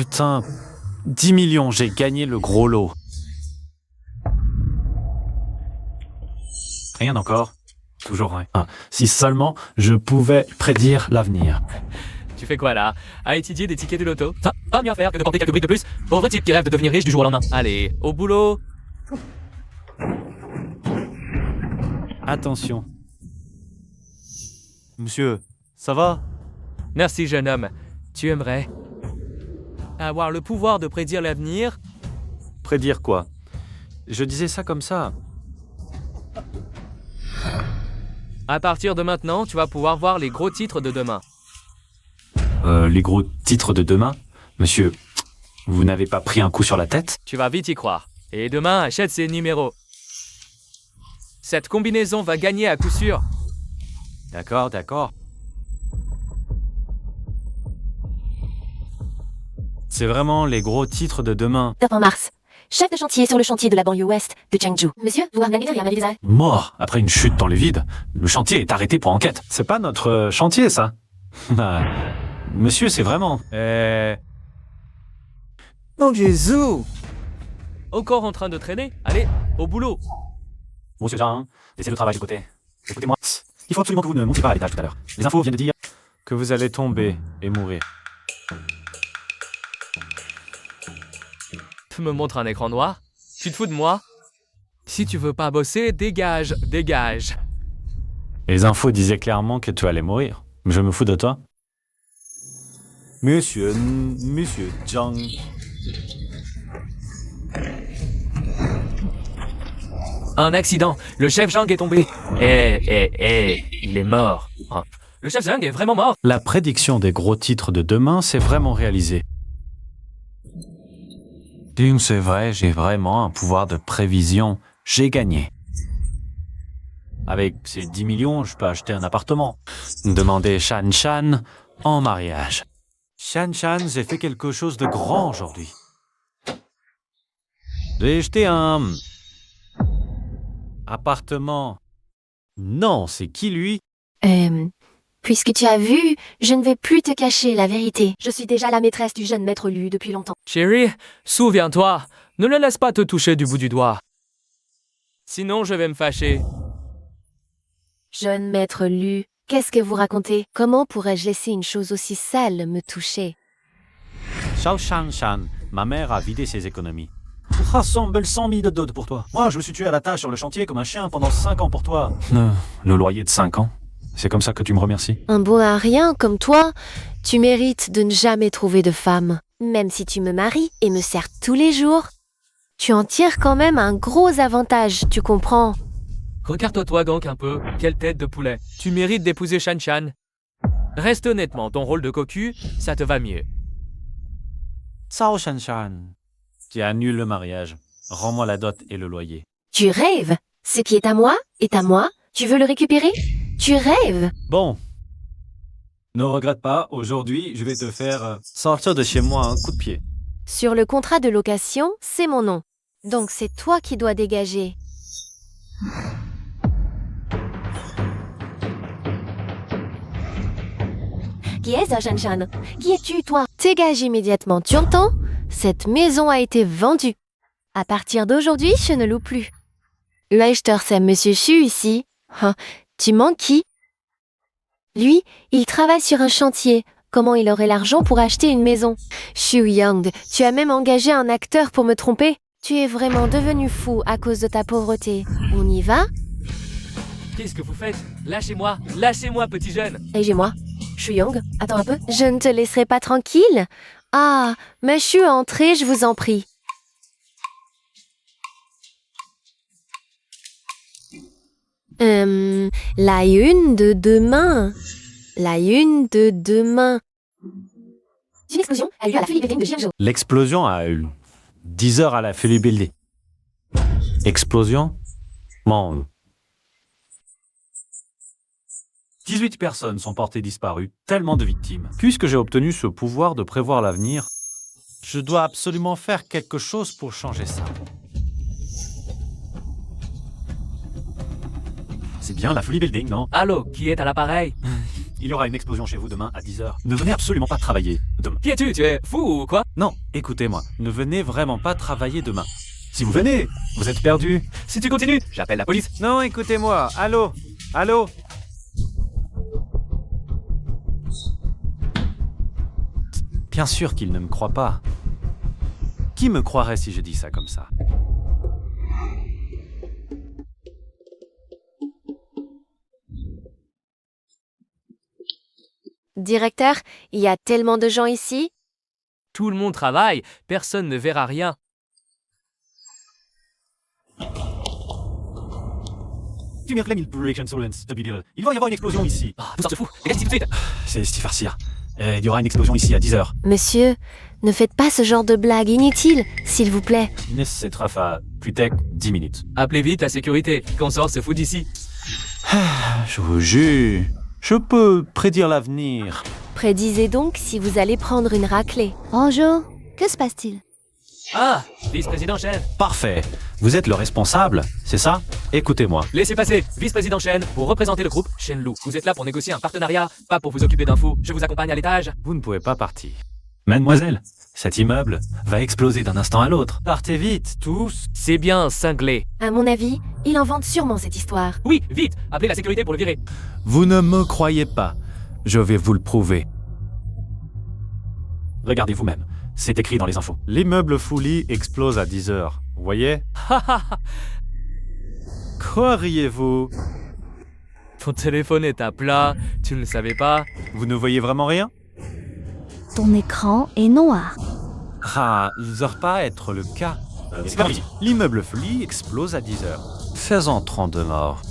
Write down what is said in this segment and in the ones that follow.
putain. 10 millions, j'ai gagné le gros lot. Rien encore. Toujours rien. Si seulement je pouvais prédire l'avenir. Tu fais quoi là? À étudier des tickets de loto? Ça, pas mieux faire que de porter quelques briques de plus. Pauvre type qui rêve de devenir riche du jour au lendemain. Allez, au boulot. Attention. Monsieur, ça va? Merci jeune homme. Tu aimerais avoir le pouvoir de prédire l'avenir? Prédire quoi? Je disais ça comme ça. À partir de maintenant, tu vas pouvoir voir les gros titres de demain. Les gros titres de demain? Monsieur, vous n'avez pas pris un coup sur la tête? Tu vas vite y croire. Et demain, achète ces numéros. Cette combinaison va gagner à coup sûr. D'accord, d'accord. C'est vraiment les gros titres de demain. Top en mars. Chef de chantier sur le chantier de la banlieue ouest de Changju. Monsieur, vous organisez un analyse. Mort après une chute dans le vide. Le chantier est arrêté pour enquête. C'est pas notre chantier, ça. Monsieur, c'est vraiment... Mon Jésus! Encore en train de traîner? Allez, au boulot. Monsieur Jean, laissez le travail de côté. Écoutez-moi, il faut absolument que vous ne montiez pas à l'étage tout à l'heure. Les infos viennent de dire que vous allez tomber et mourir. Tu me montres un écran noir? Tu te fous de moi? Si tu veux pas bosser, dégage, dégage. Les infos disaient clairement que tu allais mourir. Je me fous de toi. Monsieur Zhang. Un accident. Le chef Zhang est tombé. Il est mort. Hein. Le chef Zhang est vraiment mort. La prédiction des gros titres de demain s'est vraiment réalisée. Ding, c'est vrai, j'ai vraiment un pouvoir de prévision. J'ai gagné. Avec ces 10 millions, je peux acheter un appartement. Demander Shan Shan en mariage. Shan Shan, j'ai fait quelque chose de grand aujourd'hui. J'ai acheté un... appartement. Non, c'est qui lui? Puisque tu as vu, je ne vais plus te cacher la vérité. Je suis déjà la maîtresse du jeune maître Lu depuis longtemps. Chérie, souviens-toi, ne le laisse pas te toucher du bout du doigt. Sinon, je vais me fâcher. Jeune maître Lu, qu'est-ce que vous racontez? Comment pourrais-je laisser une chose aussi sale me toucher? Shao Shan Shan, ma mère a vidé ses économies. Rassemble 100 000 de dot pour toi. Moi, je me suis tué à la tâche sur le chantier comme un chien pendant 5 ans pour toi. Le loyer de 5 ans? C'est comme ça que tu me remercies? Un bon à rien comme toi, tu mérites de ne jamais trouver de femme. Même si tu me maries et me sers tous les jours, tu en tires quand même un gros avantage, tu comprends? Regarde-toi donc un peu, quelle tête de poulet. Tu mérites d'épouser Shan Shan. Reste honnêtement, ton rôle de cocu, ça te va mieux. Cao Shan Shan. Tu annules le mariage. Rends-moi la dot et le loyer. Tu rêves? Ce qui est à moi est à moi. Tu veux le récupérer? Tu rêves? Bon. Ne regrette pas, aujourd'hui, je vais te faire sortir de chez moi un coup de pied. Sur le contrat de location, c'est mon nom. Donc c'est toi qui dois dégager. Qui est-ce, Shan Shan? Qui es-tu, toi? Dégage immédiatement, tu entends? Cette maison a été vendue. À partir d'aujourd'hui, je ne loue plus. L'acheteur, c'est Monsieur Xu ici. Hein, tu manques qui? Lui, il travaille sur un chantier. Comment il aurait l'argent pour acheter une maison? Xu Yang, tu as même engagé un acteur pour me tromper? Tu es vraiment devenu fou à cause de ta pauvreté. On y va? Qu'est-ce que vous faites? Lâchez-moi, petit jeune. Et moi Xu Yang, attends un peu. Je ne te laisserai pas tranquille. Ah, monsieur, entrez, je vous en prie. La une de demain. La une de demain. Une explosion a eu lieu à la Philly Building de Jiangzhou. L'explosion a eu 10 heures à la Philly Building. Explosion? Bon. 18 personnes sont portées disparues, tellement de victimes. Puisque j'ai obtenu ce pouvoir de prévoir l'avenir, je dois absolument faire quelque chose pour changer ça. C'est bien la Philly Building, non? Allô, qui est à l'appareil? Il y aura une explosion chez vous demain à 10h. Ne venez absolument pas travailler demain. Qui es-tu? Tu es fou ou quoi? Non, écoutez-moi. Ne venez vraiment pas travailler demain. Si vous venez, vous êtes perdu. Si tu continues, j'appelle la police. Non, écoutez-moi. Allô? Allô? Bien sûr qu'il ne me croit pas. Qui me croirait si je dis ça comme ça? Directeur, il y a tellement de gens ici. Tout le monde travaille, personne ne verra rien. Il va y avoir une explosion ici. Ah, tout ça se fout. Dégage ici tout de suite. C'est Steve Farcia. Il y aura une explosion ici à 10h. Monsieur, ne faites pas ce genre de blague inutile, s'il vous plaît. Inès Setraf à Plutech, 10 minutes. Appelez vite la sécurité. Qu'on sort se fout d'ici. Je vous jure, je peux prédire l'avenir. Prédisez donc si vous allez prendre une raclée. Bonjour, que se passe-t-il? Ah, vice-président Chen. Parfait. Vous êtes le responsable, c'est ça? Écoutez-moi. Laissez passer, vice-président Chen, vous représentez le groupe Shenlou. Vous êtes là pour négocier un partenariat, pas pour vous occuper d'infos. Je vous accompagne à l'étage. Vous ne pouvez pas partir. Mademoiselle, cet immeuble va exploser d'un instant à l'autre. Partez vite, tous. C'est bien cinglé. À mon avis, il invente sûrement cette histoire. Oui, vite, appelez la sécurité pour le virer. Vous ne me croyez pas. Je vais vous le prouver. Regardez vous-même. C'est écrit dans les infos. L'immeuble Fouli explose à 10h. Vous voyez? Quoi riez-vous? Ton téléphone est à plat, tu ne le savais pas? Vous ne voyez vraiment rien? Ton écran est noir. Ah, ça ne doit pas être le cas. C'est pas ici. L'immeuble Fouli explose à 10h. Faisant 32 morts.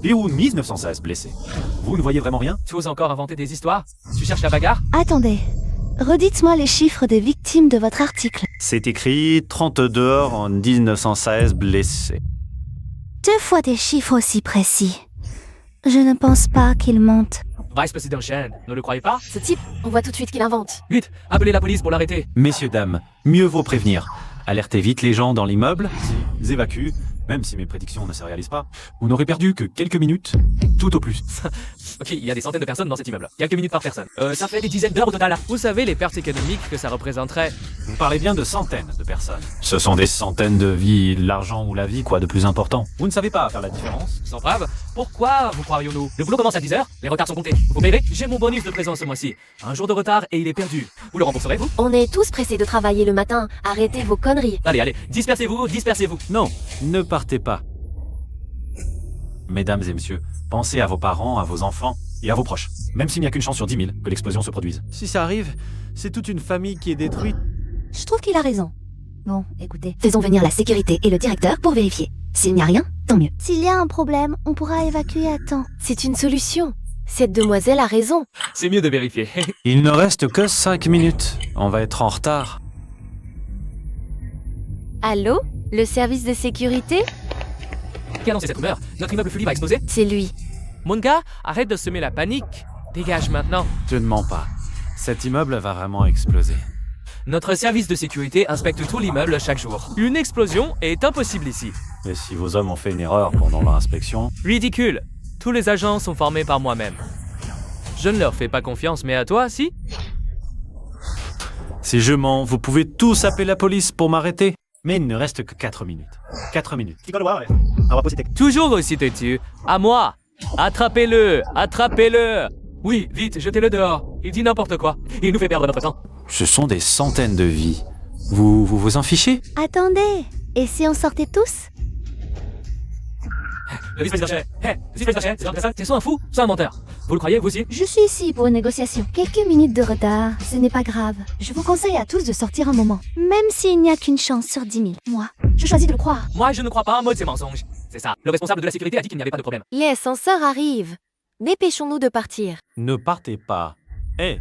Et où 1916 blessés. Vous ne voyez vraiment rien? Tu oses encore inventer des histoires? Tu cherches la bagarre? Attendez, redites-moi les chiffres des victimes de votre article. C'est écrit 32 en 1916 blessés. 2 fois des chiffres aussi précis. Je ne pense pas qu'ils mentent. Vice-président Chen, ne le croyez pas? Ce type, on voit tout de suite qu'il invente. Vite, appelez la police pour l'arrêter. Messieurs, dames, mieux vaut prévenir. Alertez vite les gens dans l'immeuble, ils évacuent, même si mes prédictions ne se réalisent pas. Vous n'aurez perdu que quelques minutes, tout au plus. Ok, il y a des centaines de personnes dans cet immeuble. Quelques minutes par personne. Ça fait des dizaines d'heures au total. Vous savez les pertes économiques que ça représenterait? Vous parlez bien de centaines de personnes. Ce sont des centaines de vies, l'argent ou la vie, quoi de plus important. Vous ne savez pas faire la différence. Sans preuve? Pourquoi vous croirions-nous? Le boulot commence à 10h, les retards sont comptés. Vous paierez? J'ai mon bonus de présence ce mois-ci. Un jour de retard et il est perdu. Vous le rembourserez, vous? On est tous pressés de travailler le matin. Arrêtez vos conneries. Allez, dispersez-vous, dispersez-vous. Non, ne partez pas. Mesdames et messieurs, pensez à vos parents, à vos enfants et à vos proches. Même s'il n'y a qu'une chance sur 10 000 que l'explosion se produise. Si ça arrive, c'est toute une famille qui est détruite. Je trouve qu'il a raison. Bon, écoutez, faisons venir la sécurité et le directeur pour vérifier. S'il n'y a rien, tant mieux. S'il y a un problème, on pourra évacuer à temps. C'est une solution. Cette demoiselle a raison. C'est mieux de vérifier. Il ne reste que 5 minutes. On va être en retard. Allô? Le service de sécurité? Qui a annoncé cette rumeur? Notre immeuble Fully va exploser? C'est lui. Mon gars, arrête de semer la panique. Dégage maintenant. Je ne mens pas. Cet immeuble va vraiment exploser. Notre service de sécurité inspecte tout l'immeuble chaque jour. Une explosion est impossible ici. Et si vos hommes ont fait une erreur pendant leur inspection? Ridicule. Tous les agents sont formés par moi-même. Je ne leur fais pas confiance, mais à toi, si? Si je mens, vous pouvez tous appeler la police pour m'arrêter. Mais il ne reste que 4 minutes. 4 minutes. Toujours aussi têtu. À moi. Attrapez-le. Attrapez-le. Oui, vite, jetez-le dehors. Il dit n'importe quoi. Il nous fait perdre notre temps. Ce sont des centaines de vies. Vous en fichez? Attendez, et si on sortait tous? Le vice-président Chen. Vice-président Chen, c'est soit un fou, soit un menteur. Vous le croyez, vous aussi? Je suis ici pour une négociation. Quelques minutes de retard, ce n'est pas grave. Je vous conseille à tous de sortir un moment. Même s'il n'y a qu'une chance sur 10 000. Moi, je choisis de le croire. Moi, je ne crois pas un mot de ces mensonges. C'est ça. Le responsable de la sécurité a dit qu'il n'y avait pas de problème. Les ascenseurs arrivent. Dépêchons-nous de partir. Ne partez pas. Hé!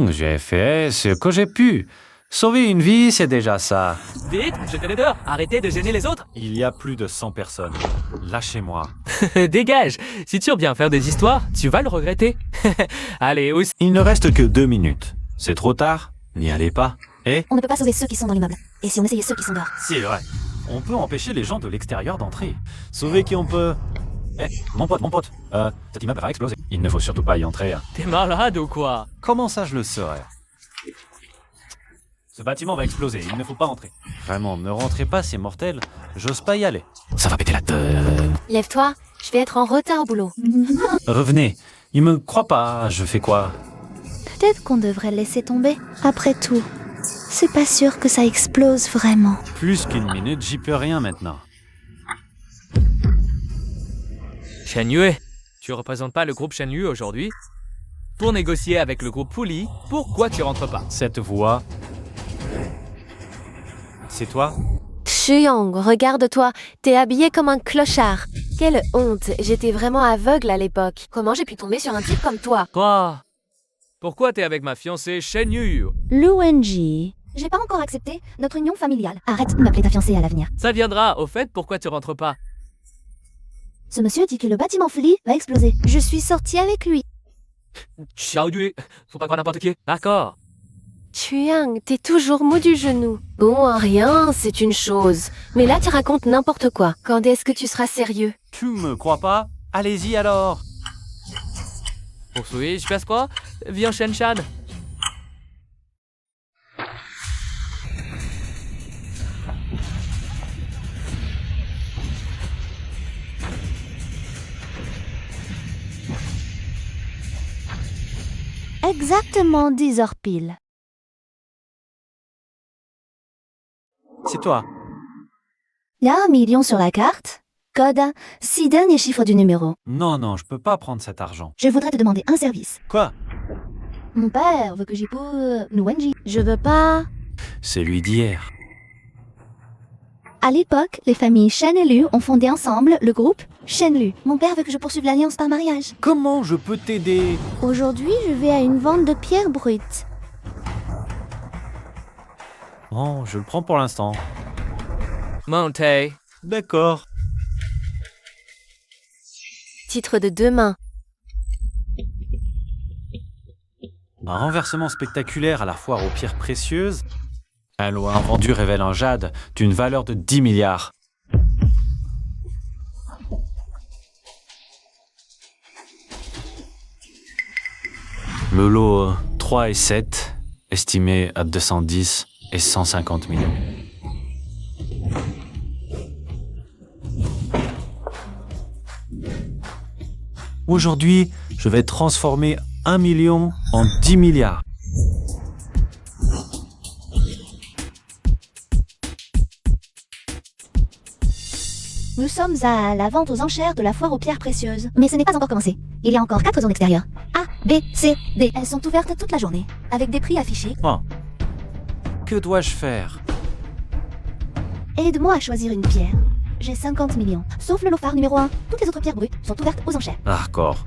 J'ai fait ce que j'ai pu. Sauver une vie, c'est déjà ça. Vite, jetez-les dehors. Arrêtez de gêner les autres. Il y a plus de 100 personnes. Lâchez-moi. Dégage. Si tu veux bien faire des histoires, tu vas le regretter. Allez, aussi. Il ne reste que 2 minutes. C'est trop tard. N'y allez pas. On ne peut pas sauver ceux qui sont dans l'immeuble. Et si on essayait ceux qui sont dehors? C'est vrai. On peut empêcher les gens de l'extérieur d'entrer. Sauver qui on peut. Eh, mon pote, cet immeuble va exploser. Il ne faut surtout pas y entrer. T'es malade ou quoi? Comment ça je le saurais? Ce bâtiment va exploser, il ne faut pas entrer. Vraiment, ne rentrez pas, c'est mortel. J'ose pas y aller. Ça va péter la tête. Lève-toi, je vais être en retard au boulot. Revenez. Il me croit pas, je fais quoi? Peut-être qu'on devrait laisser tomber. Après tout, c'est pas sûr que ça explose vraiment. Plus qu'une minute, j'y peux rien maintenant. Shen Yue, tu représentes pas le groupe Shen Yue aujourd'hui? Pour négocier avec le groupe Pouli, pourquoi tu rentres pas? Cette voix... C'est toi? Chuyang, regarde-toi, t'es habillé comme un clochard. Quelle honte, j'étais vraiment aveugle à l'époque. Comment j'ai pu tomber sur un type comme toi? Quoi? Pourquoi t'es avec ma fiancée Shen Yue? Lu Wenji. J'ai pas encore accepté notre union familiale. Arrête de m'appeler ta fiancée à l'avenir. Ça viendra, au fait, pourquoi tu rentres pas? Ce monsieur dit que le bâtiment Fli va exploser. Je suis sortie avec lui. Xiao Yue, faut pas croire n'importe qui. D'accord. Chuyang, t'es toujours mou du genou. Bon, rien, c'est une chose. Mais là, tu racontes n'importe quoi. Quand est-ce que tu seras sérieux? Tu me crois pas? Allez-y alors. Poursuis, je passe quoi? Viens Shen Shan. Exactement 10 heures pile. C'est toi. Il y a 1 million sur la carte. Code, 6 derniers chiffres du numéro. Non, je peux pas prendre cet argent. Je voudrais te demander un service. Quoi? Mon père veut que j'épouse Lu Wenji. Je veux pas... C'est lui d'hier. À l'époque, les familles Shen et Lu ont fondé ensemble le groupe Shen Lu. Mon père veut que je poursuive l'alliance par mariage. Comment je peux t'aider? Aujourd'hui, je vais à une vente de pierres brutes. Bon, je le prends pour l'instant. Montez. D'accord. Titre de 2 mains. Un renversement spectaculaire à la foire aux pierres précieuses. Un lot invendu révèle un jade d'une valeur de 10 milliards. Le lot 3 et 7, estimé à 210 et 150 millions. Aujourd'hui, je vais transformer 1 million en 10 milliards. Nous sommes à la vente aux enchères de la foire aux pierres précieuses. Mais ce n'est pas encore commencé. Il y a encore 4 zones extérieures. A, B, C, D. Elles sont ouvertes toute la journée, avec des prix affichés. Oh. Que dois-je faire? Aide-moi à choisir une pierre. J'ai 50 millions. Sauf le lot phare numéro 1. Toutes les autres pierres brutes sont ouvertes aux enchères. D'accord.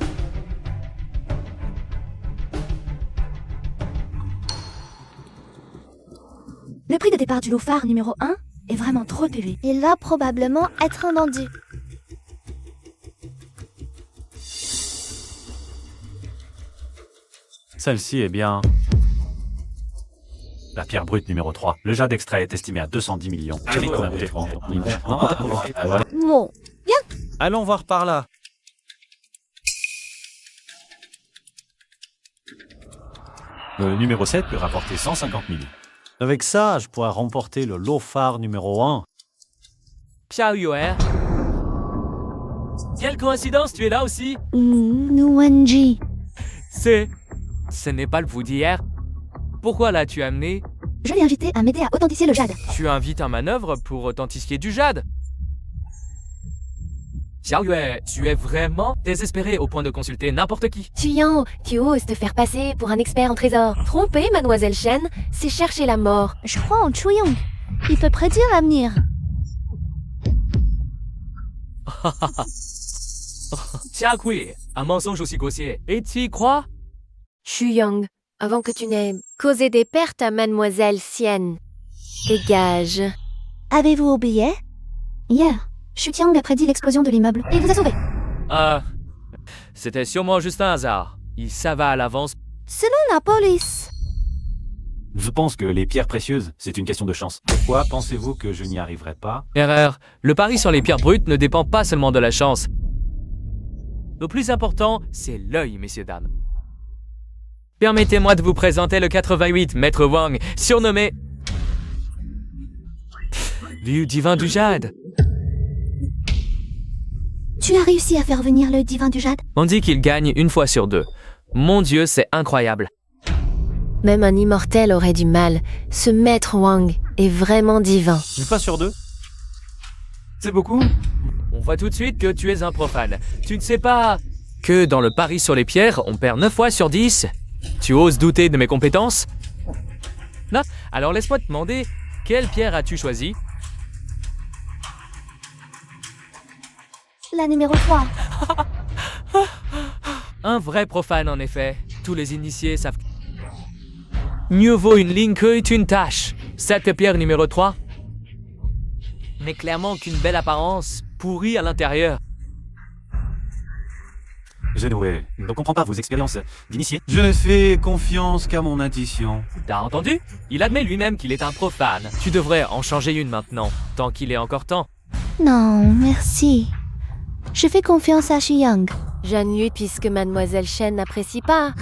Le prix de départ du lot phare numéro 1 est vraiment trop élevé. Il va probablement être vendu. Celle-ci est bien. La pierre brute numéro 3. Le jade extrait est estimé à 210 millions. Bon. Allons voir par là. Le numéro 7 peut rapporter 150 millions. Avec ça, je pourrais remporter le lot phare numéro 1. Xiao Yue. Quelle coïncidence, tu es là aussi? Lu Wenji. Ce n'est pas le vous d'hier. Pourquoi l'as-tu amené? Je l'ai invité à m'aider à authentifier le jade. Tu invites un manœuvre pour authentifier du jade. Xiao Yue, tu es vraiment désespéré au point de consulter n'importe qui. Chuyang, tu oses te faire passer pour un expert en trésor. Tromper Mademoiselle Shen, c'est chercher la mort. Je crois en Chuyang. Il peut prédire l'avenir. Xia Kui, un mensonge aussi grossier. Et tu y crois? Chuyang, avant que tu n'aies causé des pertes à Mademoiselle Xian. Dégage. Avez-vous oublié? Hier, Xu Tiang a prédit l'explosion de l'immeuble et il vous a sauvé. C'était sûrement juste un hasard. Il savait à l'avance. Selon la police. Je pense que les pierres précieuses, c'est une question de chance. Pourquoi pensez-vous que je n'y arriverai pas? Erreur. Le pari sur les pierres brutes ne dépend pas seulement de la chance. Le plus important, c'est l'œil, messieurs, dames. Permettez-moi de vous présenter le 88, Maître Wang, surnommé... Vieux divin du jade. Tu as réussi à faire venir le divin du jade? On dit qu'il gagne une fois sur deux. Mon Dieu, c'est incroyable. Même un immortel aurait du mal. Ce maître Wang est vraiment divin. Une fois sur deux? C'est beaucoup? On voit tout de suite que tu es un profane. Tu ne sais pas que dans le pari sur les pierres, on perd 9 fois sur 10. Tu oses douter de mes compétences? Là, alors laisse-moi te demander, quelle pierre as-tu choisi? La numéro 3. Un vrai profane en effet. Tous les initiés savent... Mieux vaut une ligne qu'une tâche. Cette pierre numéro 3 n'est clairement qu'une belle apparence, pourrie à l'intérieur. Je ne comprends pas vos expériences d'initié. Je ne fais confiance qu'à mon intuition. T'as entendu? Il admet lui-même qu'il est un profane. Tu devrais en changer une maintenant, tant qu'il est encore temps. Non, merci. Je fais confiance à Xuyang. J'annule puisque Mademoiselle Shen n'apprécie pas.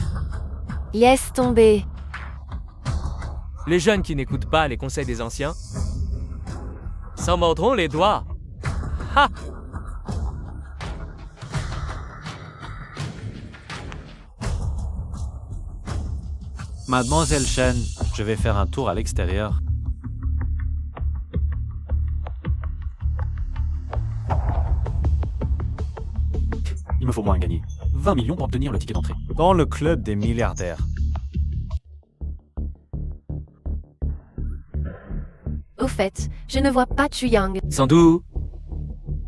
Laisse tomber. Les jeunes qui n'écoutent pas les conseils des anciens s'en mordront les doigts. Ha! Mademoiselle Shen, je vais faire un tour à l'extérieur. Il me faut moins gagner 20 millions pour obtenir le ticket d'entrée. Dans le club des milliardaires. Au fait, je ne vois pas Chuyang. Sans doute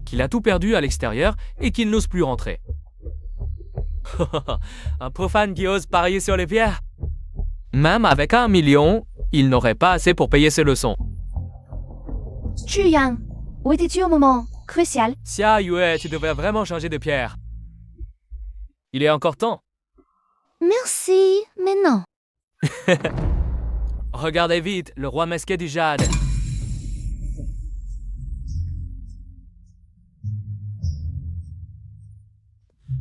qu'il a tout perdu à l'extérieur et qu'il n'ose plus rentrer. Un profane qui ose parier sur les pierres. Même avec 1 million, il n'aurait pas assez pour payer ses leçons. Xuyang, où étais-tu au moment crucial? Xia Yue, tu devrais vraiment changer de pierre. Il est encore temps. Merci, mais non. Regardez vite, le roi masqué du jade.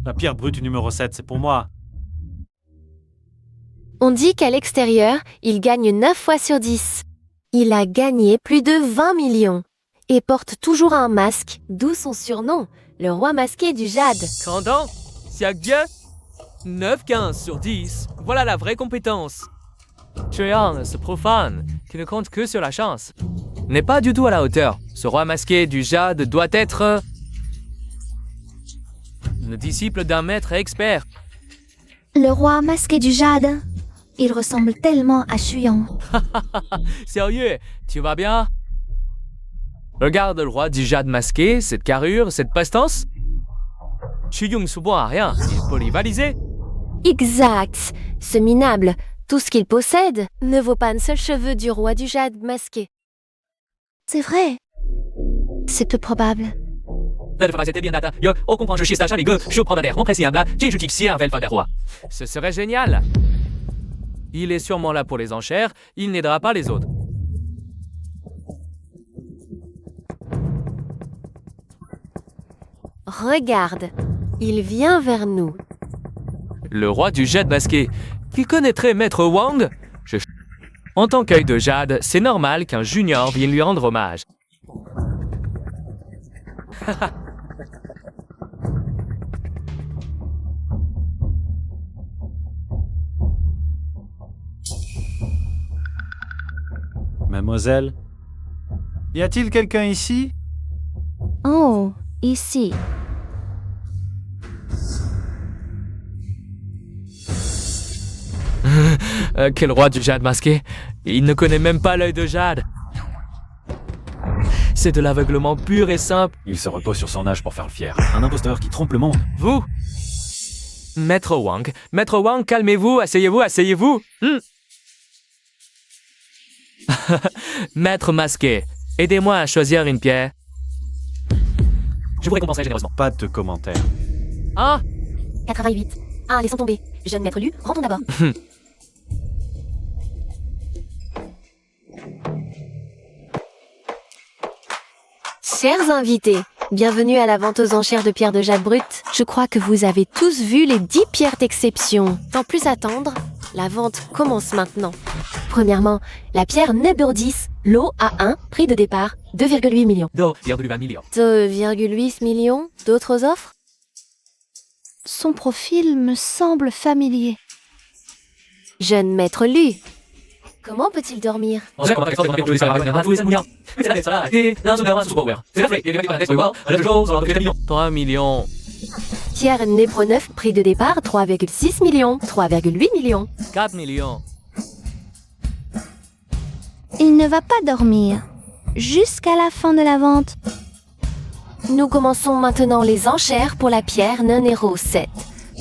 La pierre brute numéro 7, c'est pour moi. On dit qu'à l'extérieur, il gagne 9 fois sur 10. Il a gagné plus de 20 millions. Et porte toujours un masque, d'où son surnom, le roi masqué du jade. Grandant, Siak Dieu, 9-15 sur 10, voilà la vraie compétence. Chuyang, ce profane, qui ne compte que sur la chance, n'est pas du tout à la hauteur. Ce roi masqué du jade doit être le disciple d'un maître expert. Le roi masqué du jade. Il ressemble tellement à Xuyang. Sérieux, tu vas bien? Regarde le roi du jade masqué, cette carrure, cette prestance. Chuyang se boit à rien, il est polyvalisé. Exact. Ce minable, tout ce qu'il possède, ne vaut pas un seul cheveu du roi du jade masqué. C'est vrai. C'est peu probable. Ce serait génial. Il est sûrement là pour les enchères, il n'aidera pas les autres. Regarde, il vient vers nous. Le roi du jade masqué, qui connaîtrait Maître Wang? En tant qu'œil de jade, c'est normal qu'un junior vienne lui rendre hommage. Mademoiselle, y a-t-il quelqu'un ici? Oh, ici. Quel roi du jade masqué? Il ne connaît même pas l'œil de jade. C'est de l'aveuglement pur et simple. Il se repose sur son âge pour faire le fier. Un imposteur qui trompe le monde. Vous? Maître Wang, calmez-vous, asseyez-vous, asseyez-vous. Maître masqué, aidez-moi à choisir une pierre. Je vous récompenserai généreusement. Pas de commentaires. Ah, 88. Ah, laissons tomber. Jeune maître Lu, rentrons d'abord. Chers invités, Bienvenue à la vente aux enchères de pierres de jade brutes. Je crois que vous avez tous vu les 10 pierres d'exception. Sans plus attendre, la vente commence maintenant. Premièrement, la pierre Nebur 10, lot A1, prix de départ 2,8 millions. 2,20 millions. 2,8 millions. D'autres offres? Son profil me semble familier. Jeune maître Lu. Comment peut-il dormir? 3 millions. Pierre Népro 9, prix de départ 3,6 millions. 3,8 millions. 4 millions. Il ne va pas dormir. Jusqu'à la fin de la vente. Nous commençons maintenant les enchères pour la pierre Nonero 7.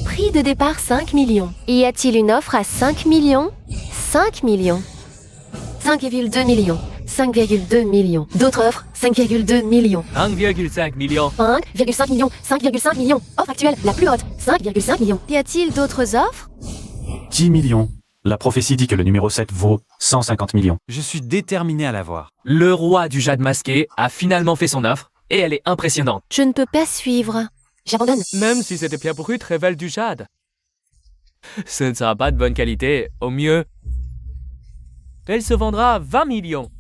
Prix de départ 5 millions. Y a-t-il une offre à 5 millions? 5 millions. 5,2 millions. 5,2 millions. D'autres offres? 5,2 millions. 1,5 millions. 5,5 millions. 5,5 millions. Offre actuelle, la plus haute. 5,5 millions. Y a-t-il d'autres offres? 10 millions. La prophétie dit que le numéro 7 vaut 150 millions. Je suis déterminé à l'avoir. Le roi du jade masqué a finalement fait son offre et elle est impressionnante. Je ne peux pas suivre. J'abandonne. Même si cette pierre brute révèle du jade. Ce ne sera pas de bonne qualité, au mieux. Elle se vendra à 20 millions.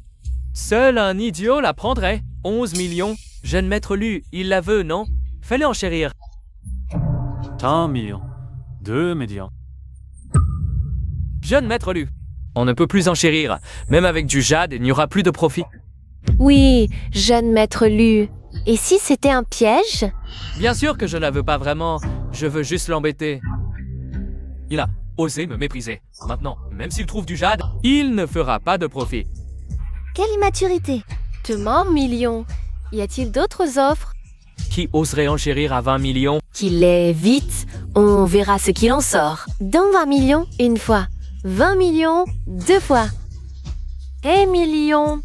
Seul un idiot la prendrait. 11 millions. Jeune maître Lu, il la veut, non? Fais-le enchérir. 1 million. 2 millions. Jeune maître Lu. On ne peut plus enchérir. Même avec du jade, il n'y aura plus de profit. Oui, jeune maître Lu. Et si c'était un piège? Bien sûr que je ne la veux pas vraiment. Je veux juste l'embêter. Il a osé me mépriser. Maintenant, même s'il trouve du jade, il ne fera pas de profit. Quelle immaturité. Te mens, millions. Y a-t-il d'autres offres? Qui oserait enchérir à 20 millions? Qu'il est vite, on verra ce qu'il en sort. Dans 20 millions, une fois. 20 millions, deux fois. 1 million,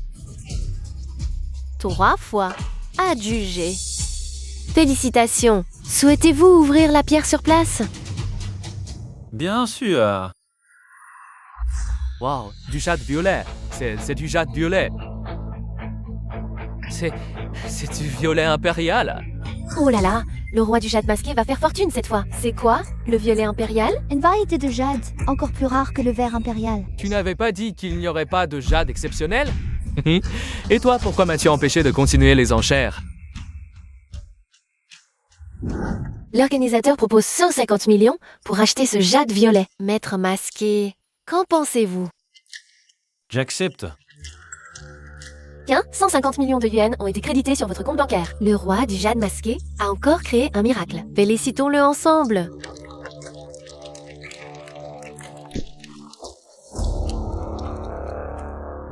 trois fois. Adjugé. Félicitations. Souhaitez-vous ouvrir la pierre sur place? Bien sûr. Wow, du jade violet. C'est du jade violet. C'est du violet impérial. Oh là là, le roi du jade masqué va faire fortune cette fois. C'est quoi, le violet impérial? Une variété de jade, encore plus rare que le vert impérial. Tu n'avais pas dit qu'il n'y aurait pas de jade exceptionnel? Et toi, pourquoi m'as-tu empêché de continuer les enchères? L'organisateur propose 150 millions pour acheter ce jade violet. Maître masqué, qu'en pensez-vous? J'accepte. Tiens, 150 millions de yuan ont été crédités sur votre compte bancaire. Le roi du jade masqué a encore créé un miracle. Félicitons-le ensemble.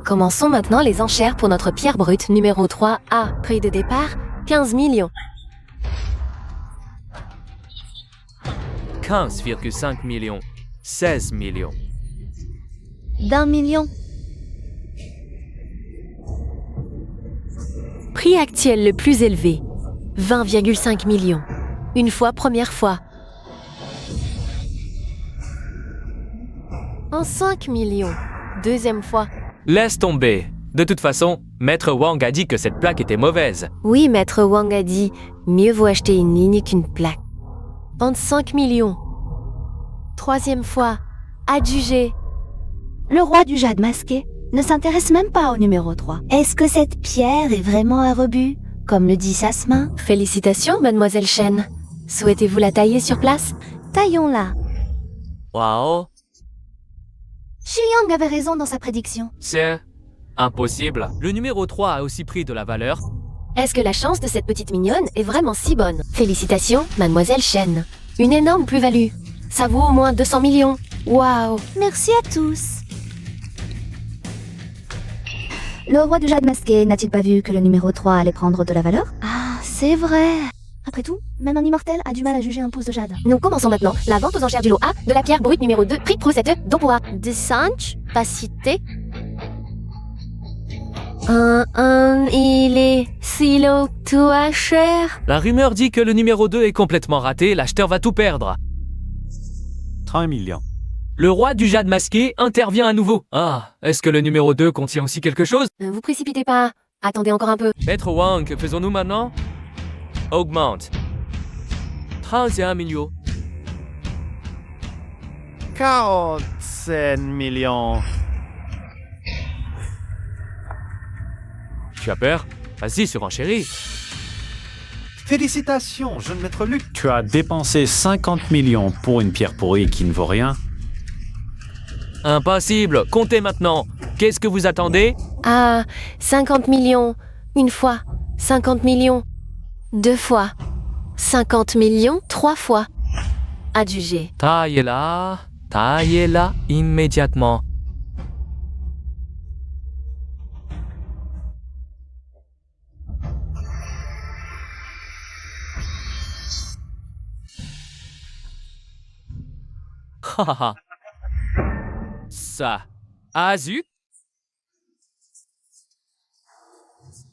Commençons maintenant les enchères pour notre pierre brute numéro 3A. Prix de départ, 15 millions. 15,5 millions. 16 millions. D'1 million. Prix actuel le plus élevé, 20,5 millions. Une fois, première fois. En 5 millions, deuxième fois. Laisse tomber. De toute façon, Maître Wang a dit que cette plaque était mauvaise. Oui, Maître Wang a dit, mieux vaut acheter une ligne qu'une plaque. En 5 millions. Troisième fois, adjugé. Le roi du jade masqué ne s'intéresse même pas au numéro 3. Est-ce que cette pierre est vraiment un rebut, comme le dit Sasmin? Félicitations, mademoiselle Chen. Souhaitez-vous la tailler sur place? Taillons-la. Waouh, Xu Yang avait raison dans sa prédiction. c'est impossible. Le numéro 3 a aussi pris de la valeur. Est-ce que la chance de cette petite mignonne est vraiment si bonne? Félicitations, mademoiselle Chen. Une énorme plus-value. Ça vaut au moins 200 millions. Waouh! Merci à tous. Le roi du jade masqué n'a-t-il pas vu que le numéro 3 allait prendre de la valeur? Ah, c'est vrai. Après tout, même un immortel a du mal à juger un pouce de jade. Nous commençons maintenant la vente aux enchères du lot A de la pierre brute numéro 2, prix Pro 7, dont pour Dessange, pas cité. Il est si low, toi cher. La rumeur dit que le numéro 2 est complètement raté, l'acheteur va tout perdre. 3 millions. Le roi du jade masqué intervient à nouveau. Ah, est-ce que le numéro 2 contient aussi quelque chose? Vous précipitez pas. Attendez encore un peu. Maître Wang, que faisons-nous maintenant? augmente. 31 millions. 47 millions. Tu as peur? Vas-y, surenchéris. Félicitations, jeune maître Luc. Tu as dépensé 50 millions pour une pierre pourrie qui ne vaut rien. Impossible. Comptez maintenant. Qu'est-ce que vous attendez? Ah, 50 millions. Une fois. 50 millions. Deux fois. 50 millions, trois fois. Adjugé. Taillez-la immédiatement. Hahaha. Ça. Ah zut.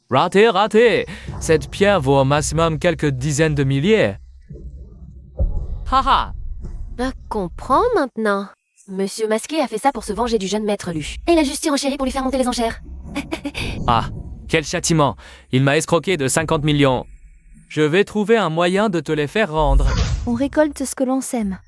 Raté. Cette pierre vaut au maximum quelques dizaines de milliers. Haha. Je comprends maintenant. Monsieur Masqué a fait ça pour se venger du jeune maître Lu. Et il a juste surenchéri pour lui faire monter les enchères. Ah, quel châtiment. Il m'a escroqué de 50 millions. Je vais trouver un moyen de te les faire rendre. On récolte ce que l'on sème.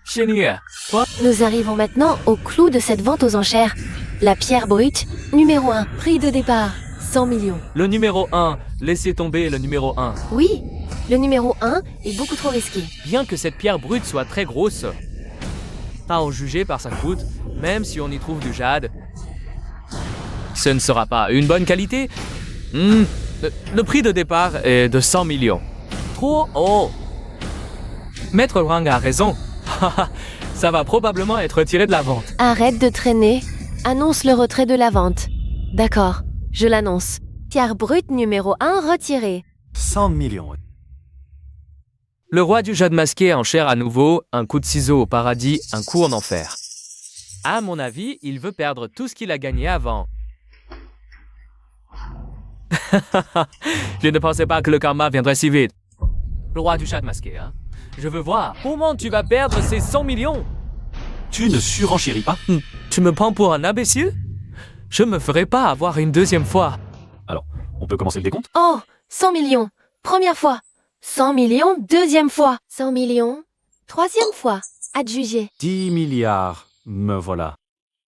Génial. Quoi? Nous arrivons maintenant au clou de cette vente aux enchères. La pierre brute, numéro 1, prix de départ, 100 millions. Le numéro 1. Laissez tomber le numéro 1. Oui, le numéro 1 est beaucoup trop risqué. Bien que cette pierre brute soit très grosse, à en juger par sa croûte, même si on y trouve du jade, ce ne sera pas une bonne qualité. Le prix de départ est de 100 millions. Trop haut. Maître Wang a raison. Ça va probablement être retiré de la vente. Arrête de traîner. Annonce le retrait de la vente. D'accord, je l'annonce. Pierre brute numéro 1 retirée. 100 millions. Le roi du jade masqué enchère à nouveau, un coup de ciseau au paradis, un coup en enfer. À mon avis, il veut perdre tout ce qu'il a gagné avant. Je ne pensais pas que le karma viendrait si vite. Le roi du jade masqué, hein. Je veux voir comment tu vas perdre ces 100 millions. Tu ne surenchéris pas? Tu me prends pour un imbécile? Je me ferai pas avoir une deuxième fois. Alors, on peut commencer le décompte? Oh, 100 millions, première fois. 100 millions, deuxième fois. 100 millions, troisième fois. Adjugé. 10 milliards. Me voilà.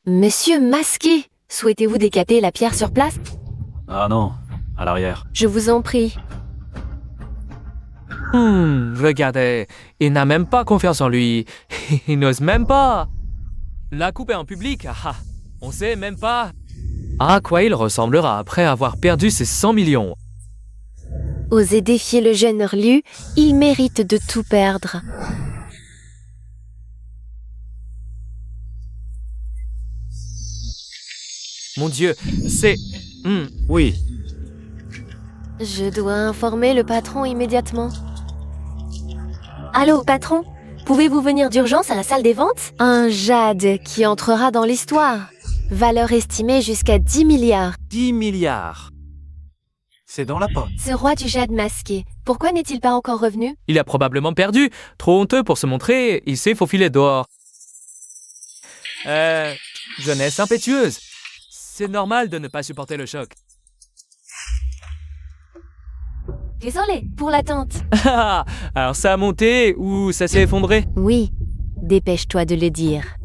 Monsieur Masqué, souhaitez-vous décaper la pierre sur place? Ah non, à l'arrière. Je vous en prie. Regardez, il n'a même pas confiance en lui. Il n'ose même pas. La couper en public, on sait même pas à quoi il ressemblera après avoir perdu ses 100 millions. Osez défier le jeune Hurlu, il mérite de tout perdre. Mon Dieu, c'est... Oui. Je dois informer le patron immédiatement. Allô, patron? Pouvez-vous venir d'urgence à la salle des ventes? Un jade qui entrera dans l'histoire. Valeur estimée jusqu'à 10 milliards. 10 milliards. C'est dans la poche. Ce roi du jade masqué, pourquoi n'est-il pas encore revenu? Il a probablement perdu. Trop honteux pour se montrer, il s'est faufilé dehors. Jeunesse impétueuse. C'est normal de ne pas supporter le choc. Désolé pour l'attente. Alors ça a monté ou ça s'est effondré? Oui, dépêche-toi de le dire.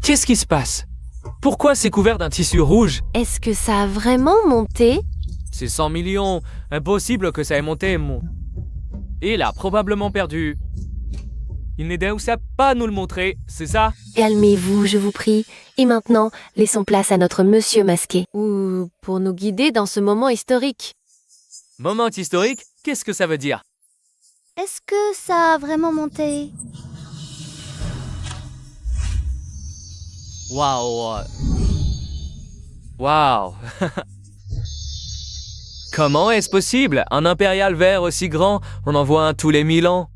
Qu'est-ce qui se passe? Pourquoi c'est couvert d'un tissu rouge? Est-ce que ça a vraiment monté? C'est 100 millions. Impossible que ça ait monté, mon... Il a probablement perdu. Il n'est d'aussi pas nous le montrer, c'est ça? Calmez-vous, je vous prie. Et maintenant, laissons place à notre monsieur masqué. Ou pour nous guider dans ce moment historique. Moment historique? Qu'est-ce que ça veut dire? Est-ce que ça a vraiment monté? Waouh! Waouh! Comment est-ce possible? Un impérial vert aussi grand, on en voit un tous les 1000 ans.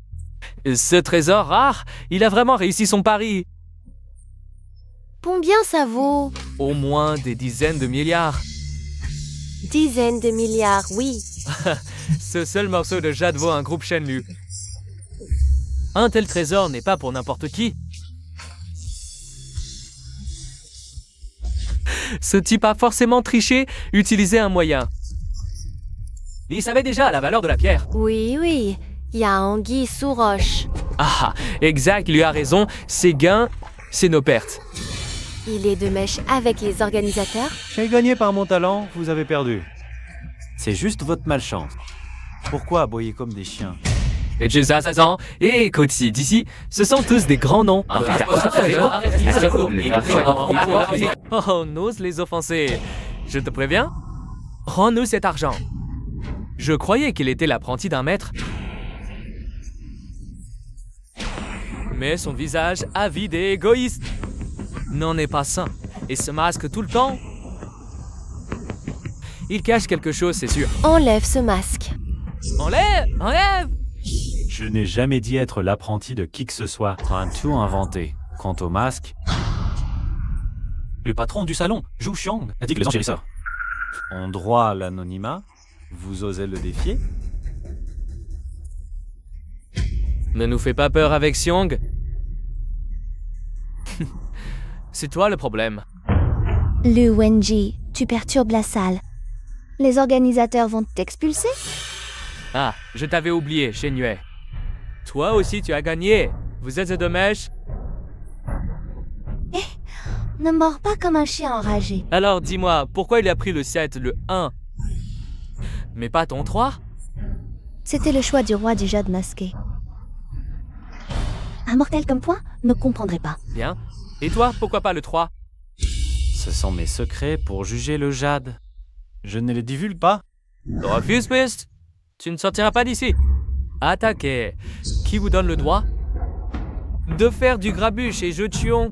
Ce trésor rare, il a vraiment réussi son pari. Combien ça vaut? Au moins des dizaines de milliards. Dizaines de milliards, oui. Ce seul morceau de jade vaut un groupe Shenlu. Un tel trésor n'est pas pour n'importe qui. Ce type a forcément triché, utilisé un moyen. Il savait déjà la valeur de la pierre. Oui, oui, il y a anguille sous roche. Ah, exact, il lui a raison. Ses gains, c'est nos pertes. Il est de mèche avec les organisateurs. J'ai gagné par mon talent, vous avez perdu. C'est juste votre malchance. Pourquoi aboyer comme des chiens? Et Jezazazan et Kotsi d'ici, ce sont tous des grands noms. Oh, n'ose les offenser. Je te préviens, rends-nous cet argent. Je croyais qu'il était l'apprenti d'un maître. Mais son visage avide et égoïste n'en est pas sain et se masque tout le temps. Il cache quelque chose, c'est sûr. Enlève ce masque. Enlève! Enlève! Je n'ai jamais dit être l'apprenti de qui que ce soit. T'as tout inventé. Quant au masque... Le patron du salon, Zhu Xiong, a dit que les enchérisseurs ont droit à l'anonymat. Vous osez le défier? Ne nous fais pas peur avec Xiong. C'est toi le problème. Lu Wenji, tu perturbes la salle. Les organisateurs vont t'expulser? Ah, je t'avais oublié, Shen Yue. Toi aussi tu as gagné. Vous êtes de mèche. Ne mords pas comme un chien enragé. Alors dis-moi, pourquoi il a pris le 7, le 1, mais pas ton 3? C'était le choix du roi du jade masqué. Un mortel comme toi ne comprendrait pas. Bien. Et toi, pourquoi pas le 3? Ce sont mes secrets pour juger le jade. Je ne les divulgue pas. Refuse piste. Tu ne sortiras pas d'ici. Attaquez. Qui vous donne le droit de faire du grabuge chez Zhu Qiong,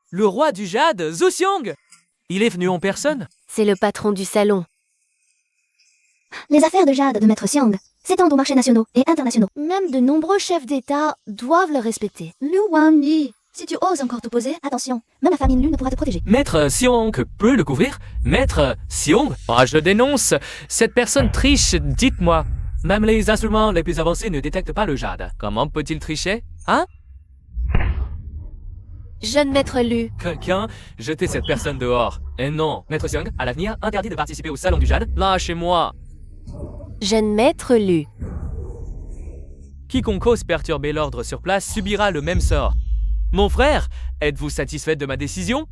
le roi du jade, Zhu Xiong? Il est venu en personne. C'est le patron du salon. Les affaires de jade de Maître Xiang s'étendent aux marchés nationaux et internationaux. Même de nombreux chefs d'État doivent le respecter. Lu Wenji, si tu oses encore t'opposer, attention, même la famille Lu ne pourra te protéger. Maître Xiong peut le couvrir? Maître Xiong? Ah, je dénonce. Cette personne triche, dites-moi. Même les instruments les plus avancés ne détectent pas le jade. Comment peut-il tricher? Hein? Jeune maître Lu, Quelqu'un jetez cette personne dehors. Et non, Maître Xiong, à l'avenir, interdit de participer au salon du jade. Lâchez-moi. jeune maître Lu. Quiconque ose perturber l'ordre sur place subira le même sort. Mon frère, êtes-vous satisfait de ma décision?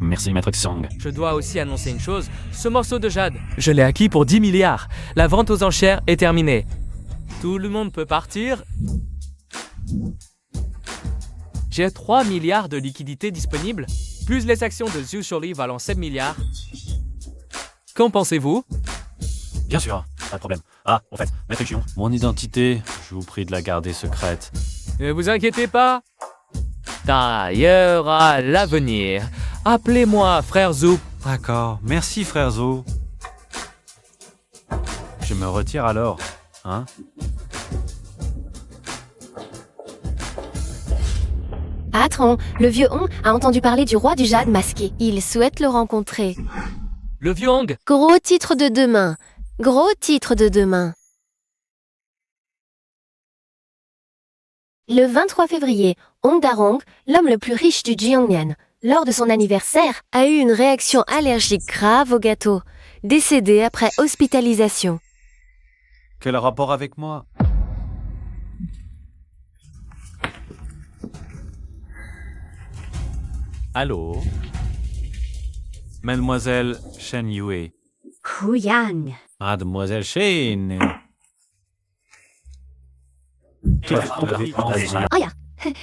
Merci, maître Xiong. Je dois aussi annoncer une chose, ce morceau de jade, je l'ai acquis pour 10 milliards. La vente aux enchères est terminée. Tout le monde peut partir. J'ai 3 milliards de liquidités disponibles, plus les actions de Zhu Sholi valant 7 milliards. Qu'en pensez-vous? Bien sûr, pas de problème. Ah, en fait, maître Xiong, mon identité, je vous prie de la garder secrète. Ne vous inquiétez pas. D'ailleurs, à l'avenir, appelez-moi frère Zhu. D'accord, merci frère Zhou. Je me retire alors, hein? Patron, le vieux Hong a entendu parler du roi du jade masqué. Il souhaite le rencontrer. Le vieux Hong. Gros titre de demain. Gros titre de demain. Le 23 février, Hong Darong, l'homme le plus riche du Jiangnan, lors de son anniversaire, a eu une réaction allergique grave au gâteau, décédé après hospitalisation. Quel rapport avec moi? Allô? Mademoiselle Shen Yue. Huyang. Mademoiselle Shen. Oh ya,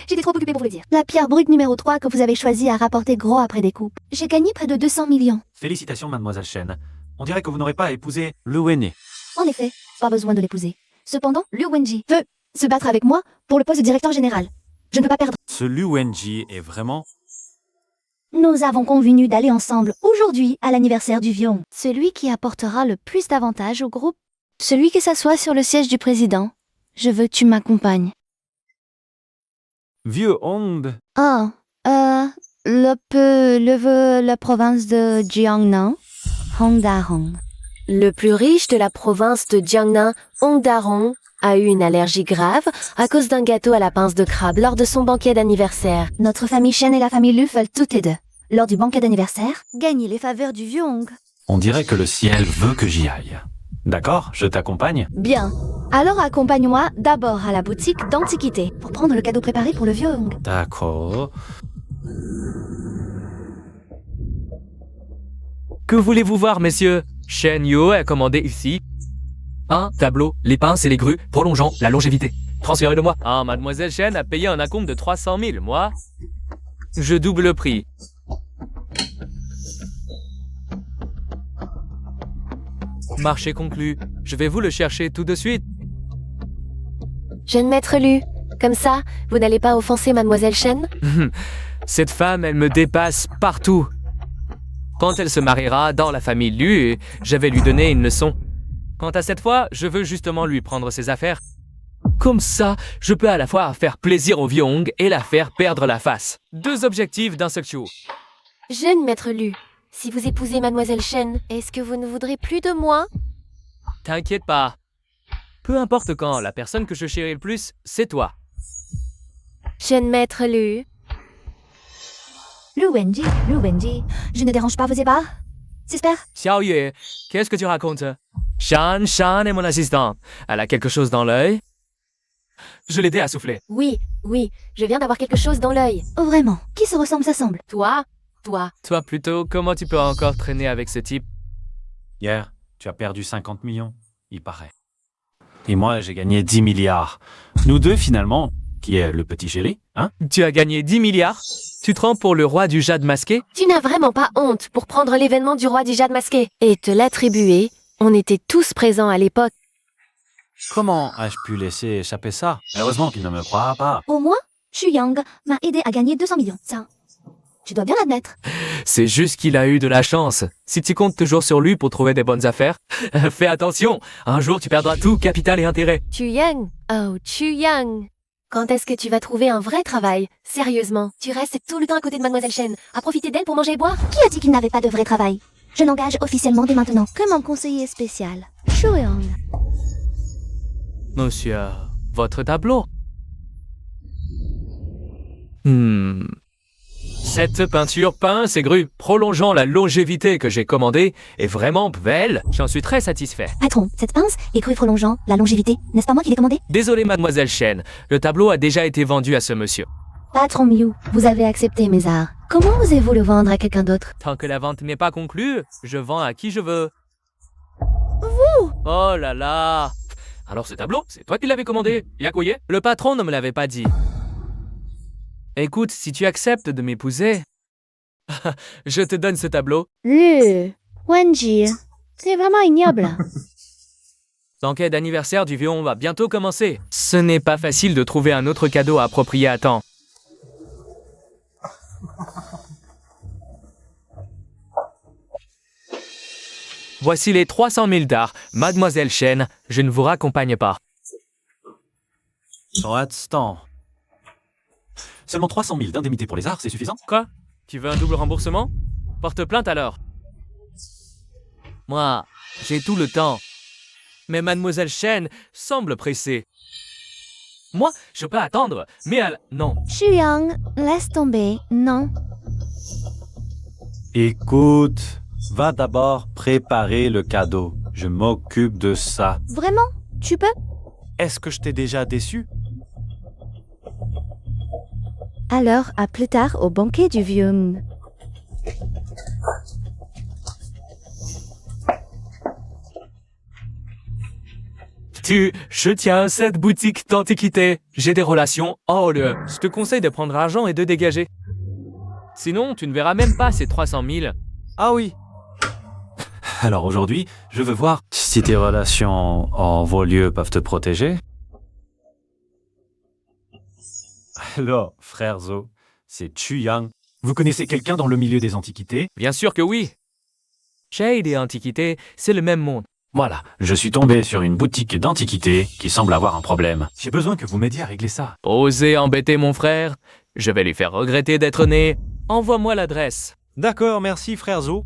j'étais trop occupée pour vous le dire. La pierre brute numéro 3 que vous avez choisie a rapporté gros après des coupes. J'ai gagné près de 200 millions. Félicitations, mademoiselle Shen. On dirait que vous n'aurez pas épousé Lu Wenji. En effet, pas besoin de l'épouser. Cependant, Lu Wenji veut se battre avec moi pour le poste de directeur général. Je ne peux pas perdre. Ce Lu Wenji est vraiment... Nous avons convenu d'aller ensemble aujourd'hui à l'anniversaire du Vion. Celui qui apportera le plus d'avantages au groupe. Celui qui s'assoit sur le siège du président. Je veux que tu m'accompagnes. Vieux Hong. Oh, la province de Jiangnan, Hongdarong. Le plus riche de la province de Jiangnan, Hong Darong, a eu une allergie grave à cause d'un gâteau à la pince de crabe lors de son banquet d'anniversaire. Notre famille Shen et la famille Lu veulent toutes les deux, lors du banquet d'anniversaire, gagner les faveurs du vieux Hong. On dirait que le ciel veut que j'y aille. D'accord, je t'accompagne. Bien. Alors accompagne-moi d'abord à la boutique d'antiquité pour prendre le cadeau préparé pour le vieux Hong. D'accord. Que voulez-vous voir, messieurs? Shen Yo a commandé ici un tableau, les pinces et les grues prolongeant la longévité. Transférez-le-moi. Ah, mademoiselle Shen a payé un acompte de 300 000. Moi, je double le prix. Marché conclu. Je vais vous le chercher tout de suite. Jeune maître Lu, comme ça, vous n'allez pas offenser mademoiselle Shen? Cette femme, elle me dépasse partout. Quand elle se mariera dans la famille Lu, je vais lui donner une leçon. Quant à cette fois, je veux justement lui prendre ses affaires. Comme ça, je peux à la fois faire plaisir au vieux Hong et la faire perdre la face. 2 objectifs d'un seul coup. Jeune maître Lu, si vous épousez mademoiselle Shen, est-ce que vous ne voudrez plus de moi? T'inquiète pas. Peu importe quand, la personne que je chéris le plus, c'est toi. Jeune maître Lu, Lu Wenji, je ne dérange pas vos ébats? J'espère. Xiao Yue, qu'est-ce que tu racontes? Shan est mon assistant. Elle a quelque chose dans l'œil. Je l'ai aidé à souffler. oui, je viens d'avoir quelque chose dans l'œil. Oh vraiment, qui se ressemble s'assemble. Toi. Toi plutôt, comment tu peux encore traîner avec ce type? Hier, tu as perdu 50 millions, il paraît. Et moi, j'ai gagné 10 milliards. Nous deux, finalement, qui est le petit chéri, hein? Tu as gagné 10 milliards? Tu te rends pour le roi du jade masqué? Tu n'as vraiment pas honte pour prendre l'événement du roi du jade masqué et te l'attribuer. On était tous présents à l'époque. Comment ai-je pu laisser échapper ça? Heureusement qu'il ne me croira pas. Au moins, Xu Yang m'a aidé à gagner 200 millions. Ça, tu dois bien l'admettre. C'est juste qu'il a eu de la chance. Si tu comptes toujours sur lui pour trouver des bonnes affaires, fais attention. Un jour, tu perdras tout, capital et intérêt. Chu Yang. Oh, Chu Yang. Quand est-ce que tu vas trouver un vrai travail? Sérieusement, tu restes tout le temps à côté de mademoiselle Shen, à profiter d'elle pour manger et boire? Qui a dit qu'il n'avait pas de vrai travail? Je l'engage officiellement dès maintenant comme un conseiller spécial. Xu Yang. Monsieur, votre tableau. Cette peinture pince et grue prolongeant la longévité que j'ai commandée est vraiment belle. J'en suis très satisfait. Patron, cette pince et grue prolongeant la longévité, n'est-ce pas moi qui l'ai commandé? Désolé, mademoiselle Shen. Le tableau a déjà été vendu à ce monsieur. Patron Miu, vous avez accepté mes arts. Comment osez-vous le vendre à quelqu'un d'autre? Tant que la vente n'est pas conclue, je vends à qui je veux. Vous? Oh là là! Alors ce tableau, c'est toi qui l'avais commandé, Yakoye? Le patron ne me l'avait pas dit. Écoute, si tu acceptes de m'épouser, je te donne ce tableau. Lu Wenji, c'est vraiment ignoble. L'enquête d'anniversaire du vieux Hong va bientôt commencer. Ce n'est pas facile de trouver un autre cadeau approprié à temps. Voici les 300 000 d'art. Mademoiselle Shen, je ne vous raccompagne pas. Instant. Seulement 300 000 d'indemnité pour les arts, c'est suffisant? Quoi? Tu veux un double remboursement? Porte plainte alors. Moi, j'ai tout le temps. Mais mademoiselle Shen semble pressée. Moi, je peux attendre, mais elle... Non. Xu Yang, laisse tomber, non. Écoute, va d'abord préparer le cadeau. Je m'occupe de ça. Vraiment? Tu peux? Est-ce que je t'ai déjà déçu? Alors, à plus tard au banquet du vieux Hong. Je tiens cette boutique d'antiquité. J'ai des relations hors lieu. Je te conseille de prendre l'argent et de dégager. Sinon, tu ne verras même pas ces 300 000. Ah oui. Alors aujourd'hui, je veux voir si tes relations en vos lieux peuvent te protéger. Alors, frère Zo, c'est Chu Yang. Vous connaissez quelqu'un dans le milieu des antiquités? Bien sûr que oui. Jade et antiquité, c'est le même monde. Voilà, je suis tombé sur une boutique d'antiquités qui semble avoir un problème. J'ai besoin que vous m'aidiez à régler ça. Osez embêter mon frère. Je vais lui faire regretter d'être né. Envoie-moi l'adresse. D'accord, merci frère Zo.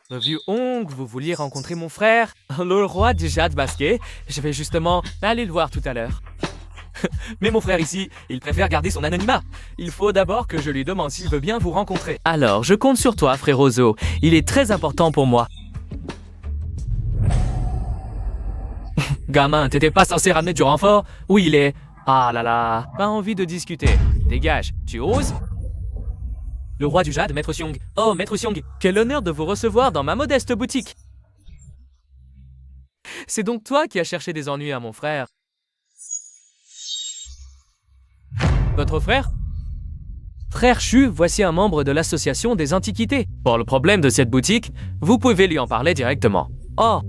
Le vieux Hong, vous vouliez rencontrer mon frère, le roi du jade masqué. Je vais justement aller le voir tout à l'heure. Mais mon frère ici, il préfère garder son anonymat. Il faut d'abord que je lui demande s'il veut bien vous rencontrer. Alors, je compte sur toi, frère Ozo. Il est très important pour moi. gamin, t'étais pas censé ramener du renfort? Où il est? Ah là là, pas envie de discuter. Dégage, tu oses? Le roi du jade, Maître Xiong. Oh, Maître Xiong, quel honneur de vous recevoir dans ma modeste boutique. C'est donc toi qui as cherché des ennuis à mon frère. Votre frère? Frère Chu, voici un membre de l'association des antiquités. Pour le problème de cette boutique, vous pouvez lui en parler directement. Oh,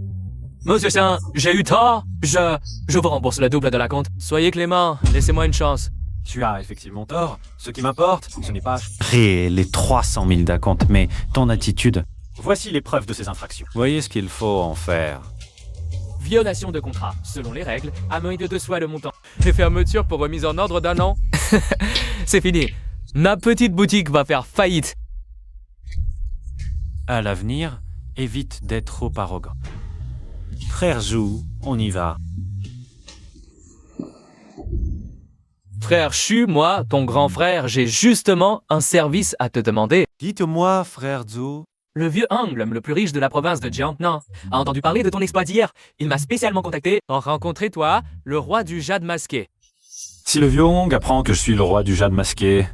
Monsieur Saint, j'ai eu tort. Je vous rembourse le double de la compte. Soyez clément, laissez-moi une chance. Tu as effectivement tort. Ce qui m'importe, ce n'est pas les 300 000 d'acompte, mais ton attitude. Voici les preuves de ces infractions. Voyez ce qu'il faut en faire. Violation de contrat, selon les règles, amende de 2 fois le montant. Et fermeture pour remise en ordre d'1 an. C'est fini. Ma petite boutique va faire faillite. À l'avenir, évite d'être trop arrogant. Frère Zhu, on y va. Frère Chu, moi, ton grand frère, j'ai justement un service à te demander. Dites-moi, frère Zhu. Le vieux Hang, l'homme le plus riche de la province de Jiangnan, a entendu parler de ton exploit d'hier. Il m'a spécialement contacté pour rencontrer toi, le roi du jade masqué. Si le vieux Hong apprend que je suis le roi du jade masqué,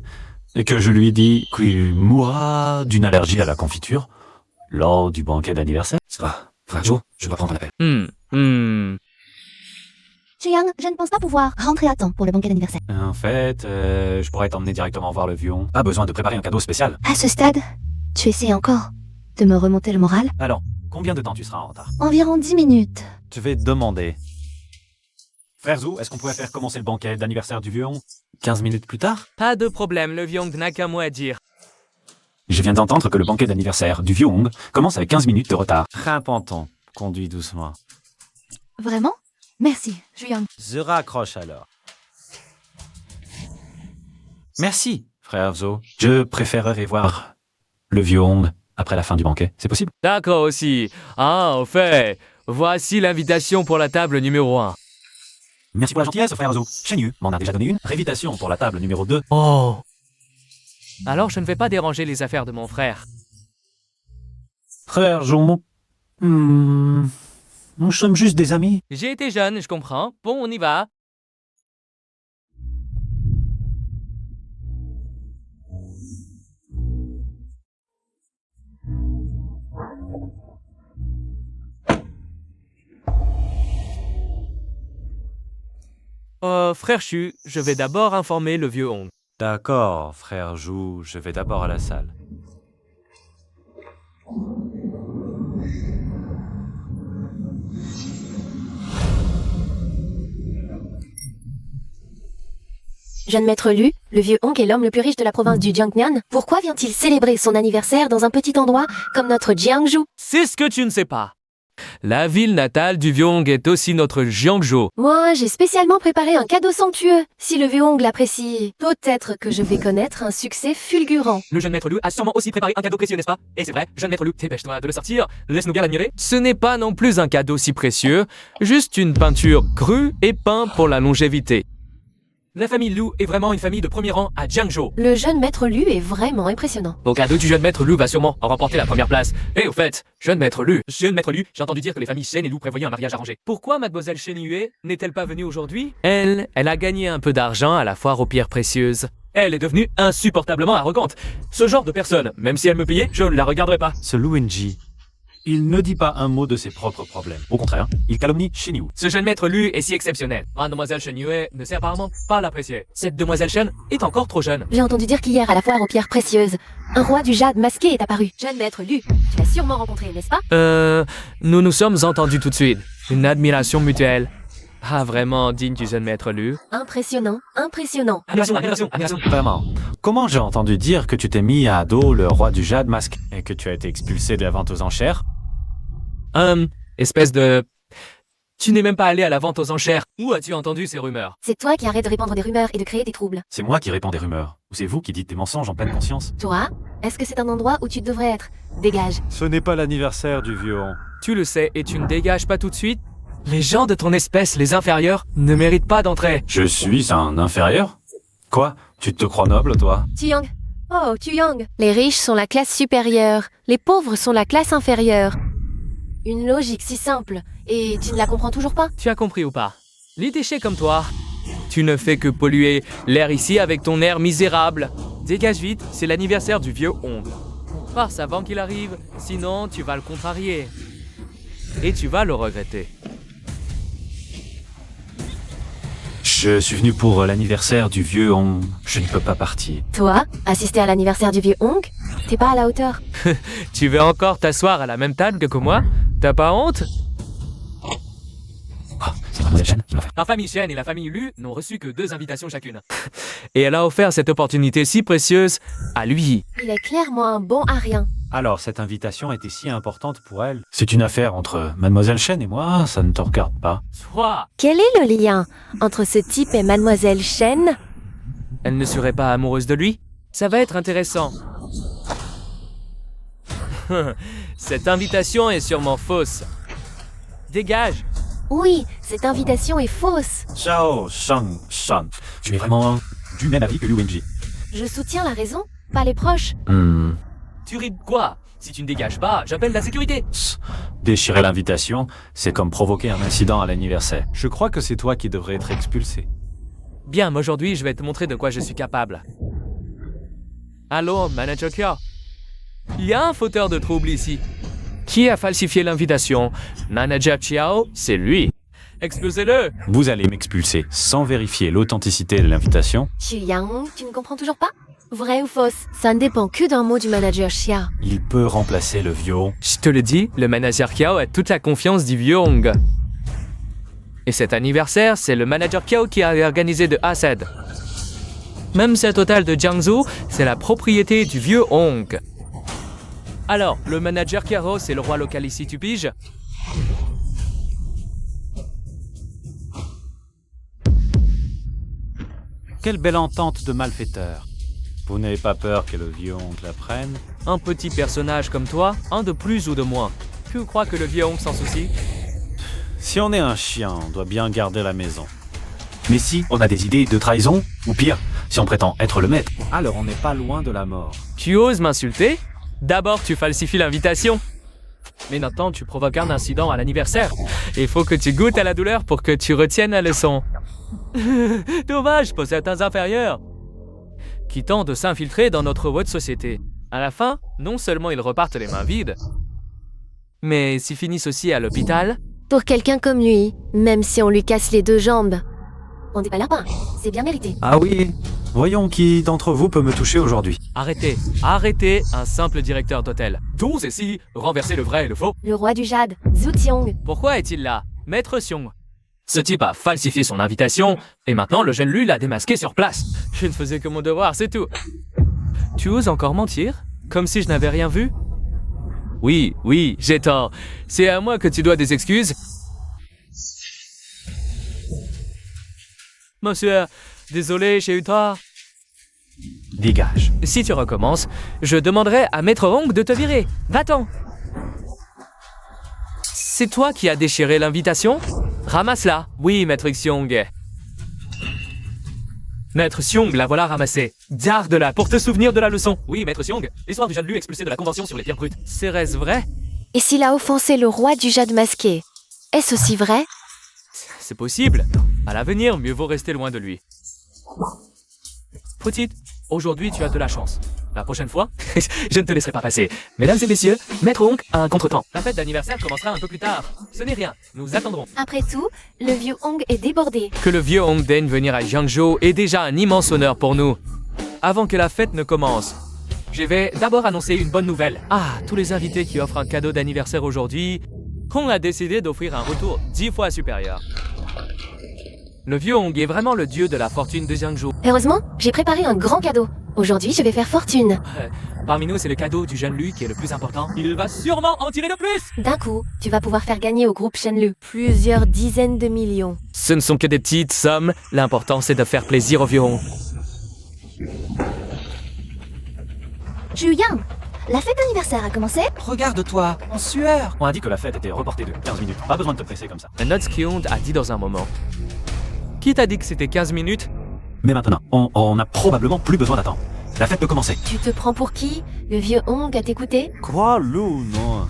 et que je lui dis qu'il mourra d'une allergie à la confiture, lors du banquet d'anniversaire, ça va. Frère Zhu, je dois prendre un appel. Chiang, je ne pense pas pouvoir rentrer à temps pour le banquet d'anniversaire. En fait, je pourrais t'emmener directement voir le vieux Hong. Pas besoin de préparer un cadeau spécial. À ce stade, tu essaies encore de me remonter le moral? Alors, combien de temps tu seras en retard? Environ 10 minutes. Je vais demander. Frère Zhu, est-ce qu'on pourrait faire commencer le banquet d'anniversaire du vieux Hong 15 minutes plus tard? Pas de problème, le vieux Hong n'a qu'un mot à dire. Je viens d'entendre que le banquet d'anniversaire du vieux Hong commence avec 15 minutes de retard. Rimpanton, conduis doucement. Vraiment? Merci, Juyang. Je raccroche alors. Merci, frère Zhu. Je préférerais voir le vieux Hong après la fin du banquet. C'est possible? D'accord aussi. Ah, au fait, voici l'invitation pour la table numéro 1. Merci pour la gentillesse, frère Zhu. Shen Yu m'en a déjà donné une. Révitation pour la table numéro 2. Oh. Alors je ne vais pas déranger les affaires de mon frère. Frère Zhu, nous sommes juste des amis. J'ai été jeune, je comprends. Bon, on y va. Frère Chu, je vais d'abord informer le vieux Hong. D'accord, frère Zhu, je vais d'abord à la salle. Jeune maître Lu, le vieux Hong est l'homme le plus riche de la province du Jiangnan. Pourquoi vient-il célébrer son anniversaire dans un petit endroit comme notre Jiangzhou? C'est ce que tu ne sais pas. La ville natale du vieux Hong est aussi notre Jiangzhou. Moi, j'ai spécialement préparé un cadeau somptueux. Si le vieux Hong l'apprécie, peut-être que je vais connaître un succès fulgurant. Le jeune maître Lu a sûrement aussi préparé un cadeau précieux, n'est-ce pas? Et c'est vrai, jeune maître Lu, dépêche-toi de le sortir, laisse-nous bien l'admirer. Ce n'est pas non plus un cadeau si précieux, juste une peinture crue et peint pour la longévité. La famille Lu est vraiment une famille de premier rang à Jiangzhou. Le jeune maître Lu est vraiment impressionnant. Au cadeau du jeune maître Lu va sûrement en remporter la première place. Et au fait, jeune maître Lu, j'ai entendu dire que les familles Shen et Lu prévoyaient un mariage arrangé. Pourquoi mademoiselle Shen Yue n'est-elle pas venue aujourd'hui? Elle a gagné un peu d'argent à la foire aux pierres précieuses. Elle est devenue insupportablement arrogante. Ce genre de personne, même si elle me payait, je ne la regarderais pas. Ce Lu Wenji, il ne dit pas un mot de ses propres problèmes. Au contraire, il calomnie Shen Yu. Ce jeune maître Lu est si exceptionnel. Mademoiselle Shen Yue ne sait apparemment pas l'apprécier. Cette demoiselle Shen est encore trop jeune. J'ai entendu dire qu'hier, à la foire aux pierres précieuses, un roi du jade masqué est apparu. Jeune maître Lu, tu l'as sûrement rencontré, n'est-ce pas? Nous nous sommes entendus tout de suite. Une admiration mutuelle. Ah, vraiment digne du jeune maître Lu. Impressionnant, impressionnant. Admiration. Vraiment. Comment j'ai entendu dire que tu t'es mis à dos le roi du jade masqué et que tu as été expulsé de la vente aux enchères? Espèce de... Tu n'es même pas allé à la vente aux enchères. Où as-tu entendu ces rumeurs? C'est toi qui arrêtes de répandre des rumeurs et de créer des troubles. C'est moi qui répands des rumeurs. Ou c'est vous qui dites des mensonges en pleine conscience? Toi, est-ce que c'est un endroit où tu devrais être? Dégage. Ce n'est pas l'anniversaire du vieux Hong. Tu le sais et tu ne dégages pas tout de suite? Les gens de ton espèce, les inférieurs, ne méritent pas d'entrer. Je suis un inférieur? Quoi? Tu te crois noble, toi? Tuyang. Oh, Tuyang. Les riches sont la classe supérieure. Les pauvres sont la classe inférieure. Une logique si simple. Et tu ne la comprends toujours pas? Tu as compris ou pas? Les déchets comme toi. Tu ne fais que polluer l'air ici avec ton air misérable. Dégage vite, c'est l'anniversaire du vieux Hong. Passe avant qu'il arrive, sinon tu vas le contrarier. Et tu vas le regretter. Je suis venu pour l'anniversaire du vieux Hong. Je ne peux pas partir. Toi, assister à l'anniversaire du vieux Hong? T'es pas à la hauteur. Tu veux encore t'asseoir à la même table que moi? T'as pas honte? C'est Mademoiselle Chen qui m'a fait. La famille Chen et la famille Lu n'ont reçu que 2 invitations chacune. Et elle a offert cette opportunité si précieuse à lui. Il est clairement un bon à rien. Alors, cette invitation était si importante pour elle. C'est une affaire entre Mademoiselle Chen et moi, ça ne te regarde pas. Toi, Quel est le lien entre ce type et Mademoiselle Chen? elle ne serait pas amoureuse de lui? Ça va être intéressant. Cette invitation est sûrement fausse. Dégage! Oui, cette invitation est fausse. Xiao Shang Shan. Tu es vraiment du même avis que Liu Wenji. Je soutiens la raison, pas les proches. Tu ris de quoi? Si tu ne dégages pas, j'appelle la sécurité. Déchirer l'invitation, c'est comme provoquer un incident à l'anniversaire. Je crois que c'est toi qui devrais être expulsé. Bien, aujourd'hui, je vais te montrer de quoi je suis capable. Allô, Manager Kia? Il y a un fauteur de trouble ici. Qui a falsifié l'invitation? Manager Chiao, c'est lui. Expulsez-le! Vous allez m'expulser sans vérifier l'authenticité de l'invitation. Xu Yang, tu ne comprends toujours pas? Vrai ou fausse? Ça ne dépend que d'un mot du manager Xia. Il peut remplacer le vieux Hong. Je te le dis, le manager Kiao a toute la confiance du vieux Hong. Et cet anniversaire, c'est le manager Kiao qui a organisé de A à Z. Même cet hôtel de Jiangsu, c'est la propriété du vieux Hong. Alors, le manager Kiao, c'est le roi local ici, tu piges? Quelle belle entente de malfaiteurs. Vous n'avez pas peur que le vieux Hong la prenne? Un petit personnage comme toi, un de plus ou de moins. Tu crois que le vieux Hong s'en soucie? Si on est un chien, on doit bien garder la maison. Mais si on a des idées de trahison, ou pire, si on prétend être le maître, alors on n'est pas loin de la mort. Tu oses m'insulter? D'abord, tu falsifies l'invitation. Mais maintenant, tu provoques un incident à l'anniversaire. Il faut que tu goûtes à la douleur pour que tu retiennes la leçon. Dommage pour certains inférieurs qui tentent de s'infiltrer dans notre haute société. À la fin, non seulement ils repartent les mains vides, mais s'ils finissent aussi à l'hôpital. Pour quelqu'un comme lui, même si on lui casse les 2 jambes. On n'est pas lapin, c'est bien mérité. Ah oui. Voyons qui d'entre vous peut me toucher aujourd'hui. Arrêtez, arrêtez un simple directeur d'hôtel. Tous ici, renversez le vrai et le faux. Le roi du jade, Zhu Tiong. Pourquoi est-il là? Maître Xiong. Ce type a falsifié son invitation, et maintenant le jeune Lu l'a démasqué sur place. Je ne faisais que mon devoir, c'est tout. Tu oses encore mentir? Comme si je n'avais rien vu? Oui, j'ai tort. C'est à moi que tu dois des excuses. Monsieur, désolé, j'ai eu tort. Dégage. Si tu recommences, je demanderai à Maître Hong de te virer. Va-t'en. C'est toi qui as déchiré l'invitation? Ramasse-la. Oui, Maître Xiong. Maître Xiong, la voilà ramassée. Garde-la pour te souvenir de la leçon. Oui, Maître Xiong, l'histoire du jeune Lu expulsé de la convention sur les pierres brutes. Serait-ce vrai? Et s'il a offensé le roi du jade masqué, est-ce aussi vrai? C'est possible. À l'avenir, mieux vaut rester loin de lui. Petite, aujourd'hui tu as de la chance. La prochaine fois, je ne te laisserai pas passer. Mesdames et messieurs, Maître Hong a un contretemps. La fête d'anniversaire commencera un peu plus tard. Ce n'est rien, nous attendrons. Après tout, le vieux Hong est débordé. Que le vieux Hong daigne venir à Jiangzhou est déjà un immense honneur pour nous. Avant que la fête ne commence, je vais d'abord annoncer une bonne nouvelle. Ah, tous les invités qui offrent un cadeau d'anniversaire aujourd'hui, Hong a décidé d'offrir un retour 10 fois supérieur. Le vieux Hong est vraiment le dieu de la fortune de Jiangzhou. Heureusement, j'ai préparé un grand cadeau. Aujourd'hui, je vais faire fortune. Parmi nous, c'est le cadeau du jeune Lu qui est le plus important. Il va sûrement en tirer le plus! D'un coup, tu vas pouvoir faire gagner au groupe Shenlu plusieurs dizaines de millions. Ce ne sont que des petites sommes. L'important, c'est de faire plaisir au vieux Hong. Xu Yang, la fête d'anniversaire a commencé? Regarde-toi, en sueur. On a dit que la fête était reportée de 15 minutes. Pas besoin de te presser comme ça. Note Kyung a dit dans un moment. Qui t'a dit que c'était 15 minutes? Mais maintenant, on a probablement plus besoin d'attendre. La fête peut commencer. Tu te prends pour qui? Le vieux Hong à t'écouter? Crois-le ou non?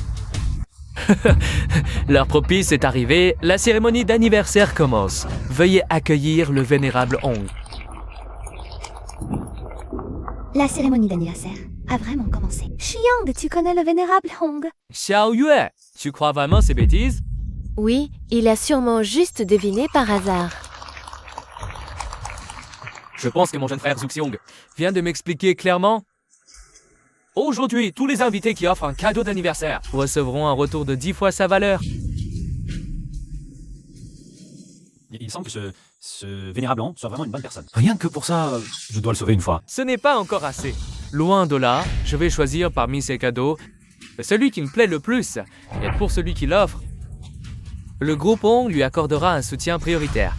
L'heure propice est arrivée, la cérémonie d'anniversaire commence. Veuillez accueillir le vénérable Hong. La cérémonie d'anniversaire a vraiment commencé. Xiang, tu connais le vénérable Hong? Xiao Yue, tu crois vraiment ces bêtises? Oui, il a sûrement juste deviné par hasard. Je pense que mon jeune frère Zuxiong vient de m'expliquer clairement. Aujourd'hui, tous les invités qui offrent un cadeau d'anniversaire recevront un retour de 10 fois sa valeur. Il semble que ce vénérable Hong soit vraiment une bonne personne. Rien que pour ça, je dois le sauver une fois. Ce n'est pas encore assez. Loin de là, je vais choisir parmi ces cadeaux celui qui me plaît le plus. Et pour celui qui l'offre, le groupe Hong lui accordera un soutien prioritaire.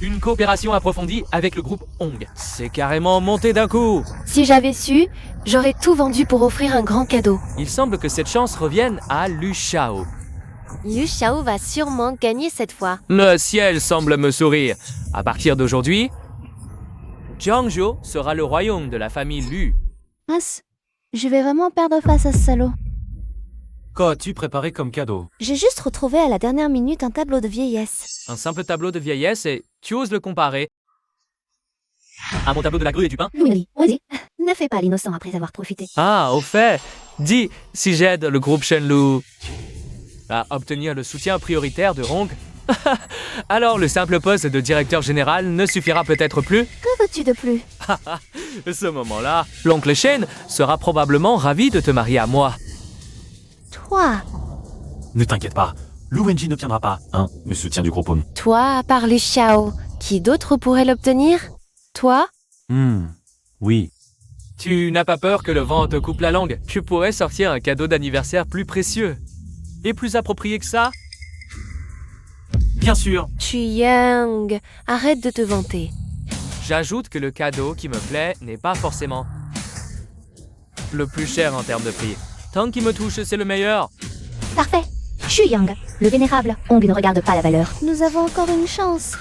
Une coopération approfondie avec le groupe Hong. C'est carrément monté d'un coup. Si j'avais su, j'aurais tout vendu pour offrir un grand cadeau. Il semble que cette chance revienne à Lu Shao. Liu Xiao va sûrement gagner cette fois. Le ciel semble me sourire. À partir d'aujourd'hui, Jiangzhou sera le royaume de la famille Lu. Mince, je vais vraiment perdre face à ce salaud. Qu'as-tu préparé comme cadeau? J'ai juste retrouvé à la dernière minute un tableau de vieillesse. Un simple tableau de vieillesse et tu oses le comparer à mon tableau de la grue et du pain? Oui, vas-y. Ne fais pas l'innocent après avoir profité. Ah, au fait, dis, si j'aide le groupe Shenlu à obtenir le soutien prioritaire de Hong, alors le simple poste de directeur général ne suffira peut-être plus. Que veux-tu de plus? À ce moment-là, l'oncle Shen sera probablement ravi de te marier à moi. Toi, Ne t'inquiète pas, Lu Wenji n'obtiendra pas le soutien du groupe Hong. Toi, à part Liu Xiao, qui d'autre pourrait l'obtenir? Toi? Oui. Tu n'as pas peur que le vent te coupe la langue? Tu pourrais sortir un cadeau d'anniversaire plus précieux et plus approprié que ça? Bien sûr. Chuyang, arrête de te vanter. J'ajoute que le cadeau qui me plaît n'est pas forcément le plus cher en termes de prix. Tant qu'il me touche, c'est le meilleur. parfait. Xu Yang, le vénérable Hong ne regarde pas la valeur. Nous avons encore une chance.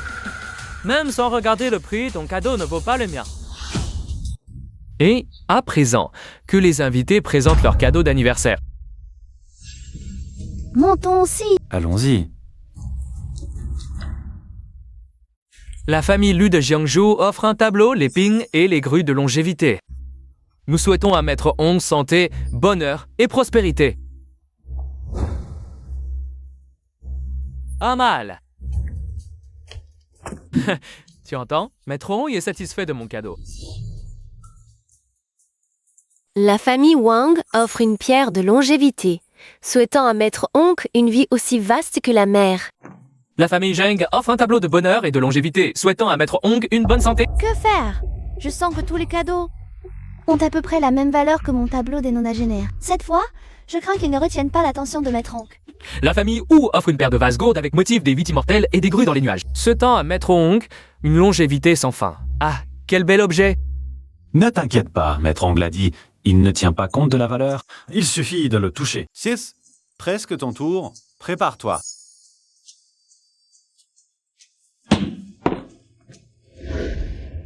Même sans regarder le prix, ton cadeau ne vaut pas le mien. Et, à présent, que les invités présentent leur cadeau d'anniversaire. Montons aussi. Allons-y. La famille Lu de Jiangzhou offre un tableau, les pings et les grues de longévité. Nous souhaitons à Maître Hong santé, bonheur et prospérité. Amal. Tu entends? Maître Hong est satisfait de mon cadeau. La famille Wang offre une pierre de longévité, souhaitant à Maître Hong une vie aussi vaste que la mer. La famille Zheng offre un tableau de bonheur et de longévité, souhaitant à Maître Hong une bonne santé. Que faire? Je sens que tous les cadeaux ont à peu près la même valeur que mon tableau des nonagénaires. Cette fois, je crains qu'ils ne retiennent pas l'attention de Maître Hong. La famille Wu offre une paire de vases gourdes avec motif des 8 immortels et des grues dans les nuages. Souhaitant à Maître Hong une longévité sans fin. Ah, quel bel objet! Ne t'inquiète pas, Maître Hong l'a dit. Il ne tient pas compte de la valeur. Il suffit de le toucher. 6. Presque ton tour. Prépare-toi.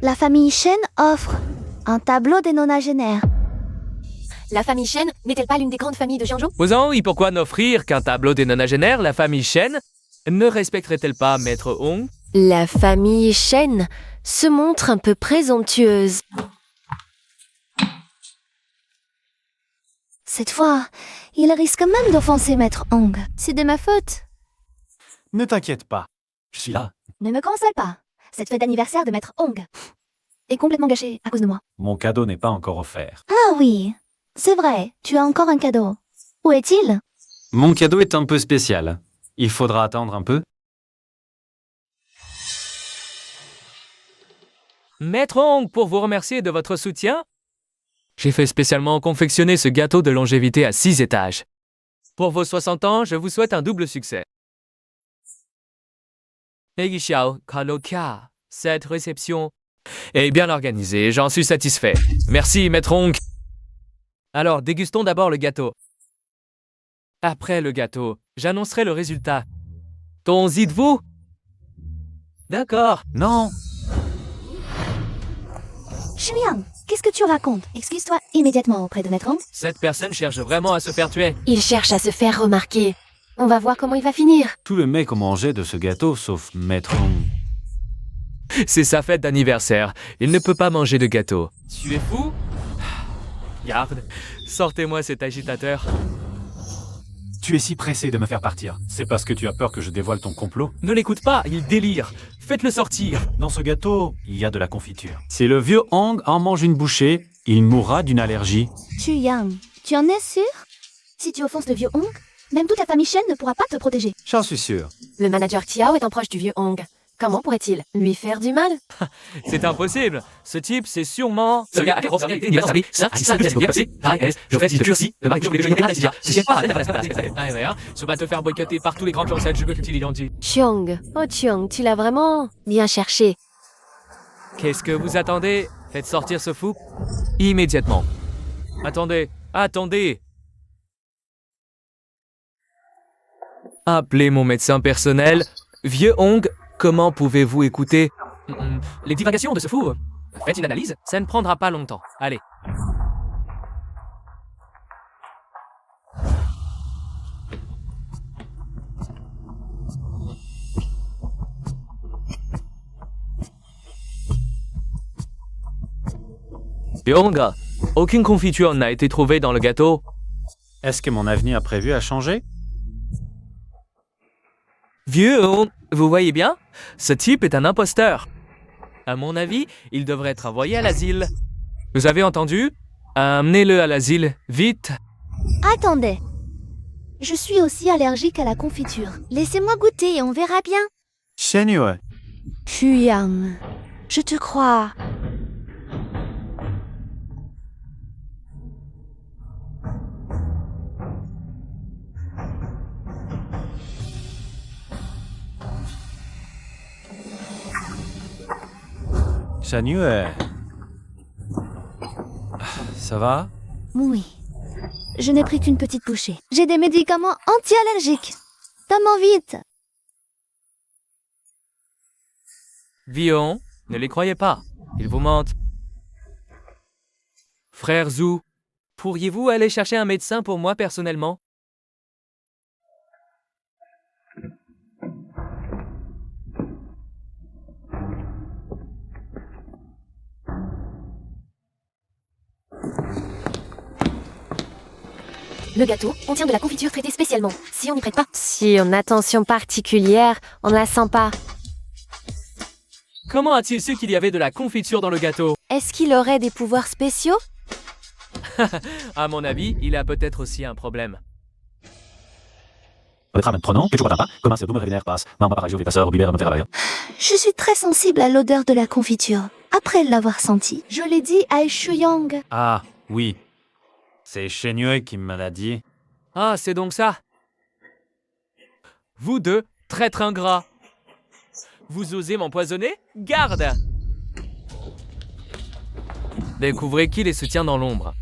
La famille Shen offre un tableau des nonagénaires. La famille Shen n'est-elle pas l'une des grandes familles de Jiangzhou? Posant, et pourquoi n'offrir qu'un tableau des nonagénaires? La famille Shen ne respecterait-elle pas Maître Hong? La famille Shen se montre un peu présomptueuse. Cette fois, il risque même d'offenser Maître Hong. C'est de ma faute. Ne t'inquiète pas. Je suis là. Ne me console pas. Cette fête d'anniversaire de Maître Hong est complètement gâchée à cause de moi. Mon cadeau n'est pas encore offert. Ah oui, c'est vrai, tu as encore un cadeau. Où est-il? Mon cadeau est un peu spécial. Il faudra attendre un peu. Maître Hong, pour vous remercier de votre soutien, j'ai fait spécialement confectionner ce gâteau de longévité à 6 étages. Pour vos 60 ans, je vous souhaite un double succès. Peggy Xiao, Kalokia, cette réception est bien organisée, j'en suis satisfait. Merci, Maître Hong. Alors, dégustons d'abord le gâteau. Après le gâteau, j'annoncerai le résultat. Ton dites-vous? D'accord. Non. Shuyang, qu'est-ce que tu racontes? Excuse-toi immédiatement auprès de Maître Hong. Cette personne cherche vraiment à se faire tuer. Il cherche à se faire remarquer. On va voir comment il va finir. Tous les mecs ont mangé de ce gâteau, sauf Maître Hong. C'est sa fête d'anniversaire. Il ne peut pas manger de gâteau. Tu es fou? Garde, sortez-moi cet agitateur. Tu es si pressé de me faire partir. C'est parce que tu as peur que je dévoile ton complot? Ne l'écoute pas, il délire. Faites-le sortir. Dans ce gâteau, il y a de la confiture. Si le vieux Hong en mange une bouchée, il mourra d'une allergie. Chu Yang, tu en es sûr? Si tu offenses le vieux Hong, même toute la famille Shen ne pourra pas te protéger. J'en suis sûr. Le manager Tiao étant proche du vieux Hong. Comment pourrait-il lui faire du mal? C'est impossible. Ce type, c'est sûrement... Je fais Je vais te faire boycotter par tous les grands cancels, je veux que tu l'identifies. Chiong. Oh Chiong, tu l'as vraiment bien cherché. Qu'est-ce que vous attendez? Faites sortir ce fou immédiatement. Attendez, attendez. Appelez mon médecin personnel. Vieux Hong, comment pouvez-vous écouter Les divagations de ce fou. Faites une analyse. Ça ne prendra pas longtemps. Allez. Vieux Hong, aucune confiture n'a été trouvée dans le gâteau. Est-ce que mon avenir prévu a changé? Vieux Hong, vous voyez bien? Ce type est un imposteur. À mon avis, il devrait être envoyé à l'asile. Vous avez entendu? Amenez-le à l'asile, vite. Attendez. Je suis aussi allergique à la confiture. Laissez-moi goûter et on verra bien. Shen Yue. Chu Yang, je te crois. Shen Yue. Ça va? Oui. Je n'ai pris qu'une petite bouchée. J'ai des médicaments anti-allergiques. Donne-moi vite. Vieux Hong, ne les croyez pas. Ils vous mentent. Frère Zhu, pourriez-vous aller chercher un médecin pour moi personnellement? Le gâteau contient de la confiture traitée spécialement. Si on n'y prête pas. Si on a attention particulière, on ne la sent pas. Comment a-t-il su qu'il y avait de la confiture dans le gâteau? Est-ce qu'il aurait des pouvoirs spéciaux? À mon avis, il a peut-être aussi un problème. Je suis très sensible à l'odeur de la confiture. Après l'avoir sentie, je l'ai dit à Chu Yang. Ah, oui. C'est Shen Yue qui me l'a dit. Ah, c'est donc ça. Vous deux, traîtres ingrats. Vous osez m'empoisonner? Garde! Découvrez qui les soutient dans l'ombre.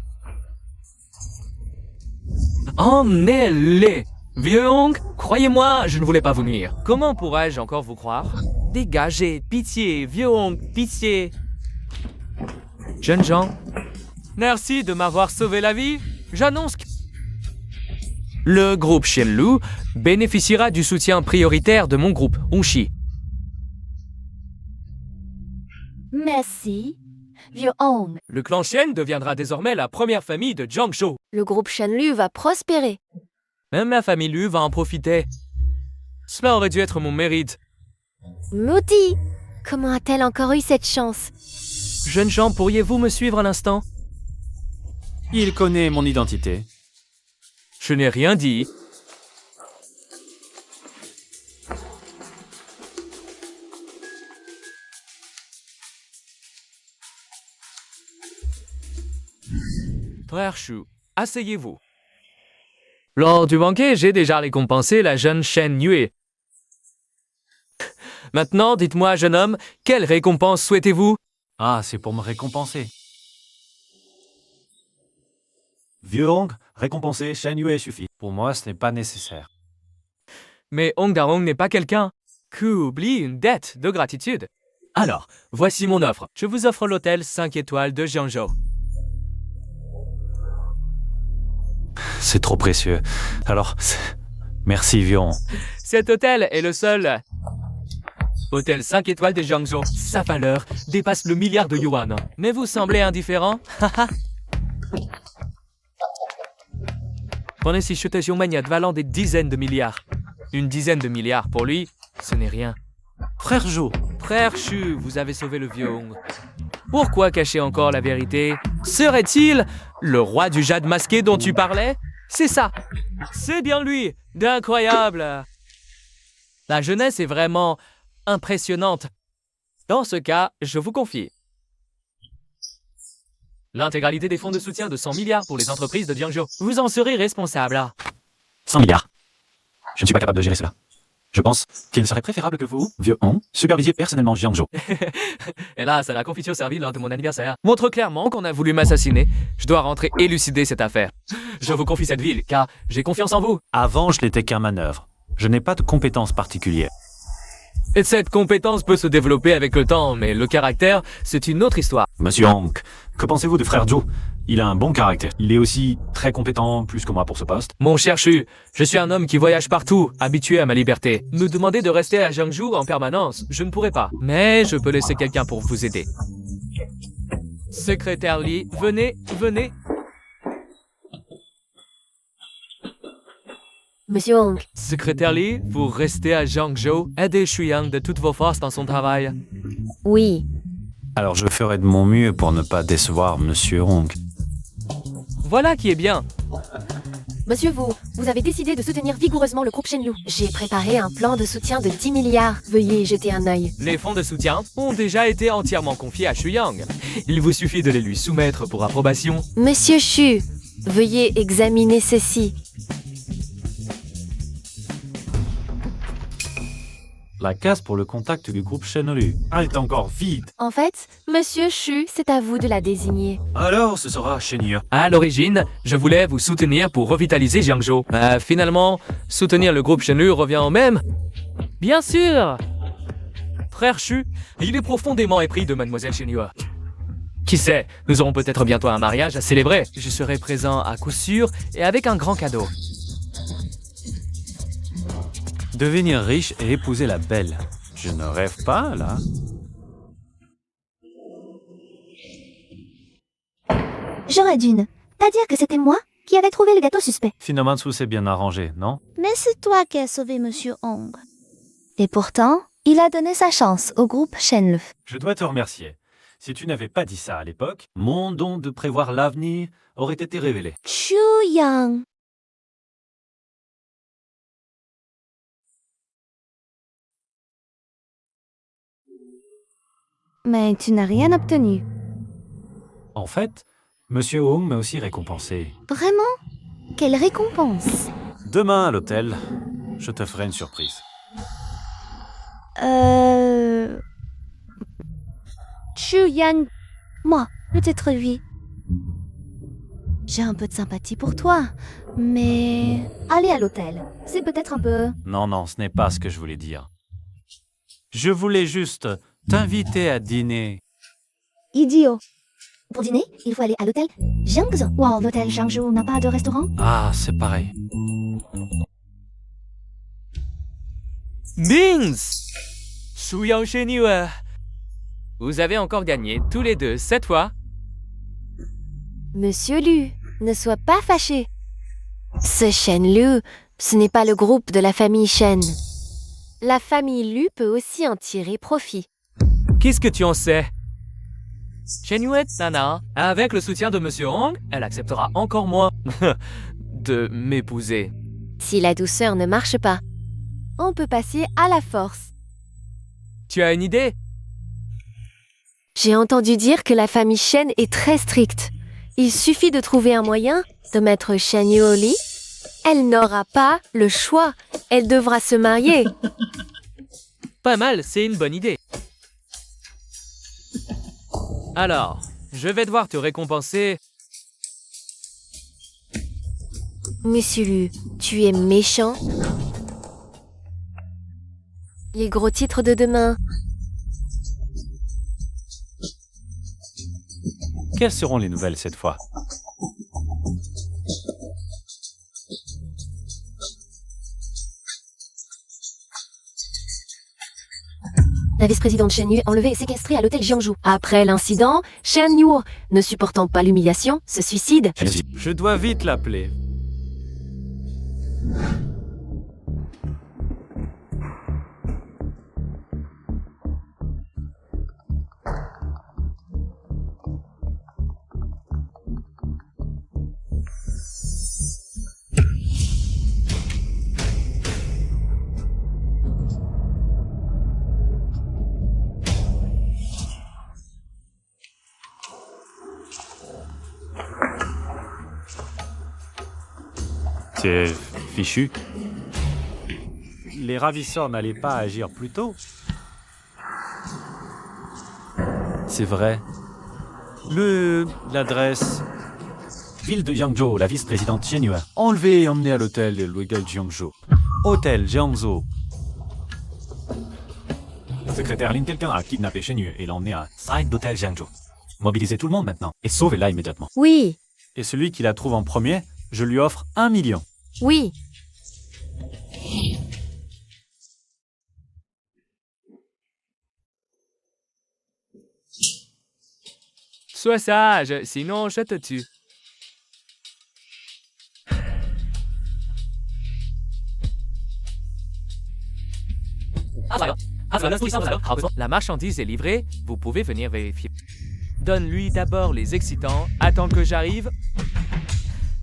Emmenez-les! Vieux Hong, croyez-moi, je ne voulais pas vous nuire. Comment pourrais-je encore vous croire? Dégagez, pitié, vieux Hong, pitié. Jeunes gens, merci de m'avoir sauvé la vie. J'annonce que le groupe Shenlu bénéficiera du soutien prioritaire de mon groupe, Hongxi. Merci, vieux Hong. Le clan Shen deviendra désormais la première famille de Jiangzhou. Le groupe Shenlu va prospérer. Même la famille Lu va en profiter. Cela aurait dû être mon mérite. Maudit! Comment a-t-elle encore eu cette chance? Jeunes gens, pourriez-vous me suivre un instant? Il connaît mon identité. Je n'ai rien dit. Frère Shu, asseyez-vous. Lors du banquet, j'ai déjà récompensé la jeune Shen Yue. Maintenant, dites-moi, jeune homme, quelle récompense souhaitez-vous? Ah, c'est pour me récompenser. Vieux Hong, récompenser Shen Yue suffit. Pour moi, ce n'est pas nécessaire. Mais Hong Darong n'est pas quelqu'un qui oublie une dette de gratitude. Alors, voici mon offre. Je vous offre l'hôtel 5 étoiles de Jiangzhou. C'est trop précieux. Alors, Merci, Vion. Cet hôtel est le seul hôtel 5 étoiles de Jiangzhou. Sa valeur dépasse le milliard de yuan. Mais vous semblez indifférent. Prenez ce Xiongmaniat valant des dizaines de milliards. Une dizaine de milliards, pour lui, ce n'est rien. Frère Jo. Frère Chu, vous avez sauvé le vieux Hong. Pourquoi cacher encore la vérité? Serait-il le roi du jade masqué dont tu parlais? C'est ça. C'est bien lui. D'incroyable. La jeunesse est vraiment impressionnante. Dans ce cas, je vous confie l'intégralité des fonds de soutien de 100 milliards pour les entreprises de Jiangzhou. Vous en serez responsable. 100 milliards. Je ne suis pas capable de gérer cela. Je pense qu'il serait préférable que vous, vieux Hong, supervisiez personnellement Jiangzhou. Hélas, la confiture servie lors de mon anniversaire montre clairement qu'on a voulu m'assassiner. Je dois rentrer élucider cette affaire. Je vous confie cette ville, car j'ai confiance en vous. Avant, je n'étais qu'un manœuvre. Je n'ai pas de compétences particulières. Et cette compétence peut se développer avec le temps, mais le caractère, c'est une autre histoire. Monsieur Hong, que pensez-vous de frère Jo? Il a un bon caractère. Il est aussi très compétent, plus que moi pour ce poste. Mon cher Chu, je suis un homme qui voyage partout, habitué à ma liberté. Me demander de rester à Jiangzhou en permanence, je ne pourrais pas. Mais je peux laisser quelqu'un pour vous aider. Secrétaire Li, venez, venez. Monsieur Hong, Secrétaire Li, vous restez à Jiangzhou, aidez Shuyang de toutes vos forces dans son travail. oui. Alors je ferai de mon mieux pour ne pas décevoir Monsieur Hong. Voilà qui est bien. Monsieur vous avez décidé de soutenir vigoureusement le groupe Shenlu. J'ai préparé un plan de soutien de 10 milliards. Veuillez y jeter un œil. Les fonds de soutien ont déjà été entièrement confiés à Shuyang. Il vous suffit de les lui soumettre pour approbation. Monsieur Chu, veuillez examiner ceci. La case pour le contact du groupe Shenlu. Elle est encore vide. En fait, Monsieur Chu, c'est à vous de la désigner. Alors, ce sera Shenyu. À l'origine, je voulais vous soutenir pour revitaliser Jiangzhou. Finalement, soutenir le groupe Shenlu revient au même. Bien sûr. Frère Chu, il est profondément épris de Mademoiselle Shenyu. Qui sait, nous aurons peut-être bientôt un mariage à célébrer. Je serai présent à coup sûr et avec un grand cadeau. Devenir riche et épouser la belle. Je ne rêve pas, là. J'aurais d'une. T'as dire que c'était moi qui avais trouvé le gâteau suspect. Finamatsu s'est bien arrangé, non? Mais c'est toi qui as sauvé Monsieur Hong. Et pourtant, il a donné sa chance au groupe Shenlu. Je dois te remercier. Si tu n'avais pas dit ça à l'époque, mon don de prévoir l'avenir aurait été révélé. Chu Yang. Mais tu n'as rien obtenu. En fait, Monsieur Hong m'a aussi récompensé. Vraiment? Quelle récompense? Demain à l'hôtel, je te ferai une surprise. Chu Yan. Moi, peut-être lui. J'ai un peu de sympathie pour toi, mais... Aller à l'hôtel, c'est peut-être un peu... Non, ce n'est pas ce que je voulais dire. Je voulais juste t'inviter à dîner. Idiot. Pour dîner, il faut aller à l'hôtel Jiangzhou. Wow, l'hôtel Jiangzhou n'a pas de restaurant? Ah, c'est pareil. Bings! Shuyang Shenyu. Vous avez encore gagné tous les deux cette fois. Monsieur Lu, ne sois pas fâché. Ce Shenlu, ce n'est pas le groupe de la famille Shen. La famille Lu peut aussi en tirer profit. Qu'est-ce que tu en sais? Shenyuet Nana, avec le soutien de Monsieur Hong, elle acceptera encore moins de m'épouser. Si la douceur ne marche pas, on peut passer à la force. Tu as une idée? J'ai entendu dire que la famille Shen est très stricte. Il suffit de trouver un moyen de mettre Shenyu au lit. Elle n'aura pas le choix. Elle devra se marier. Pas mal, c'est une bonne idée. Alors, je vais devoir te récompenser. Monsieur Lu, tu es méchant. Les gros titres de demain. Quelles seront les nouvelles cette fois? La vice-présidente Shen Yu est enlevée et séquestrée à l'hôtel Jiangzhou. Après l'incident, Shen Yu, ne supportant pas l'humiliation, se suicide. Je dois vite l'appeler. C'est fichu. Les ravisseurs n'allaient pas agir plus tôt. C'est vrai. L'adresse. Ville de Jiangzhou, la vice-présidente Shen Yu. Enlevé et emmené à l'hôtel de Luigai Jiangzhou. Hôtel Jiangzhou. Secrétaire Lin, quelqu'un a kidnappé Shen Yu et l'a emmené à site d'hôtel Jiangzhou. Mobilisez tout le monde maintenant et sauvez-la immédiatement. Oui, Et celui qui la trouve en premier, je lui offre 1 million. oui. Sois sage, sinon je te tue. La marchandise est livrée, vous pouvez venir vérifier. Donne-lui d'abord les excitants, attends que j'arrive,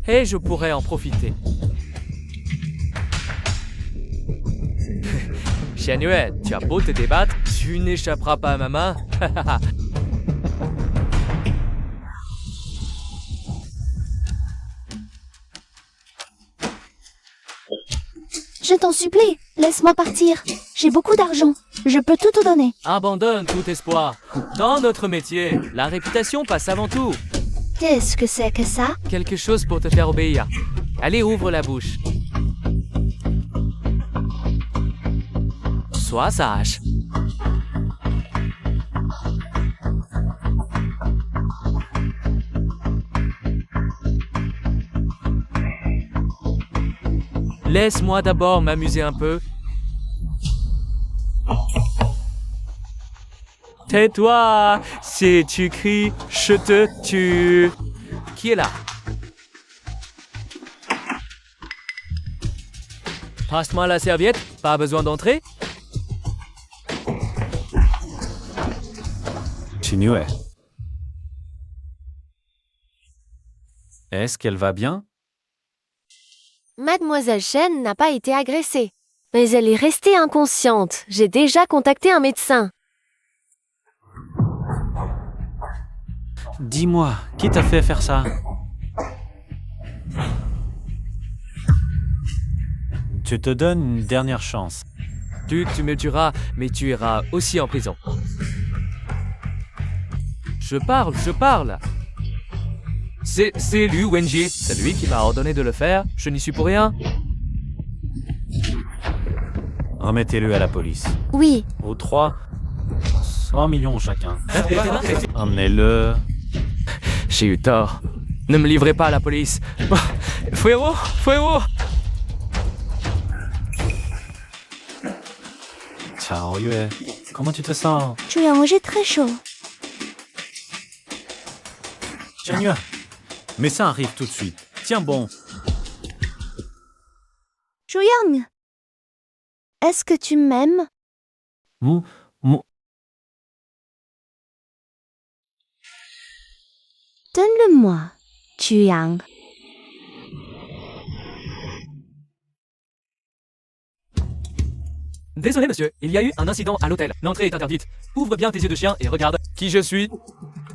et je pourrai en profiter. Shen Yu, tu as beau te débattre, tu n'échapperas pas à ma main. Je t'en supplie, laisse-moi partir. J'ai beaucoup d'argent. Je peux tout te donner. Abandonne tout espoir. Dans notre métier, la réputation passe avant tout. Qu'est-ce que c'est que ça? Quelque chose pour te faire obéir. Allez, ouvre la bouche. Sois sage. Laisse-moi d'abord m'amuser un peu. Tais-toi! Si tu cries, je te tue. Qui est là? Passe-moi la serviette, pas besoin d'entrer. Shen Yu. Est-ce qu'elle va bien? Mademoiselle Shen n'a pas été agressée. Mais elle est restée inconsciente. J'ai déjà contacté un médecin. Dis-moi, qui t'a fait faire ça? Je te donne une dernière chance. Tu me tueras, mais tu iras aussi en prison. Je parle. C'est Liu Wenji. C'est lui qui m'a ordonné de le faire. Je n'y suis pour rien. Remettez-le à la police. Oui, Aux trois, 100 millions chacun. Emmenez-le. J'ai eu tort. Ne me livrez pas à la police. Fuego! Ciao Yue. Comment tu te sens? J'ai très chaud. Shen Yu. Mais ça arrive tout de suite. Tiens bon. Jouyang, est-ce que tu m'aimes? Mou. Donne-le-moi, Chuyang. Désolé, monsieur, il y a eu un incident à l'hôtel. L'entrée est interdite. Ouvre bien tes yeux de chien et regarde. Qui je suis?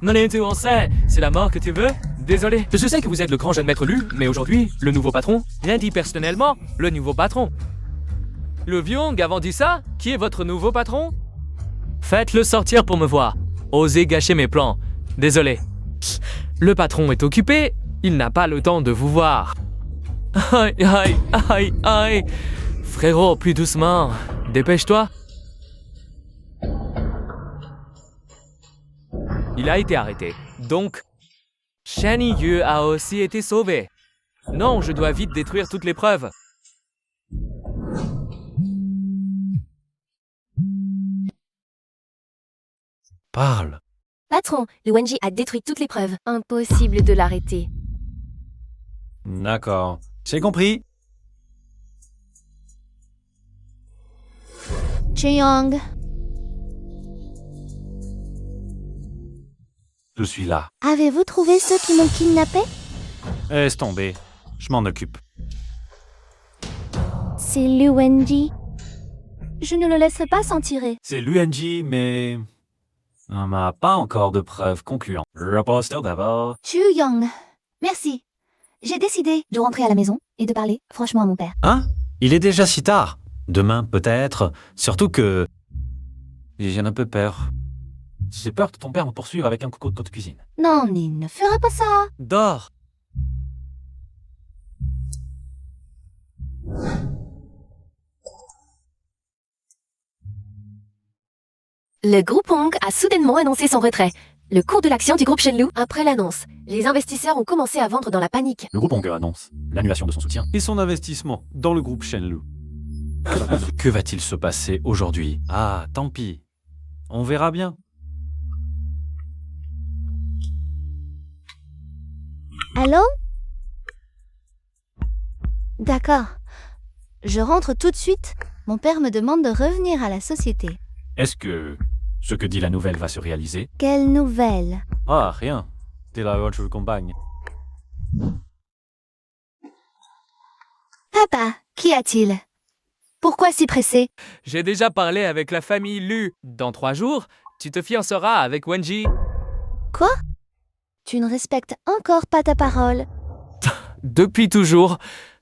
Non, tu en sais. C'est la mort que tu veux? Désolé. Je sais que vous êtes le grand jeune maître Lu, mais aujourd'hui, le nouveau patron. Rien dit personnellement, le nouveau patron. Le Vyong avant dit ça? Qui est votre nouveau patron? Faites-le sortir pour me voir. Osez gâcher mes plans. Désolé. Le patron est occupé, il n'a pas le temps de vous voir. Aïe. Frérot, plus doucement. Dépêche-toi. Il a été arrêté. Donc, Shen Yu a aussi été sauvé. Non, je dois vite détruire toutes les preuves. Parle. Patron, le Wenji a détruit toutes les preuves. Impossible de l'arrêter. D'accord. J'ai compris. Cheyong, Je suis là. avez-vous trouvé ceux qui m'ont kidnappé? Laisse tomber. Je m'en occupe. C'est Lu Wenji. Je ne le laisserai pas s'en tirer. C'est l'UNJ, mais... on n'a pas encore de preuves concluantes. Reposter d'abord. Chu Young, merci. J'ai décidé de rentrer à la maison et de parler franchement à mon père. Hein? Il est déjà si tard. Demain, peut-être. Surtout que... j'ai un peu peur. J'ai peur que ton père me poursuive avec un couteau de cuisine. Non, il ne fera pas ça. Dors. Le groupe Hong a soudainement annoncé son retrait. Le cours de l'action du groupe Shenlu après l'annonce. Les investisseurs ont commencé à vendre dans la panique. Le groupe Hong annonce l'annulation de son soutien et son investissement dans le groupe Shenlu. Que va-t-il se passer aujourd'hui? Ah, tant pis. On verra bien. Allô? D'accord. Je rentre tout de suite. Mon père me demande de revenir à la société. Est-ce que ce que dit la nouvelle va se réaliser? Quelle nouvelle? Ah, rien. T'es la votre compagne. Papa, qu'y a-t-il? Pourquoi si pressé? J'ai déjà parlé avec la famille Lu. Dans 3 jours, tu te fianceras avec Wenji. Quoi? Tu ne respectes encore pas ta parole. Depuis toujours,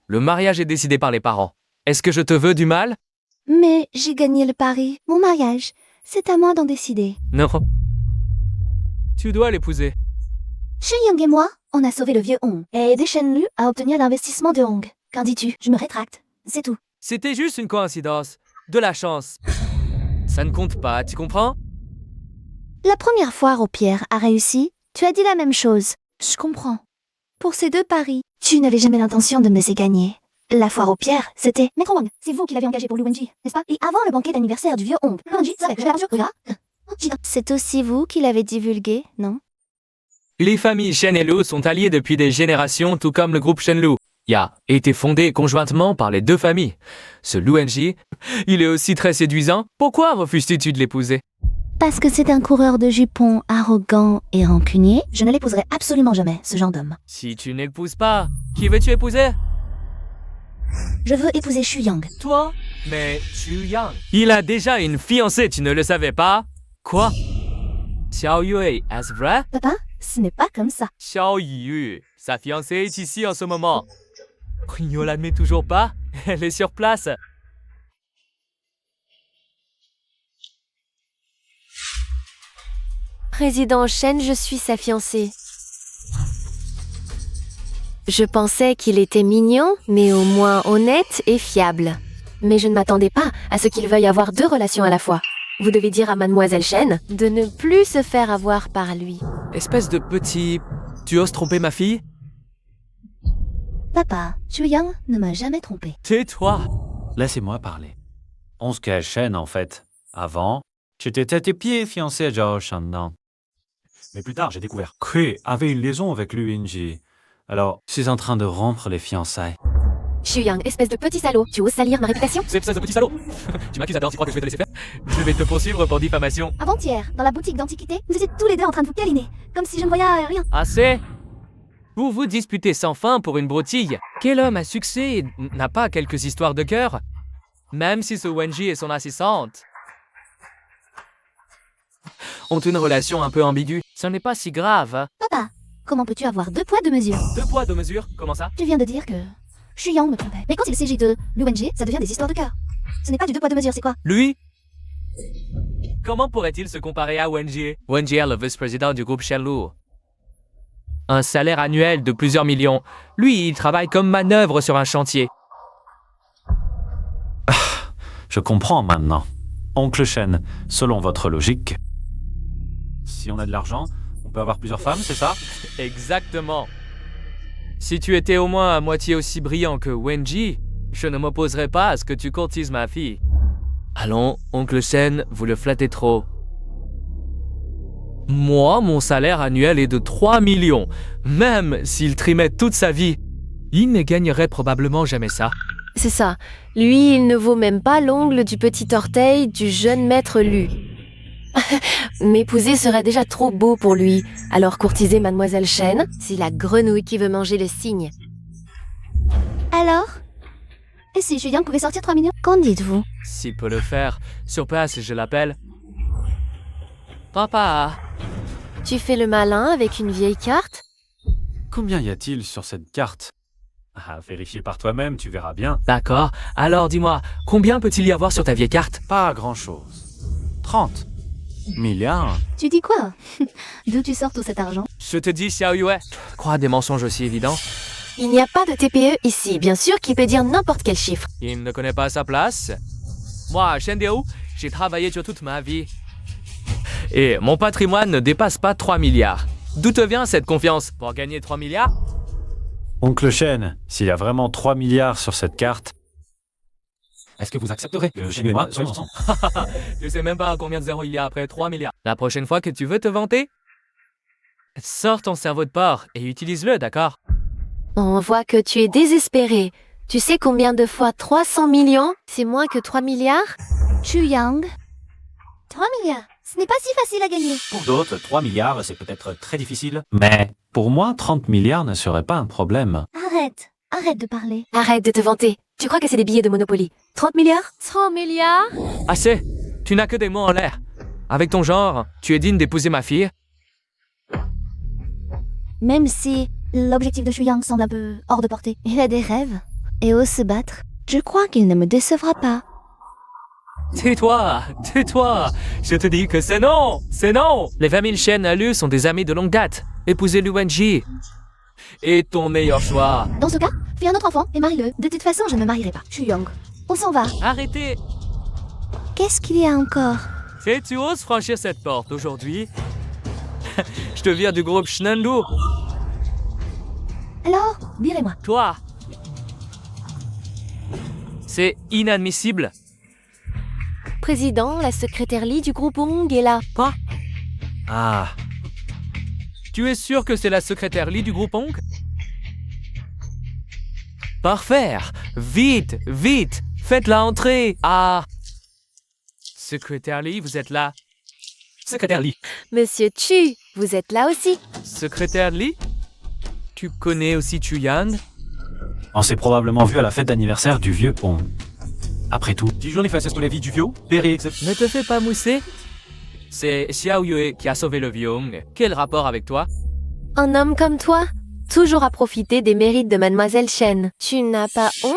le mariage est décidé par les parents. Est-ce que je te veux du mal? Mais j'ai gagné le pari. Mon mariage, c'est à moi d'en décider. Non. Tu dois l'épouser. Shi Young et moi, on a sauvé le vieux Hong et aidé Shenlu à obtenir l'investissement de Hong. Qu'en dis-tu? Je me rétracte. C'est tout. C'était juste une coïncidence. De la chance. Ça ne compte pas, tu comprends? La première foire aux pierres a réussi. Tu as dit la même chose. Je comprends. Pour ces 2 paris, tu n'avais jamais l'intention de me laisser gagner. La foire aux pierres, c'était... Maître Wang, c'est vous qui l'avez engagé pour Lu Wenji, n'est-ce pas? Et avant le banquet d'anniversaire du vieux Hong, Lu Wenji savait que j'avais perdu. Regarde. C'est aussi vous qui l'avez divulgué, non? Les familles Shen et Lu sont alliées depuis des générations, tout comme le groupe Shenlu. A été fondé conjointement par les 2 familles. Ce Lu Wenji, il est aussi très séduisant. Pourquoi refuses-tu de l'épouser? Parce que c'est un coureur de jupons arrogant et rancunier. Je ne l'épouserai absolument jamais, ce genre d'homme. Si tu ne l'épouses pas, qui veux-tu épouser? Je veux épouser Shu Yang. Toi? Mais Chu Yang. Il a déjà une fiancée, tu ne le savais pas? Quoi? Xiao Yue, est-ce vrai? Papa, ce n'est pas comme ça. Xiao Yue, sa fiancée est ici en ce moment. Rio l'admet toujours pas? Elle est sur place. Président Shen, je suis sa fiancée. Je pensais qu'il était mignon, mais au moins honnête et fiable. Mais je ne m'attendais pas à ce qu'il veuille avoir 2 relations à la fois. Vous devez dire à Mademoiselle Shen de ne plus se faire avoir par lui. Espèce de petit... Tu oses tromper ma fille? Papa, Shu Yang ne m'a jamais trompé. Tais-toi. Laissez-moi parler. On se cache Shen, en fait. Avant, j'étais tête et pieds fiancé à Zhao Shandan. Mais plus tard, j'ai découvert Kui avait une liaison avec l'UNJ. Alors, je suis en train de rompre les fiançailles. Shu Yang, espèce de petit salaud, tu oses salir ma réputation? C'est espèce de petit salaud. Tu m'accuses d'abord, tu crois que je vais te laisser faire? Je vais te poursuivre pour diffamation. Avant-hier, dans la boutique d'antiquité, vous étiez tous les 2 en train de vous câliner, comme si je ne voyais rien. Assez? Vous vous disputez sans fin pour une broutille. Quel homme à succès n'a pas quelques histoires de cœur? Même si ce Wenji et son assistante ont une relation un peu ambiguë, ce n'est pas si grave. Papa, comment peux-tu avoir 2 poids 2 mesures? 2 poids, 2 mesures, comment ça? Tu viens de dire que Shu Yang me trompait. Mais quand il s'agit de Lu Wenji, ça devient des histoires de cœur. Ce n'est pas du 2 poids 2 mesures, c'est quoi? Lui? Comment pourrait-il se comparer à Wenji? Wenji est le vice-président du groupe Shenlu. Un salaire annuel de plusieurs millions. Lui, il travaille comme manœuvre sur un chantier. Je comprends maintenant. Oncle Shen, selon votre logique, si on a de l'argent, on peut avoir plusieurs femmes, c'est ça? Exactement. Si tu étais au moins à moitié aussi brillant que Wenji, je ne m'opposerais pas à ce que tu courtises ma fille. Allons, oncle Shen, vous le flattez trop. Moi, mon salaire annuel est de 3 millions. Même s'il trimait toute sa vie, il ne gagnerait probablement jamais ça. C'est ça. Lui, il ne vaut même pas l'ongle du petit orteil du jeune maître Lu. M'épouser serait déjà trop beau pour lui. Alors courtiser Mademoiselle Chen, c'est la grenouille qui veut manger le cygne. Alors? Et si Julien pouvait sortir 3 millions? Qu'en dites-vous? S'il peut le faire, sur place, je l'appelle. Papa, Tu fais le malin avec une vieille carte? Combien y a-t-il sur cette carte? Ah, vérifier par toi-même, tu verras bien. d'accord. Alors dis-moi, combien peut-il y avoir sur ta vieille carte? Pas grand-chose. 30 milliards? Tu dis quoi? D'où tu sors tout cet argent? Je te dis, Xiao Yue, crois à des mensonges aussi évidents. Il n'y a pas de TPE ici, bien sûr, qui peut dire n'importe quel chiffre. Il ne connaît pas sa place. Moi, Shen Diu, j'ai travaillé sur toute ma vie. Et mon patrimoine ne dépasse pas 3 milliards. D'où te vient cette confiance? Pour gagner 3 milliards? Oncle Shen, s'il y a vraiment 3 milliards sur cette carte, Est-ce que vous accepterez que Shen et moi soyons ensemble? Je sais même pas combien de zéros il y a après 3 milliards. La prochaine fois que tu veux te vanter, sors ton cerveau de porc et utilise-le, d'accord? On voit que tu es désespéré. Tu sais combien de fois 300 millions, c'est moins que 3 milliards? Chu Yang? 3 milliards? Ce n'est pas si facile à gagner. pour d'autres, 3 milliards, c'est peut-être très difficile. Mais pour moi, 30 milliards ne serait pas un problème. Arrête de parler. Arrête de te vanter. Tu crois que c'est des billets de Monopoly? 30 milliards? 30 milliards? Assez, tu n'as que des mots en l'air. Avec ton genre, tu es digne d'épouser ma fille. Même si l'objectif de Chu Yang semble un peu hors de portée, il a des rêves et ose se battre. Je crois qu'il ne me décevra pas. Tais-toi, tais-toi. Je te dis que c'est non, c'est non. Les familles Shen à Lu sont des amis de longue date. Épousez Lu Wenji. Et ton meilleur choix. Dans ce cas, fais un autre enfant et marie-le. De toute façon, je ne me marierai pas. Chu Yang, on s'en va. Arrêtez. Qu'est-ce qu'il y a encore? Si tu oses franchir cette porte aujourd'hui, je te vire du groupe Shenlu. Alors, virez-moi. Toi. C'est inadmissible. Président, la secrétaire Li du groupe Ong est là. Quoi? Ah, Tu es sûr que c'est la secrétaire Li du groupe Ong? Parfait. Vite, vite. Faites-la entrer. Ah. Secrétaire Li, vous êtes là. Secrétaire Li. Monsieur Chu, vous êtes là aussi. Secrétaire Li? Tu connais aussi Chu Yan? on s'est probablement vu à la fête d'anniversaire du vieux Hong. Après tout, Dijon fait pour la vie du vieux, Perry exception. Ne te fais pas mousser. C'est Xiao Yue qui a sauvé le vieux Hong. Quel rapport avec toi? Un homme comme toi, toujours à profiter des mérites de Mademoiselle Chen. Tu n'as pas honte?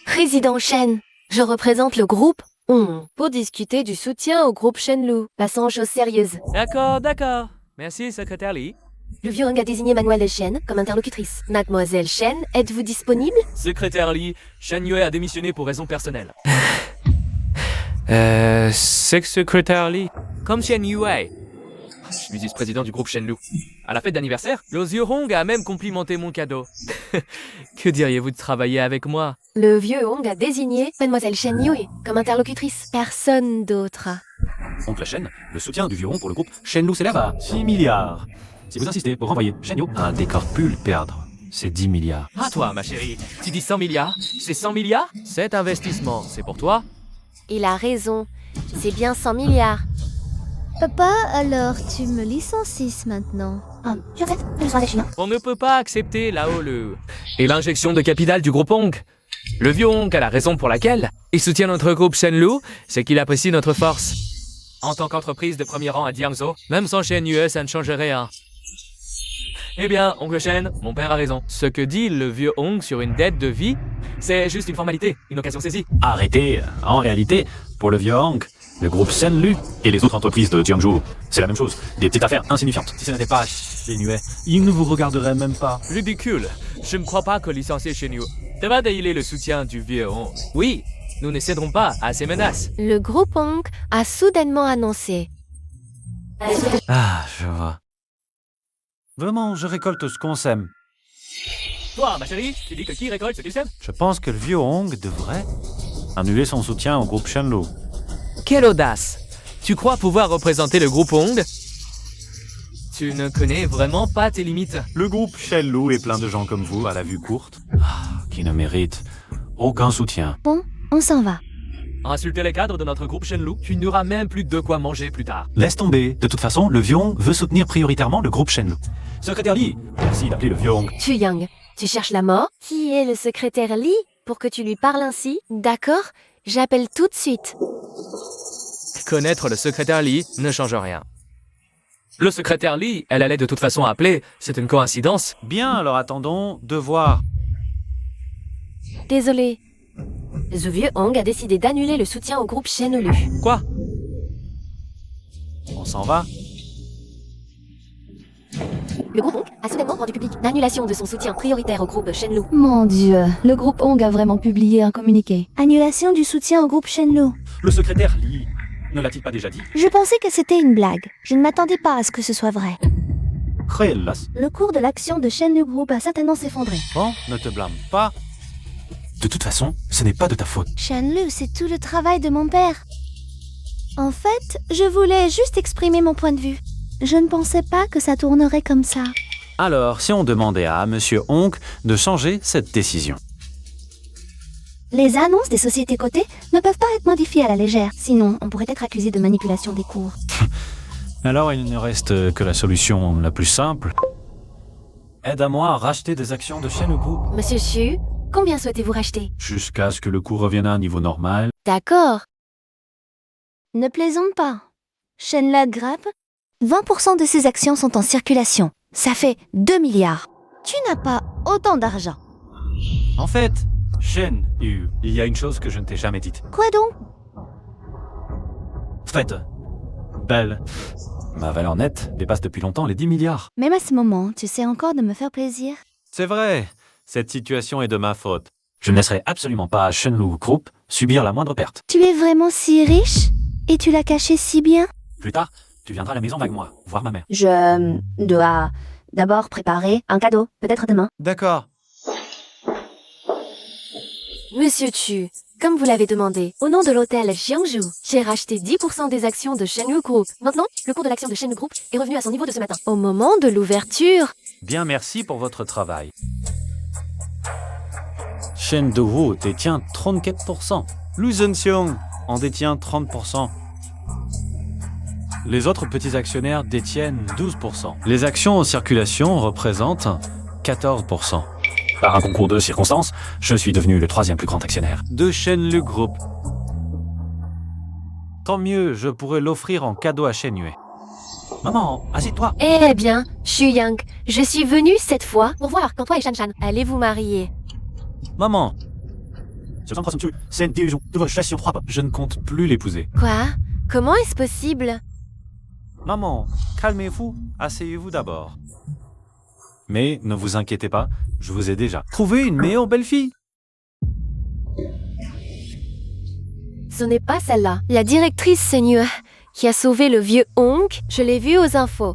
Président Chen, je représente le groupe Ong pour discuter du soutien au groupe Shenlu. Passons aux choses sérieuses. D'accord, d'accord. Merci, secrétaire Li. Le vieux Hong a désigné Mademoiselle Chen comme interlocutrice. Mademoiselle Chen, êtes-vous disponible? Secrétaire Li, Shen Yue a démissionné pour raisons personnelles. Secrétaire Li. Comme Shen Yue. Je suis vice-président du groupe Shenlu. À la fête d'anniversaire, Le vieux Hong a même complimenté mon cadeau. Que diriez-vous de travailler avec moi? Le vieux Hong a désigné Mademoiselle Chen Yue comme interlocutrice. Personne d'autre. Oncle Shen, le soutien du vieux Hong pour le groupe Shenlu s'élève à 6 milliards. Si vous insistez pour renvoyer Shenyu, Un décor pu le perdre, c'est 10 milliards. à toi, ma chérie. Tu dis 100 milliards? C'est 100 milliards? Cet investissement, c'est pour toi? Il a raison. C'est bien 100 milliards. Papa, alors tu me licencies maintenant. Joseph, le soir des chiens. On ne peut pas accepter là-haut le... Et l'injection de capital du groupe Hong. Le vieux Hong a la raison pour laquelle il soutient notre groupe Shenlu, c'est qu'il apprécie notre force. En tant qu'entreprise de premier rang à Jiangzhou, même sans Shen Yue, ça ne changerait rien. Eh bien, oncle Shen, mon père a raison. Ce que dit le vieux Hong sur une dette de vie, c'est juste une formalité, une occasion saisie. Arrêtez, en réalité, pour le vieux Hong, le groupe Shenlu et les autres entreprises de Jiangzhou, c'est la même chose, des petites affaires insignifiantes. Si ce n'était pas Shen il ne vous regarderait même pas. Ridicule. Je ne crois pas que licencier Shen Yue devra déhiler le soutien du vieux Hong. Oui, nous ne céderons pas à ces menaces. Le groupe Hong a soudainement annoncé. Ah, je vois. Vraiment, je récolte ce qu'on sème. Toi, ma chérie, tu dis que qui récolte ce qu'il sème? Je pense que le vieux Hong devrait annuler son soutien au groupe Shenlu. Quelle audace! Tu crois pouvoir représenter le groupe Hong Tu ne connais vraiment pas tes limites. Le groupe Shenlou est plein de gens comme vous, à la vue courte, qui ne méritent aucun soutien. Bon, on s'en va. Insulter les cadres de notre groupe Shenlou, tu n'auras même plus de quoi manger plus tard. Laisse tomber. De toute façon, le Viong veut soutenir prioritairement le groupe Shenlou. Secrétaire Lee, merci d'appeler le Viong. Tu Yang, tu cherches la mort? Qui est le secrétaire Lee pour que tu lui parles ainsi? D'accord, j'appelle tout de suite. Connaître le secrétaire Lee ne change rien. Le secrétaire Lee, elle allait de toute façon appeler, c'est une coïncidence. Bien, alors attendons de voir. Désolé. The vieux Hong a décidé d'annuler le soutien au groupe Shenlou. Quoi? On s'en va? Le groupe Hong a soudainement rendu public l'annulation de son soutien prioritaire au groupe Shenlou. Mon Dieu, le groupe Hong a vraiment publié un communiqué. Annulation du soutien au groupe Shenlou. Le secrétaire Lee, ne l'a-t-il pas déjà dit? Je pensais que c'était une blague. Je ne m'attendais pas à ce que ce soit vrai. Rélas. Le cours de l'action de Shenlou Group a certainement s'effondré. Bon, ne te blâme pas. De toute façon, ce n'est pas de ta faute. Shenlou, c'est tout le travail de mon père. En fait, je voulais juste exprimer mon point de vue. Je ne pensais pas que ça tournerait comme ça. Alors, si on demandait à Monsieur Hong de changer cette décision? Les annonces des sociétés cotées ne peuvent pas être modifiées à la légère. Sinon, on pourrait être accusé de manipulation des cours. Alors, il ne reste que la solution la plus simple. Aide-moi à racheter des actions de Shenlou Group. Monsieur Xu, combien souhaitez-vous racheter? Jusqu'à ce que le cours revienne à un niveau normal. D'accord. Ne plaisante pas. Shenlou Group, 20% de ses actions sont en circulation. Ça fait 2 milliards. Tu n'as pas autant d'argent. En fait, Shen Yu, il y a une chose que je ne t'ai jamais dite. Quoi donc? Faites. Belle. Ma valeur nette dépasse depuis longtemps les 10 milliards. Même à ce moment, tu sais encore de me faire plaisir. C'est vrai. Cette situation est de ma faute. Je ne laisserai absolument pas Shenlou Group subir la moindre perte. Tu es vraiment si riche? Et tu l'as caché si bien? Plus tard, tu viendras à la maison avec moi, voir ma mère. Je dois d'abord préparer un cadeau, peut-être demain. D'accord. Monsieur Chu, comme vous l'avez demandé, au nom de l'hôtel Jiangju, j'ai racheté 10% des actions de Shenlou Group. Maintenant, le cours de l'action de Shenlou Group est revenu à son niveau de ce matin. Au moment de l'ouverture. Bien, merci pour votre travail. Shen Dowo détient 34%. Lu Zhenxiong en détient 30%. Les autres petits actionnaires détiennent 12%. Les actions en circulation représentent 14%. Par un concours de circonstances, je suis devenu le 3e plus grand actionnaire de Shenlou Group. Tant mieux, je pourrais l'offrir en cadeau à Shen Yue. Maman, assieds-toi. Eh bien, Xu Yang, je suis venue cette fois pour voir quand toi et Shan Shan allez vous marier. Maman. Je ne compte plus l'épouser. Quoi? Comment est-ce possible? Maman, calmez-vous, asseyez-vous d'abord. Mais ne vous inquiétez pas, je vous ai déjà trouvé une meilleure belle-fille. Ce n'est pas celle-là. La directrice Seigneur qui a sauvé le vieux Hong, je l'ai vue aux infos.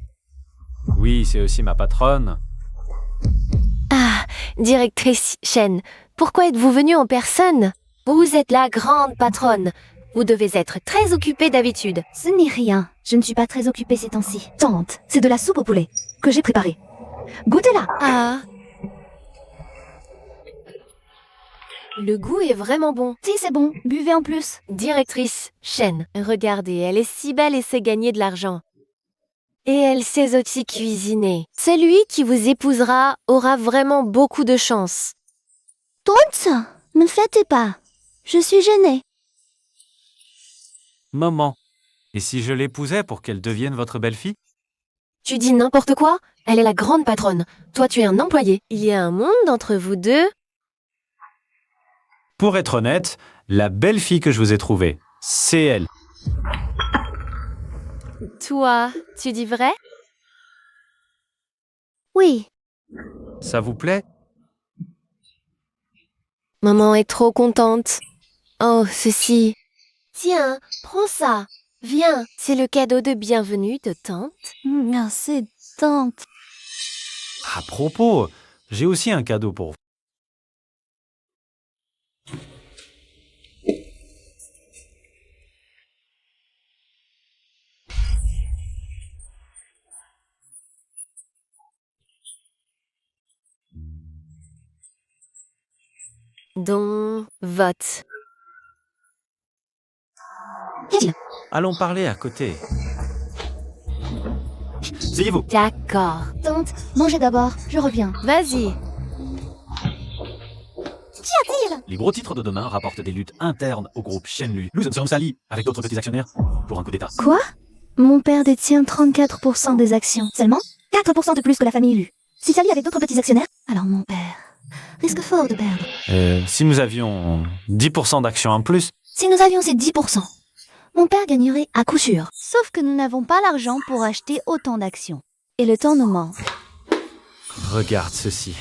Oui, c'est aussi ma patronne. Ah, directrice Shen, pourquoi êtes-vous venue en personne? Vous êtes la grande patronne. Vous devez être très occupée d'habitude. Ce n'est rien. Je ne suis pas très occupée ces temps-ci. Tante, c'est de la soupe au poulet que j'ai préparée. Goûtez-la. Ah. Le goût est vraiment bon. Si, c'est bon. Buvez en plus. Directrice Shen, regardez, elle est si belle et sait gagner de l'argent. Et elle sait aussi cuisiner. Celui qui vous épousera aura vraiment beaucoup de chance. Tante, ne me flattez pas. Je suis gênée. Maman. Et si je l'épousais pour qu'elle devienne votre belle-fille? Tu dis n'importe quoi? Elle est la grande patronne. Toi, tu es un employé. Il y a un monde entre vous deux. Pour être honnête, la belle-fille que je vous ai trouvée, c'est elle. Toi, tu dis vrai? Oui. Ça vous plaît? Maman est trop contente. Oh, ceci. Tiens, prends ça. Viens, c'est le cadeau de bienvenue de tante. Merci, tante. À propos, j'ai aussi un cadeau pour vous. dont vote. Qu'y a-t-il? Allons parler à côté. Asseyez-vous. D'accord. Tante, mangez d'abord, je reviens. Vas-y. Qu'y a-t-il? Les gros titres de demain rapportent des luttes internes au groupe Shenlu. Nous sommes salis avec d'autres petits actionnaires pour un coup d'État. Quoi? Mon père détient 34% des actions. Seulement 4% de plus que la famille Lu. Si s'allie avec d'autres petits actionnaires, alors mon père risque fort de perdre. Si nous avions 10% d'actions en plus, Si nous avions ces 10%, mon père gagnerait à coup sûr. Sauf que nous n'avons pas l'argent pour acheter autant d'actions. Et le temps nous manque. regarde ceci.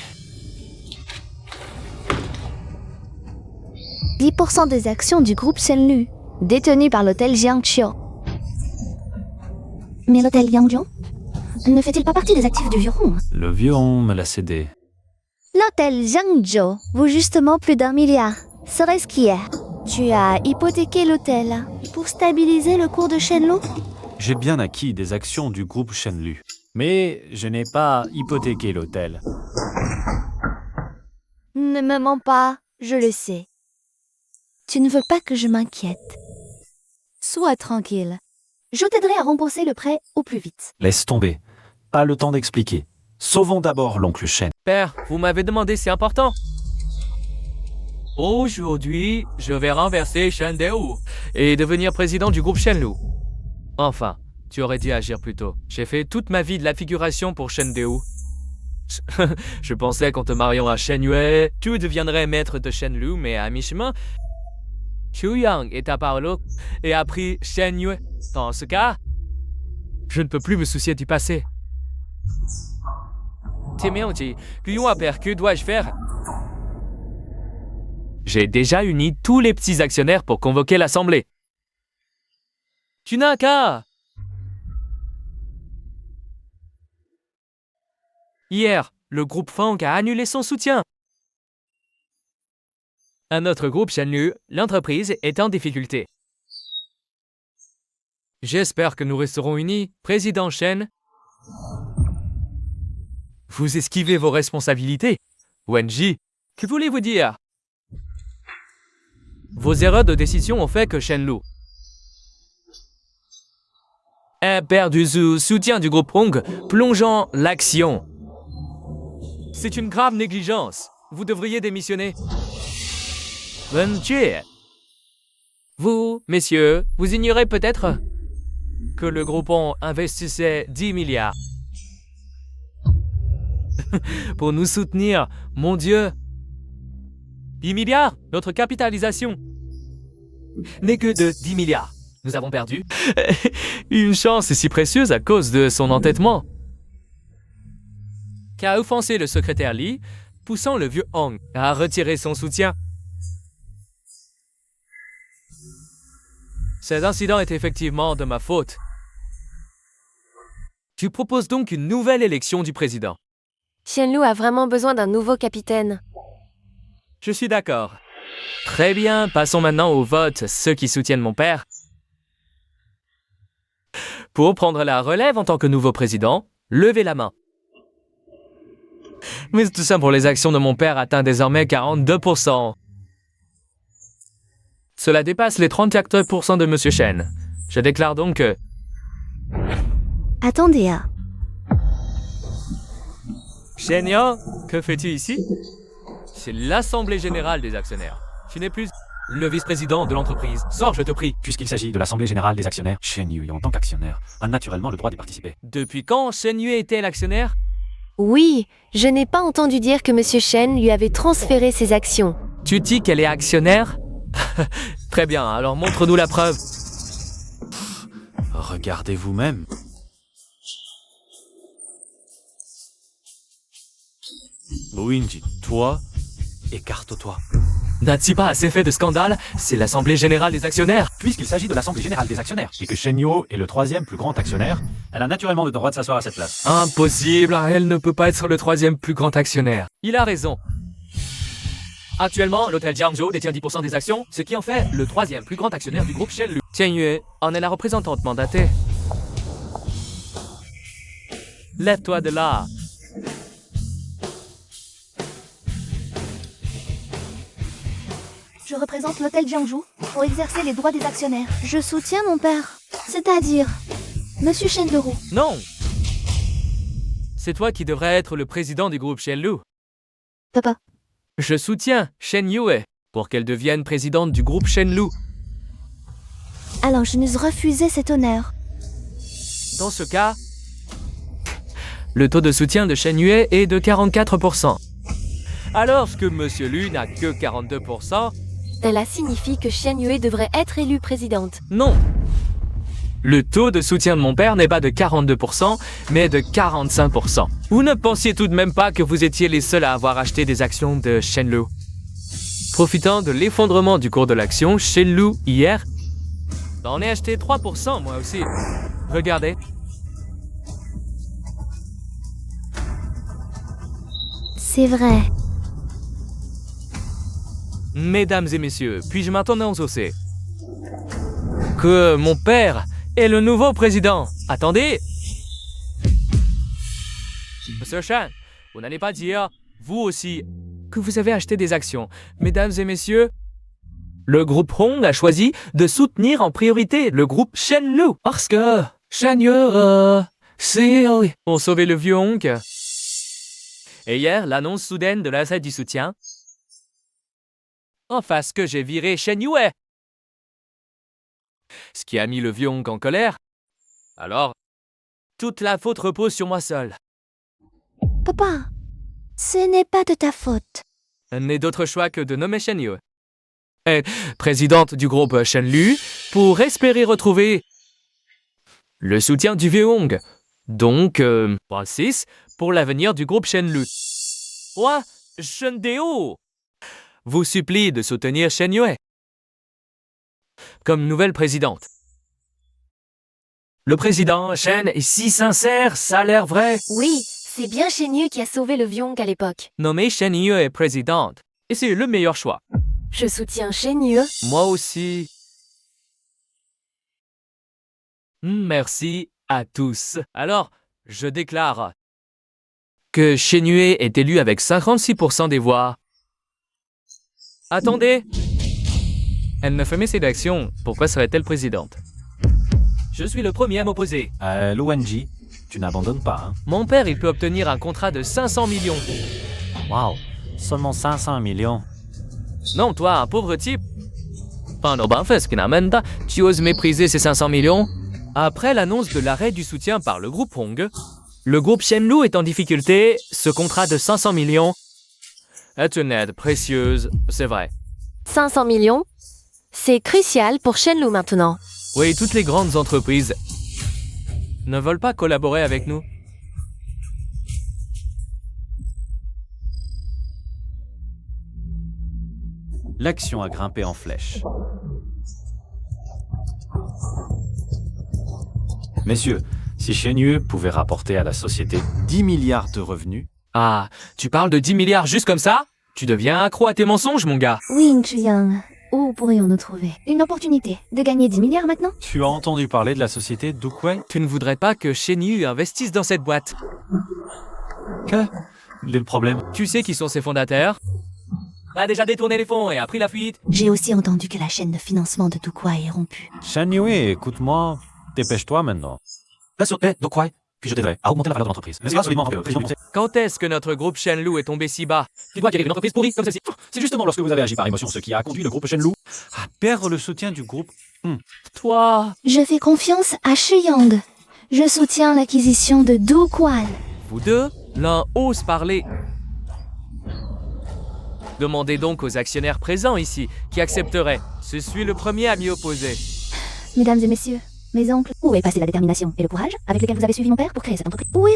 10% des actions du groupe Shenlu, détenu par l'hôtel Jiangqiu. Mais l'hôtel Yangzhou ne fait-il pas partie des actifs du vieux rond? Le vieux on me l'a cédé. L'hôtel Jiangzhou vaut justement plus d'1 milliard. Serait-ce qu'hier, tu as hypothéqué l'hôtel pour stabiliser le cours de Shenlu? J'ai bien acquis des actions du groupe Shenlu. Mais je n'ai pas hypothéqué l'hôtel. Ne me mens pas, je le sais. Tu ne veux pas que je m'inquiète. Sois tranquille. Je t'aiderai à rembourser le prêt au plus vite. Laisse tomber. Pas le temps d'expliquer. Sauvons d'abord l'oncle Shen. Père, vous m'avez demandé, c'est important. Aujourd'hui, je vais renverser Shen Deu et devenir président du groupe Shenlu. Enfin, tu aurais dû agir plus tôt. J'ai fait toute ma vie de la figuration pour Shen Deu. Je pensais qu'en te mariant à Shen Yue, tu deviendrais maître de Shenlu, mais à mi-chemin, Chu Yang est apparu et a pris Shen Yue. Dans ce cas, je ne peux plus me soucier du passé. Timéonji, Père, que dois-je faire? J'ai déjà uni tous les petits actionnaires pour convoquer l'assemblée. Tu n'as qu'à... Hier, le groupe Fang a annulé son soutien. Un autre groupe Shenlu, l'entreprise, est en difficulté. J'espère que nous resterons unis, Président Shen. Vous esquivez vos responsabilités. Wenji, que voulez-vous dire? Vos erreurs de décision ont fait que Shenlu a perdu le soutien du groupe Hong, plongeant l'action. C'est une grave négligence. Vous devriez démissionner. Wenji. Vous, messieurs, vous ignorez peut-être que le groupon investissait 10 milliards pour nous soutenir, mon Dieu. 10 milliards, notre capitalisation n'est que de 10 milliards. Nous avons perdu une chance si précieuse à cause de son entêtement, qui a offensé le secrétaire Li, poussant le vieux Hong à retirer son soutien. Cet incident est effectivement de ma faute. Tu proposes donc une nouvelle élection du président. Shenlu a vraiment besoin d'un nouveau capitaine. Je suis d'accord. Très bien, passons maintenant au vote, ceux qui soutiennent mon père. Pour prendre la relève en tant que nouveau président, levez la main. Mais tout ça pour les actions de mon père atteint désormais 42%. Cela dépasse les 34% de Monsieur Shen. Je déclare donc que... Attendez, Shen Yang, que fais-tu ici? C'est l'Assemblée Générale des actionnaires. Tu n'es plus le vice-président de l'entreprise. Sors, je te prie. Puisqu'il s'agit de l'Assemblée Générale des actionnaires, Shen Yu, en tant qu'actionnaire, a naturellement le droit d'y participer. Depuis quand Shen Yue était l'actionnaire? Oui, je n'ai pas entendu dire que Monsieur Shen lui avait transféré ses actions. Tu dis qu'elle est actionnaire? Très bien, alors montre-nous la preuve. Regardez vous-même. Luigi, toi, écarte-toi. N'as-tu pas assez fait de scandale? C'est l'Assemblée Générale des actionnaires. Puisqu'il s'agit de l'Assemblée Générale des actionnaires, et que Shen Yu est le troisième plus grand actionnaire, elle a naturellement le droit de s'asseoir à cette place. Impossible, elle ne peut pas être le troisième plus grand actionnaire. Il a raison. Actuellement, l'hôtel Jiangzhou détient 10% des actions, ce qui en fait le troisième plus grand actionnaire du groupe Shenlu. Tian Yue en est la représentante mandatée. Lève-toi de là. Je représente l'hôtel Jiangzhou pour exercer les droits des actionnaires. Je soutiens mon père, c'est-à-dire Monsieur Shen Leroux. Non. C'est toi qui devrais être le président du groupe Shenlu. Papa, Je soutiens Shen Yue pour qu'elle devienne présidente du groupe Shenlu. alors je n'ose refuser cet honneur. Dans ce cas, le taux de soutien de Shen Yue est de 44%. Alors que Monsieur Lu n'a que 42%, Cela signifie que Shen Yue devrait être élue présidente. non. Le taux de soutien de mon père n'est pas de 42%, mais de 45%. Vous ne pensiez tout de même pas que vous étiez les seuls à avoir acheté des actions de Shenlu. Profitant de l'effondrement du cours de l'action Shenlu hier, j'en ai acheté 3% moi aussi. Regardez. C'est vrai. Mesdames et messieurs, puis-je maintenant annoncer que mon père est le nouveau président. Attendez. Monsieur Shan, vous n'allez pas dire, vous aussi, que vous avez acheté des actions. Mesdames et messieurs, le groupe Hong a choisi de soutenir en priorité le groupe Shenlu parce que Shenyu, c'est pour sauver le vieux Hong. Et hier, l'annonce soudaine de l'achat du soutien. En face que j'ai viré Shen Yue. Ce qui a mis le vieux Hong en colère. Alors, toute la faute repose sur moi seul. Papa, ce n'est pas de ta faute. N'est d'autre choix que de nommer Shen Yue présidente du groupe Shenlu pour espérer retrouver le soutien du vieux Hong. Donc, 6 pour l'avenir du groupe Shenlu. Moi, Shen Deo, vous supplie de soutenir Shen Yue comme nouvelle présidente. Le président Shen est si sincère, ça a l'air vrai. Oui, c'est bien Shen Yue qui a sauvé le Viong à l'époque. Nommer Shen Yue présidente, et c'est le meilleur choix. Je soutiens Shen Yue. Moi aussi. Merci à tous. Alors, je déclare que Shen Yue est élu avec 56% des voix. Attendez. Elle ne fait ses d'actions. Pourquoi serait-elle présidente? Je suis le premier à m'opposer. Luwenji, tu n'abandonnes pas, hein? Mon père, il peut obtenir un contrat de 500 millions. Waouh, seulement 500 millions. Non, toi, un pauvre type. Tu oses mépriser ces 500 millions? Après l'annonce de l'arrêt du soutien par le groupe Hong, le groupe Shenlu est en difficulté. Ce contrat de 500 millions est une aide précieuse, c'est vrai. 500 millions? C'est crucial pour Shenlu maintenant. Oui, toutes les grandes entreprises ne veulent pas collaborer avec nous. L'action a grimpé en flèche. Messieurs, si Shen Yue pouvait rapporter à la société 10 milliards de revenus... Ah, tu parles de 10 milliards juste comme ça? Tu deviens accro à tes mensonges, mon gars. Oui, Chuyang. Où pourrions-nous trouver une opportunité de gagner 10 milliards maintenant? Tu as entendu parler de la société Dukwei? Tu ne voudrais pas que Shen Yue investisse dans cette boîte. Quel est le problème? Tu sais qui sont ses fondateurs? A déjà détourné les fonds et a pris la fuite. J'ai aussi entendu que la chaîne de financement de Dukwai est rompue. Shen Yue, écoute-moi, dépêche-toi maintenant. La sûreté, Dukwei, puis je t'aiderai à augmenter la valeur de l'entreprise. Mais c'est absolument Quand est-ce que notre groupe Shenlu est tombé si bas? Tu dois acquérir une entreprise pourrie comme celle-ci. C'est justement lorsque vous avez agi par émotion ce qui a conduit le groupe Shenlu à perdre le soutien du groupe. Toi, Je fais confiance à Chuyang. Je soutiens l'acquisition de Dukwai. vous deux, l'un ose parler. Demandez donc aux actionnaires présents ici qui accepteraient. Je suis le premier à m'y opposer. Mesdames et messieurs, mes oncles, où est passée la détermination et le courage avec lequel vous avez suivi mon père pour créer cette entreprise? Oui.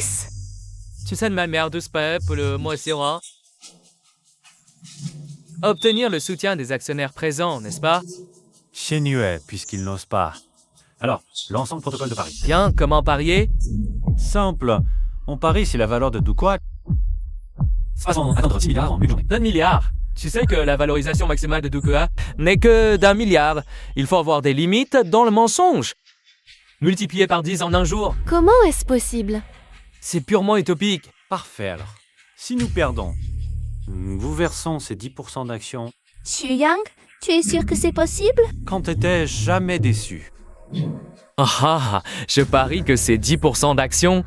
Tu sais de ma mère de ce peuple, moi c'est moi. Obtenir le soutien des actionnaires présents, n'est-ce pas? Shen Yue, puisqu'il n'ose pas. Alors, lançons le protocole de Paris. Bien, comment parier? Simple. On parie si la valeur de Dukwei... Façon atteindre 10 milliards en une journée. 1 milliard. Tu sais que la valorisation maximale de Dukwei n'est que d'1 milliard. Il faut avoir des limites dans le mensonge. Multiplié par 10 en un jour. Comment est-ce possible? C'est purement utopique. Parfait alors. Si nous perdons, nous vous versons ces 10% d'actions. Chuyang, Tu es sûr que c'est possible? Quand t'étais jamais déçu. Ah, je parie que c'est 10% d'action.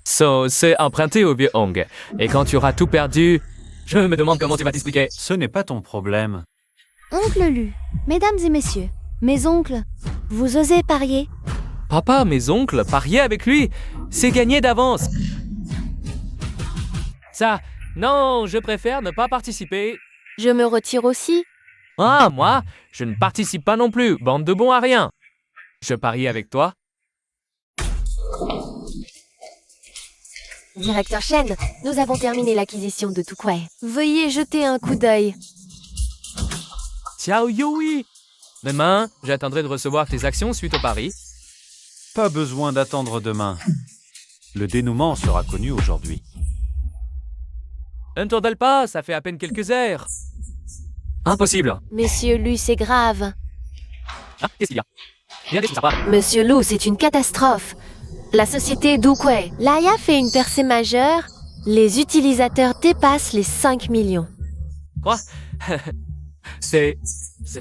C'est emprunté au vieux Hong. Et quand tu auras tout perdu, je me demande comment tu vas t'expliquer. Ce n'est pas ton problème. Oncle Lu, mesdames et messieurs, mes oncles, vous osez parier? Papa, mes oncles, parier avec lui, c'est gagné d'avance. Ça, non, je préfère ne pas participer. Je me retire aussi. Ah, moi, je ne participe pas non plus, bande de bons à rien. Je parie avec toi. Directeur Shen, nous avons terminé l'acquisition de Tukwai. Veuillez jeter un coup d'œil. Ciao Yui. Demain, j'attendrai de recevoir tes actions suite au pari. Pas besoin d'attendre demain. Le dénouement sera connu aujourd'hui. Un tour d'alpa, ça fait à peine quelques heures. Impossible. Monsieur Lu, c'est grave. Ah, qu'est-ce qu'il y a? Rien des choses sympas. Monsieur Lu, c'est une catastrophe. La société Dukwei. Laia fait une percée majeure. Les utilisateurs dépassent les 5 millions. Quoi? C'est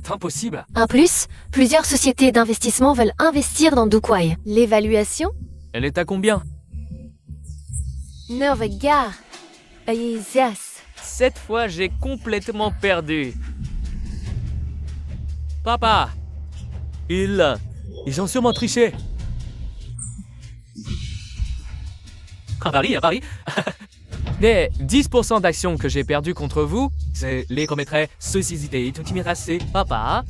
impossible. En plus, plusieurs sociétés d'investissement veulent investir dans Dukwei. L'évaluation? Elle est à combien? Novega. Yes. Cette fois, j'ai complètement perdu. Papa, ils ont sûrement triché. À Paris. Les 10% d'actions que j'ai perdues contre vous, je les remettrai ceci idées, tout immiracé. Papa.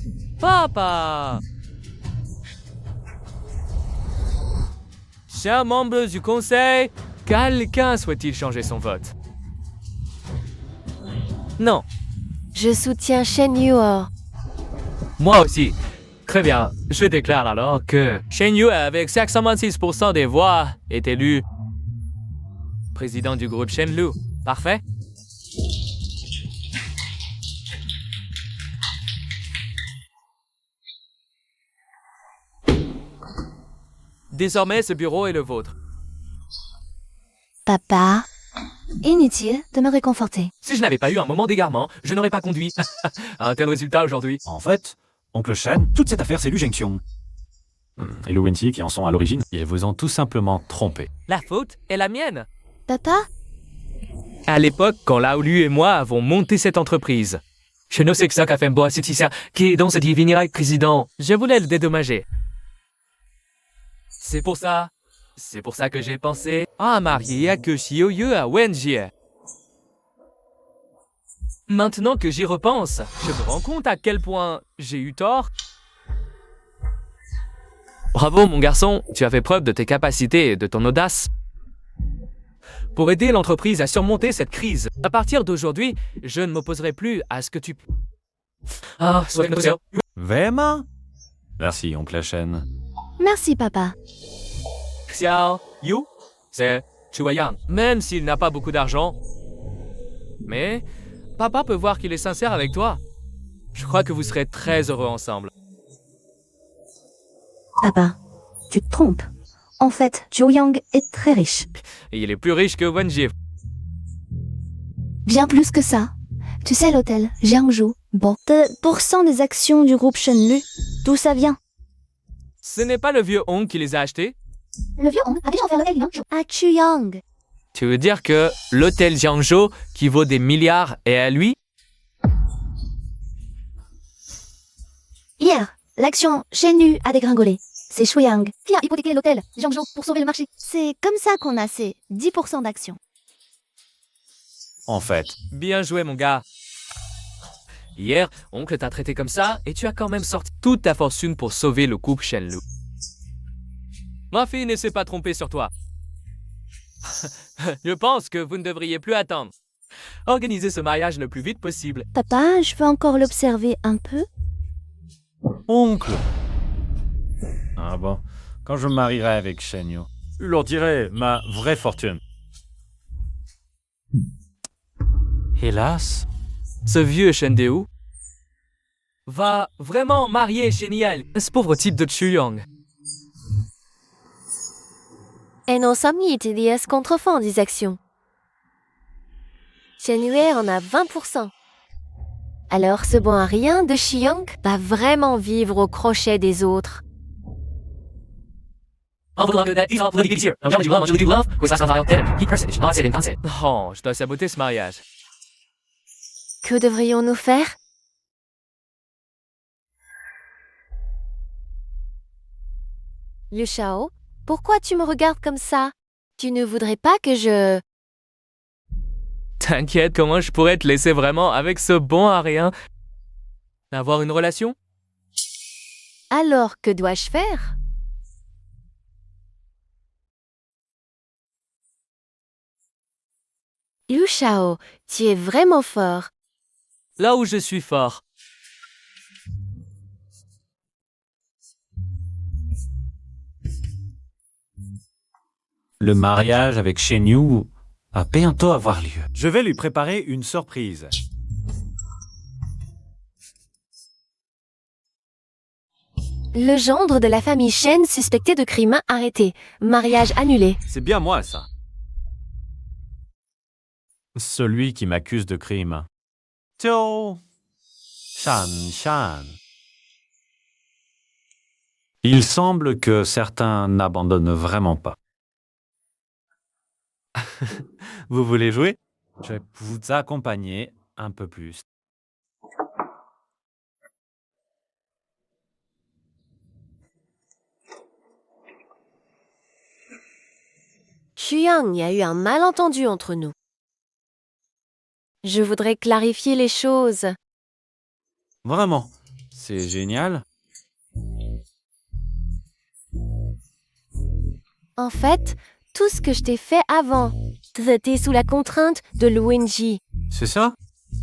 Chers membres du conseil, quelqu'un souhaite-t-il changer son vote? Non, Je soutiens Shen Yuo. moi aussi. Très bien, je déclare alors que Shen Yu, avec 526% des voix, est élu président du groupe Shenlu. Parfait. Désormais, ce bureau est le vôtre. Papa, inutile de me réconforter. Si je n'avais pas eu un moment d'égarement, je n'aurais pas conduit à un tel résultat aujourd'hui. En fait, oncle Shen, toute cette affaire, c'est Lu Zhengxiong. Et Lu Wenqi qui en sont à l'origine. Ils vous ont tout simplement trompé. La faute est la mienne. Papa? À l'époque, quand Lao Lu et moi avons monté cette entreprise, je ne sais que ça qu'a fait Mboa Citicia, qui est dans ce devenir président. Je voulais le dédommager. C'est pour ça que j'ai pensé à marier Akeshi Oye à Wenjie. Maintenant que j'y repense, je me rends compte à quel point j'ai eu tort. Bravo mon garçon, tu as fait preuve de tes capacités et de ton audace. Pour aider l'entreprise à surmonter cette crise, à partir d'aujourd'hui, je ne m'opposerai plus à ce que tu... Ah, sois une Vraiment? Merci, oncle Shen. Merci, papa. Xiao Yu, c'est Chuayan. Même s'il n'a pas beaucoup d'argent. Mais papa peut voir qu'il est sincère avec toi. Je crois que vous serez très heureux ensemble. Papa, tu te trompes. En fait, Zhou Yang est très riche. Et il est plus riche que Wenjie. Bien plus que ça. Tu sais l'hôtel Jiangzhou. Bon. 2% des actions du groupe Shenlu. D'où ça vient? Ce n'est pas le vieux Hong qui les a achetés? Le vieux Hong a déjà offert l'hôtel Jiangzhou à Chuyang. Tu veux dire que l'hôtel Jiangzhou, qui vaut des milliards, est à lui? Hier, l'action Shenlu a dégringolé. C'est Chuyang qui a hypothéqué l'hôtel Jiangzhou pour sauver le marché. C'est comme ça qu'on a ces 10% d'actions. En fait, Bien joué, mon gars. Hier, oncle t'a traité comme ça et tu as quand même sorti toute ta fortune pour sauver le couple Shenlu. Ma fille ne s'est pas trompée sur toi. Je pense que vous ne devriez plus attendre. Organisez ce mariage le plus vite possible. Papa, je peux encore l'observer un peu? Oncle! Ah bon, quand je me marierai avec Shen Yu, je leur dirai ma vraie fortune. hélas, Ce vieux Shendeu va vraiment marier Sheniel, ce pauvre type de Chuyang. Et nos amis TDS contrefont des actions. Shen Yue en a 20%. Alors ce bon à rien de Xiang va vraiment vivre au crochet des autres. Oh, je dois saboter ce mariage. Que devrions-nous faire? Liu Shao, pourquoi tu me regardes comme ça? Tu ne voudrais pas que je... T'inquiète, comment je pourrais te laisser vraiment avec ce bon à rien? Avoir une relation? Alors, que dois-je faire? Liu Shao, tu es vraiment fort. Là où je suis fort. Le mariage avec Shen Yu va bientôt avoir lieu. Je vais lui préparer une surprise. Le gendre de la famille Shen suspecté de crime arrêté. Mariage annulé. C'est bien moi, ça. Celui qui m'accuse de crime. Tiao Shan Shan. Il semble que certains n'abandonnent vraiment pas. Vous voulez jouer? Je vais vous accompagner un peu plus. Xiang, il y a eu un malentendu entre nous. Je voudrais clarifier les choses. Vraiment, c'est génial. En fait, tout ce que je t'ai fait avant, traité sous la contrainte de Luigi. C'est ça?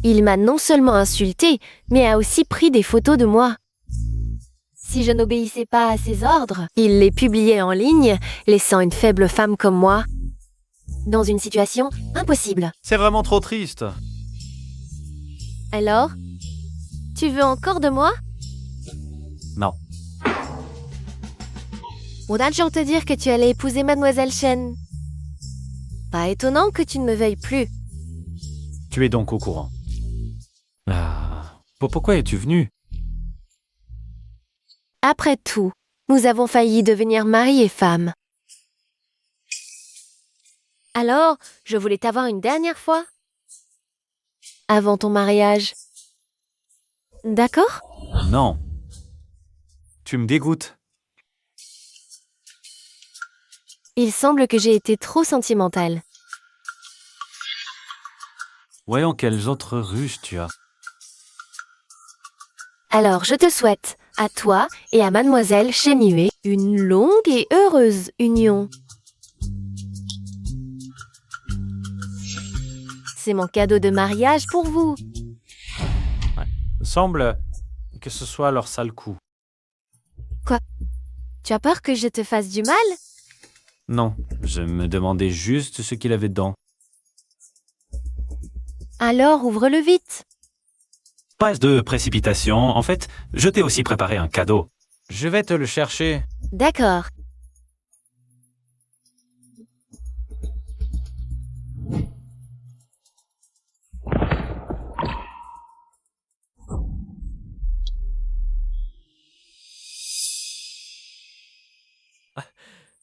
Il m'a non seulement insulté, mais a aussi pris des photos de moi. Si je n'obéissais pas à ses ordres, il les publiait en ligne, laissant une faible femme comme moi dans une situation impossible. C'est vraiment trop triste. Alors, tu veux encore de moi? Non. 我拿着te dire que tu allais épouser Mademoiselle Shen. Pas étonnant que tu ne me veuilles plus. Tu es donc au courant. Ah, pourquoi es-tu venu? Après tout, nous avons failli devenir mari et femme. Alors, je voulais t'avoir une dernière fois. Avant ton mariage. D'accord? Non. Tu me dégoûtes. Il semble que j'ai été trop sentimentale. Voyons quelles autres ruses tu as. Alors, je te souhaite, à toi et à Mademoiselle Shen Yue, une longue et heureuse union. C'est mon cadeau de mariage pour vous. Il semble que ce soit leur sale coup. Quoi? Tu as peur que je te fasse du mal? Non, je me demandais juste ce qu'il avait dedans. Alors, ouvre-le vite. Pas de précipitation. En fait, je t'ai aussi préparé un cadeau. Je vais te le chercher. D'accord.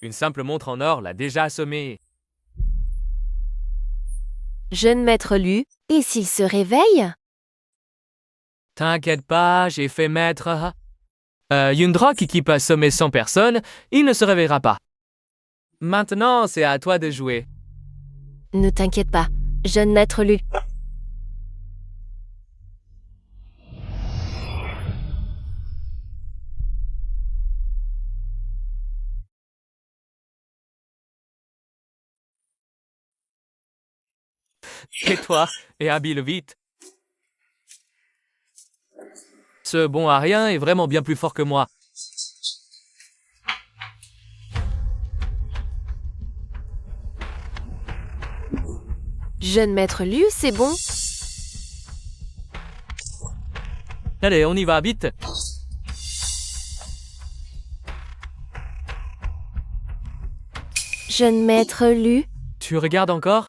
Une simple montre en or l'a déjà assommé. Jeune maître Lu, et s'il se réveille? T'inquiète pas, j'ai fait maître. Yundra qui peut assommer 100 personnes, il ne se réveillera pas. Maintenant, c'est à toi de jouer. Ne t'inquiète pas, jeune maître Lu. Tais-toi et habille-le vite. Ce bon à rien est vraiment bien plus fort que moi. Jeune maître Lu, c'est bon? Allez, on y va, vite. Jeune maître Lu. Tu regardes encore?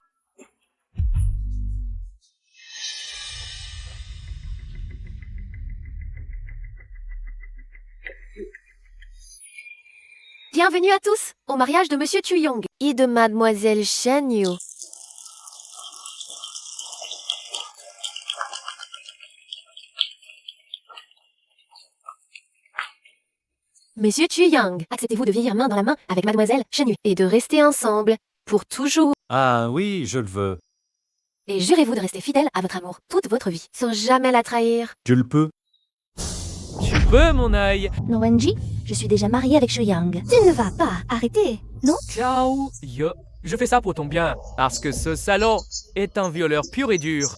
Bienvenue à tous au mariage de Monsieur Chu Yong et de Mademoiselle Shen Yu. Monsieur Chu Yang, acceptez-vous de vieillir main dans la main avec Mademoiselle Shen Yu et de rester ensemble pour toujours? Ah oui, je le veux. Et jurez-vous de rester fidèle à votre amour toute votre vie, sans jamais la trahir. Tu le peux? Tu peux, mon œil. Non, Wenji, je suis déjà mariée avec Shu Yang. Tu ne vas pas arrêter, non? Ciao, yo. Je fais ça pour ton bien, parce que ce salaud est un violeur pur et dur.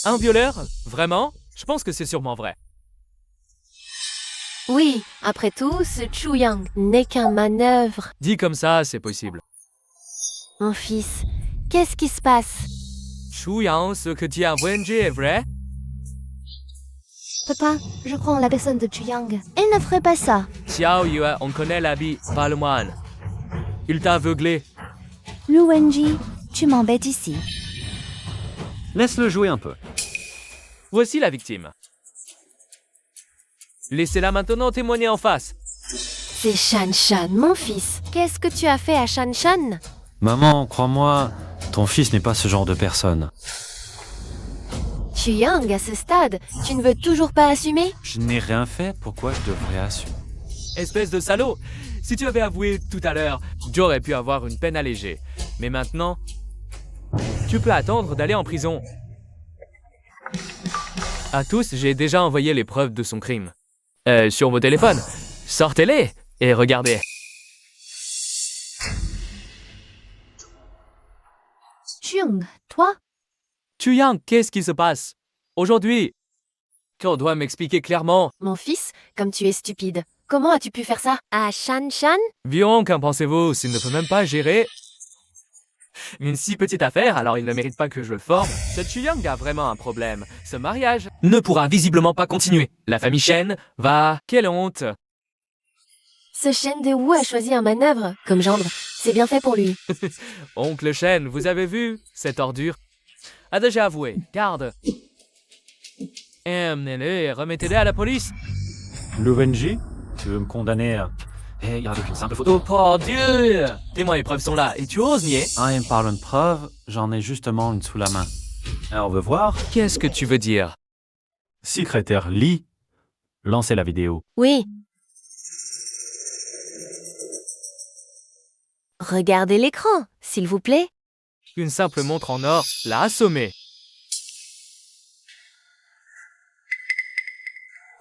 Un violeur? Vraiment? Je pense que c'est sûrement vrai. Oui, après tout, ce Chu Yang n'est qu'un manœuvre. Dit comme ça, c'est possible. Mon fils, qu'est-ce qui se passe? Chu Yang, ce que dit un Wenji est vrai? Papa, je crois en la personne de Chu Yang. Elle ne ferait pas ça. Xiao Yue, on connaît l'habit, pas le moine. Il t'a aveuglé. Lu Wenji, tu m'embêtes ici. Laisse-le jouer un peu. Voici la victime. Laissez-la maintenant témoigner en face. C'est Shan Shan, mon fils. Qu'est-ce que tu as fait à Shan Shan? Maman, crois-moi, ton fils n'est pas ce genre de personne. Chu Yang, à ce stade, tu ne veux toujours pas assumer? Je n'ai rien fait, pourquoi je devrais assumer? Espèce de salaud. Si tu avais avoué tout à l'heure, j'aurais pu avoir une peine allégée. Mais maintenant, tu peux attendre d'aller en prison. À tous, j'ai déjà envoyé les preuves de son crime. Sur vos téléphones. Sortez-les et regardez. Chu Yang, toi? Chu Yang, qu'est-ce qui se passe? Aujourd'hui, tu dois m'expliquer clairement. Mon fils, comme tu es stupide. Comment as-tu pu faire ça? À Shan Shan? Vion, qu'en pensez-vous? S'il ne peut même pas gérer une si petite affaire, alors il ne mérite pas que je le forme. Ce Chu Yang a vraiment un problème. Ce mariage ne pourra visiblement pas continuer. La famille Shen va... Quelle honte! Ce Shen de Wu a choisi un manœuvre comme gendre. C'est bien fait pour lui. Oncle Shen, vous avez vu cette ordure? A déjà avoué. Garde. Emmenez-le et remettez-le à la police. Lu Wenji, tu veux me condamner à... Et avec une simple photo. Oh Dieu! Témoins et preuves sont là, et tu oses nier? Ah, il me parle de preuve, j'en ai justement une sous la main. Alors, on veut voir? Qu'est-ce que tu veux dire? Secrétaire Lee, lancez la vidéo. Oui. Regardez l'écran, s'il vous plaît. Une simple montre en or l'a assommé.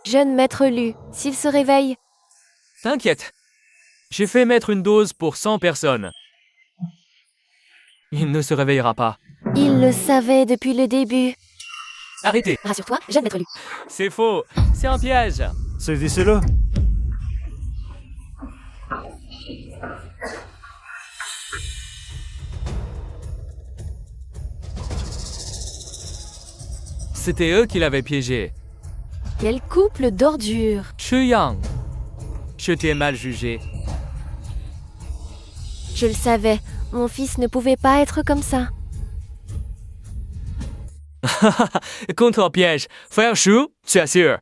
Jeune maître Lu, s'il se réveille. T'inquiète. J'ai fait mettre une dose pour 100 personnes. Il ne se réveillera pas. Il le savait depuis le début. Arrêtez. Rassure-toi, jeune maître Lu. C'est faux. C'est un piège. Saisissez-le. C'était eux qui l'avaient piégé. Quel couple d'ordures. Chu Yang. Je t'ai mal jugé. Je le savais, mon fils ne pouvait pas être comme ça. Contre un piège. Frère Chou, tu assures.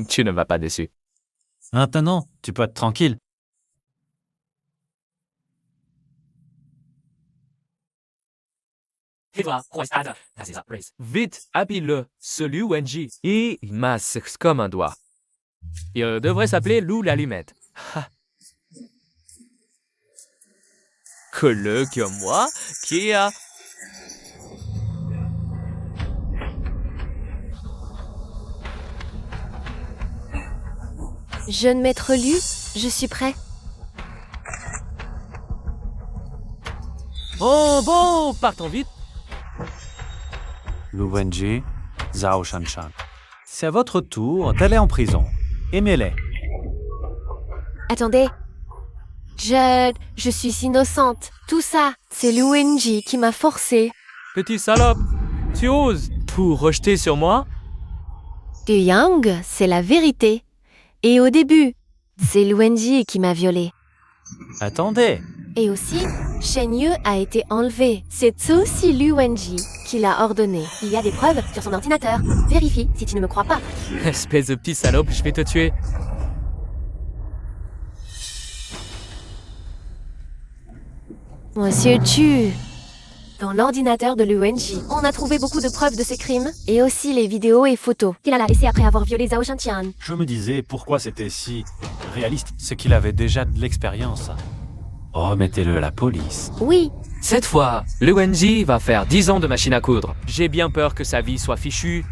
Tu ne vas pas déçu. Maintenant, tu peux être tranquille. Et toi, roi stade. Là, c'est ça, race. Vite, habille-le, ce Lu Wenji. Et il masse comme un doigt. Il devrait s'appeler Lou l'allumette. Que le que moi, qui a... Jeune maître Lu, je suis prêt. Bon, partons vite. Lu Wenji, Zhao Shanshan. C'est à votre tour d'aller en prison. Aimez-les. Attendez. Je suis innocente. Tout ça, c'est Lu Wenji qui m'a forcée. Petit salope, tu oses tout rejeter sur moi? Chu Yang, c'est la vérité. Et au début, c'est Lu Wenji qui m'a violée. Attendez. Et aussi, Shen Yu a été enlevée. C'est aussi Lu Wenji qui qu'il a ordonné. Il y a des preuves sur son ordinateur. Vérifie si tu ne me crois pas. Espèce de petit salope, je vais te tuer. Monsieur Chu. Dans l'ordinateur de l'UNJ, on a trouvé beaucoup de preuves de ces crimes, et aussi les vidéos et photos qu'il a laissées après avoir violé Zhao Shantian. Je me disais pourquoi c'était si réaliste. C'est qu'il avait déjà de l'expérience. Remettez-le à la police. Oui, Cette fois, l'UNJ va faire 10 ans de machine à coudre. J'ai bien peur que sa vie soit fichue.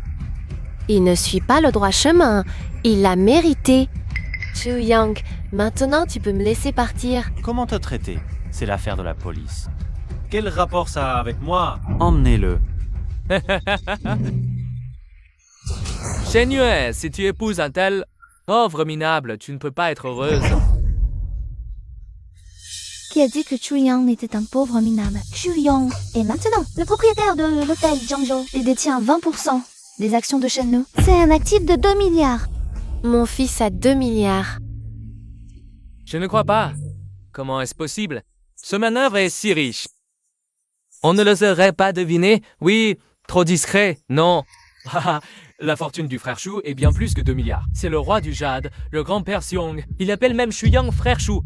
il ne suit pas le droit chemin. Il l'a mérité. Chu Yang, maintenant tu peux me laisser partir. Comment te traiter? C'est l'affaire de la police. Quel rapport ça a avec moi? Emmenez-le. Shen Yue, si tu épouses un tel pauvre minable, tu ne peux pas être heureuse. Qui a dit que Chu Yang était un pauvre minable? Chu Yang est maintenant le propriétaire de l'hôtel Jiangzhou et détient 20% des actions de Shenlu. C'est un actif de 2 milliards. Mon fils a 2 milliards. Je ne crois pas. Comment est-ce possible? Ce manœuvre est si riche. On ne l'oserait pas deviner? Oui, trop discret, non. La fortune du frère Shu est bien plus que 2 milliards. C'est le roi du jade, le grand-père Xiong. Il appelle même Shu Yang frère Shu.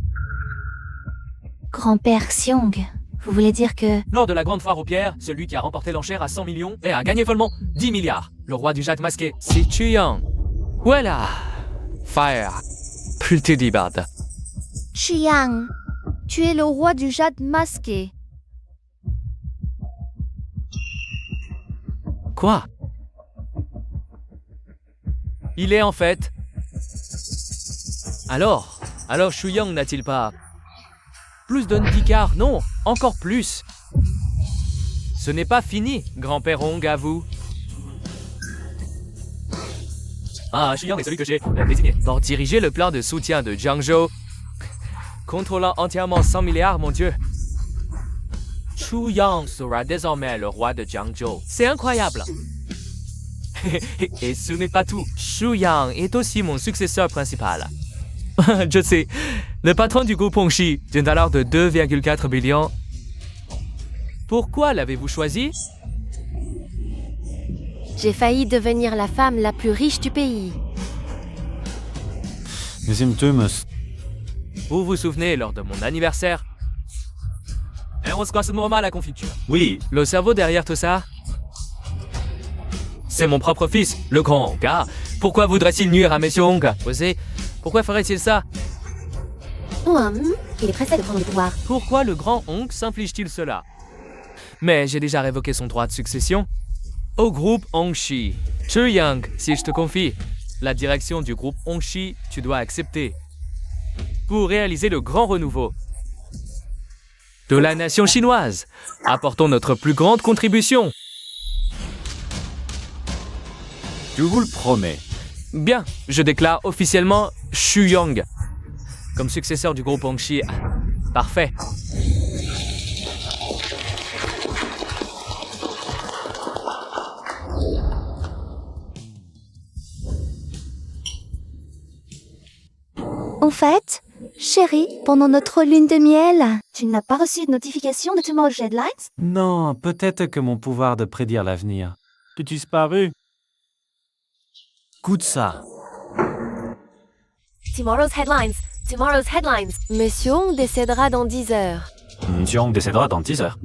Grand-père Xiong, vous voulez dire que... Lors de la grande foire aux pierres, celui qui a remporté l'enchère à 100 millions et a gagné follement 10 milliards. Le roi du jade masqué, c'est Chu Yang. Voilà. Fire. Pretty bad. Chu Yang, tu es le roi du jade masqué. Quoi? Il est en fait. Alors Shu Yang n'a-t-il pas plus d'un dicard? Non, encore plus. Ce n'est pas fini, grand-père Hong, à vous. Ah, Shu Yang est celui que j'ai désigné pour diriger le plan de soutien de Jiangzhou, contrôlant entièrement 100 milliards, mon Dieu. Shu Yang sera désormais le roi de Jiangzhou. C'est incroyable. Et ce n'est pas tout. Shu Yang est aussi mon successeur principal. Je sais, le patron du groupe Hongxi, d'une valeur de 2,4 billions. Pourquoi l'avez-vous choisi? J'ai failli devenir la femme la plus riche du pays. Les symptômes. Vous vous souvenez lors de mon anniversaire? Et on se casse à la confiture. Oui, Le cerveau derrière tout ça? C'est mon propre fils, le grand Hong. Ah, pourquoi voudrait-il nuire à Monsieur Hong? Osez, pourquoi ferait-il ça? Il est pressé de prendre le pouvoir. Pourquoi le grand Hong s'inflige-t-il cela? Mais j'ai déjà révoqué son droit de succession. Au groupe Hongxi. Chu Yang, si je te confie, la direction du groupe Hongxi, tu dois accepter. Pour réaliser le grand renouveau de la nation chinoise, apportons notre plus grande contribution. Je vous le promets. Bien, je déclare officiellement Shu Yang comme successeur du groupe Hongxi. Parfait. En fait, chérie, pendant notre lune de miel, tu n'as pas reçu de notification de Tomorrow's Headlines? Non, peut-être que mon pouvoir de prédire l'avenir a disparu. Goûte ça. Tomorrow's headlines. Tomorrow's headlines. Monsieur Hong décédera dans 10 heures. Jiang décédera dans 10 heures.